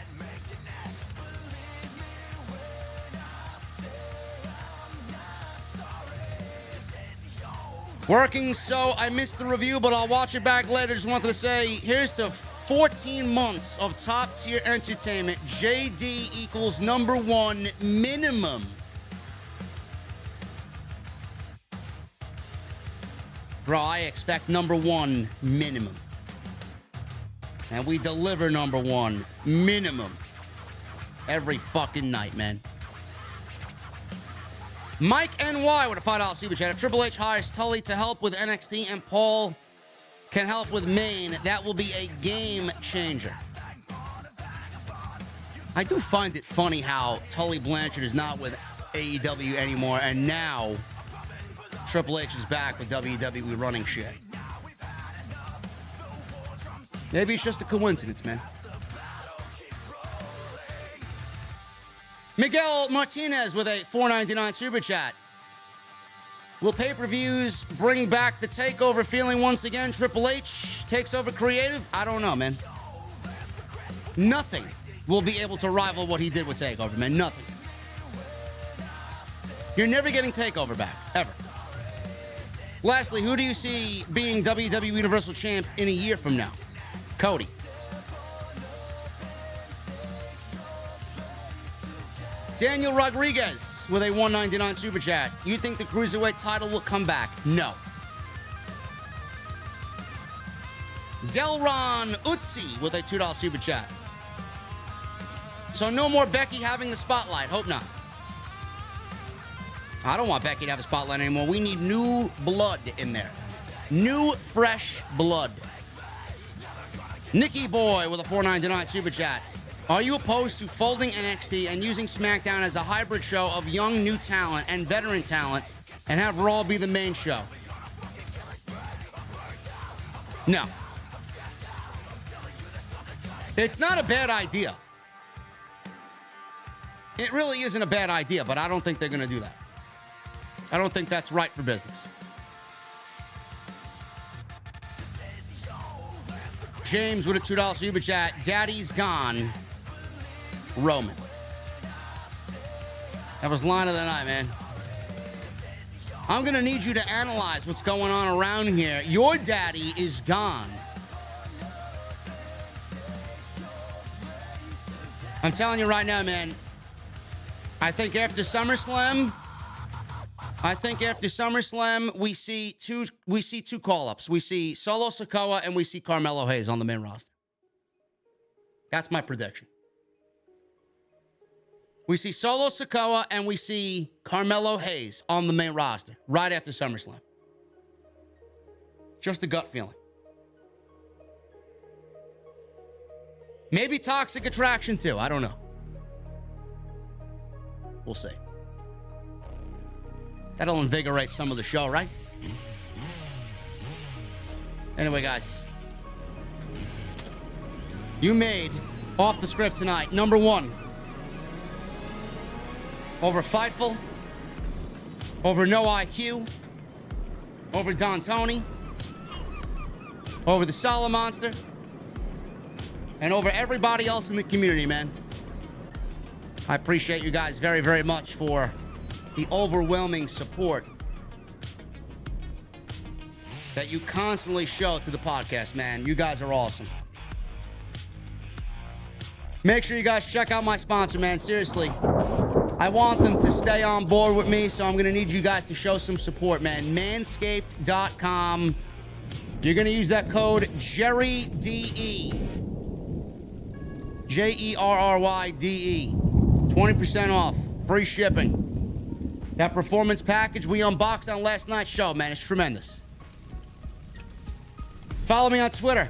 Working, so I missed the review, but I'll watch it back later. Just wanted to say, here's to 14 months of top-tier entertainment. JD equals #1 minimum. Bro, I expect #1 minimum. And we deliver #1 minimum. Every fucking night, man. Mike NY with a $5 super chat. If Triple H hires Tully to help with NXT and Paul can help with Maine, that will be a game changer. I do find it funny how Tully Blanchard is not with AEW anymore, and now Triple H is back with WWE running shit. Maybe it's just a coincidence, man. Miguel Martinez with a $4.99 super chat. Will pay-per-views bring back the takeover feeling once again? Triple H takes over creative? I don't know, man. Nothing will be able to rival what he did with TakeOver, man. Nothing. You're never getting TakeOver back, ever. Lastly, who do you see being WWE Universal Champ in a year from now? Cody. Daniel Rodriguez with a $1.99 super chat. You think the Cruiserweight title will come back? No. Delron Utsi with a $2 super chat. So no more Becky having the spotlight. Hope not. I don't want Becky to have a spotlight anymore. We need new blood in there. New fresh blood. Nikki Boy with a $4.99 super chat. Are you opposed to folding NXT and using SmackDown as a hybrid show of young new talent and veteran talent and have Raw be the main show? No. It's not a bad idea. It really isn't a bad idea, but I don't think they're going to do that. I don't think that's right for business. James with a $2 super chat. Daddy's gone. Roman. That was line of the night, man. I'm going to need you to analyze what's going on around here. Your daddy is gone. I'm telling you right now, man. I think after SummerSlam, we see two call-ups. We see Solo Sikoa and we see Carmelo Hayes on the main roster. That's my prediction. We see Solo Sikoa and we see Carmelo Hayes on the main roster right after SummerSlam. Just a gut feeling. Maybe Toxic Attraction too. I don't know. We'll see. That'll invigorate some of the show, right? Anyway, guys. You made off the script tonight. Number 1. Over Fightful. Over No IQ. Over Don Tony. Over the Solid Monster. And over everybody else in the community, man. I appreciate you guys very, very much for the overwhelming support that you constantly show to the podcast, man. You guys are awesome. Make sure you guys check out my sponsor, man. Seriously. I want them to stay on board with me, so I'm going to need you guys to show some support, man. Manscaped.com. You're going to use that code JERRYDE. JERRYDE. 20% off. Free shipping. That performance package we unboxed on last night's show, man, it's tremendous. Follow me on Twitter.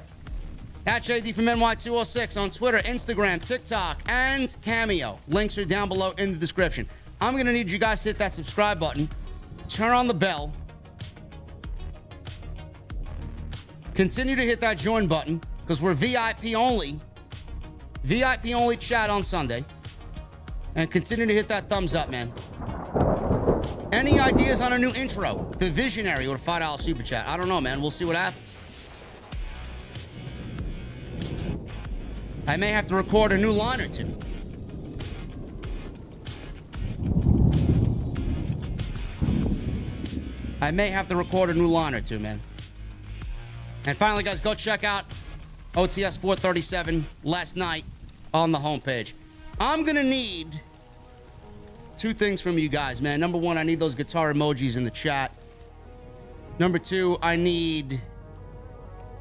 At JDfromNY206 on Twitter, Instagram, TikTok, and Cameo. Links are down below in the description. I'm going to need you guys to hit that subscribe button. Turn on the bell. Continue to hit that join button because we're VIP only. VIP only chat on Sunday. And continue to hit that thumbs up, man. Any ideas on a new intro? The Visionary with a $5 super chat. I don't know, man. We'll see what happens. I may have to record a new line or two. Man. And finally, guys, go check out OTS 437 last night on the homepage. I'm going to need 2 things from you guys, man. Number 1, I need those guitar emojis in the chat. Number 2, I need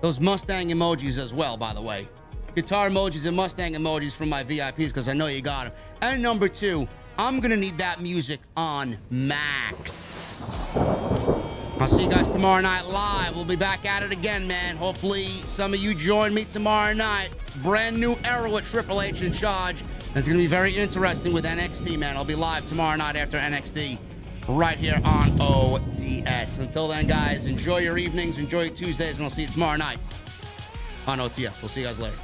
those Mustang emojis as well, by the way. Guitar emojis and Mustang emojis from my VIPs because I know you got them. And number 2, I'm going to need that music on max. I'll see you guys tomorrow night live. We'll be back at it again, man. Hopefully some of you join me tomorrow night. Brand new era with Triple H in charge. And it's going to be very interesting with NXT, man. I'll be live tomorrow night after NXT right here on OTS. Until then, guys, enjoy your evenings, enjoy your Tuesdays, and I'll see you tomorrow night on OTS. I'll see you guys later.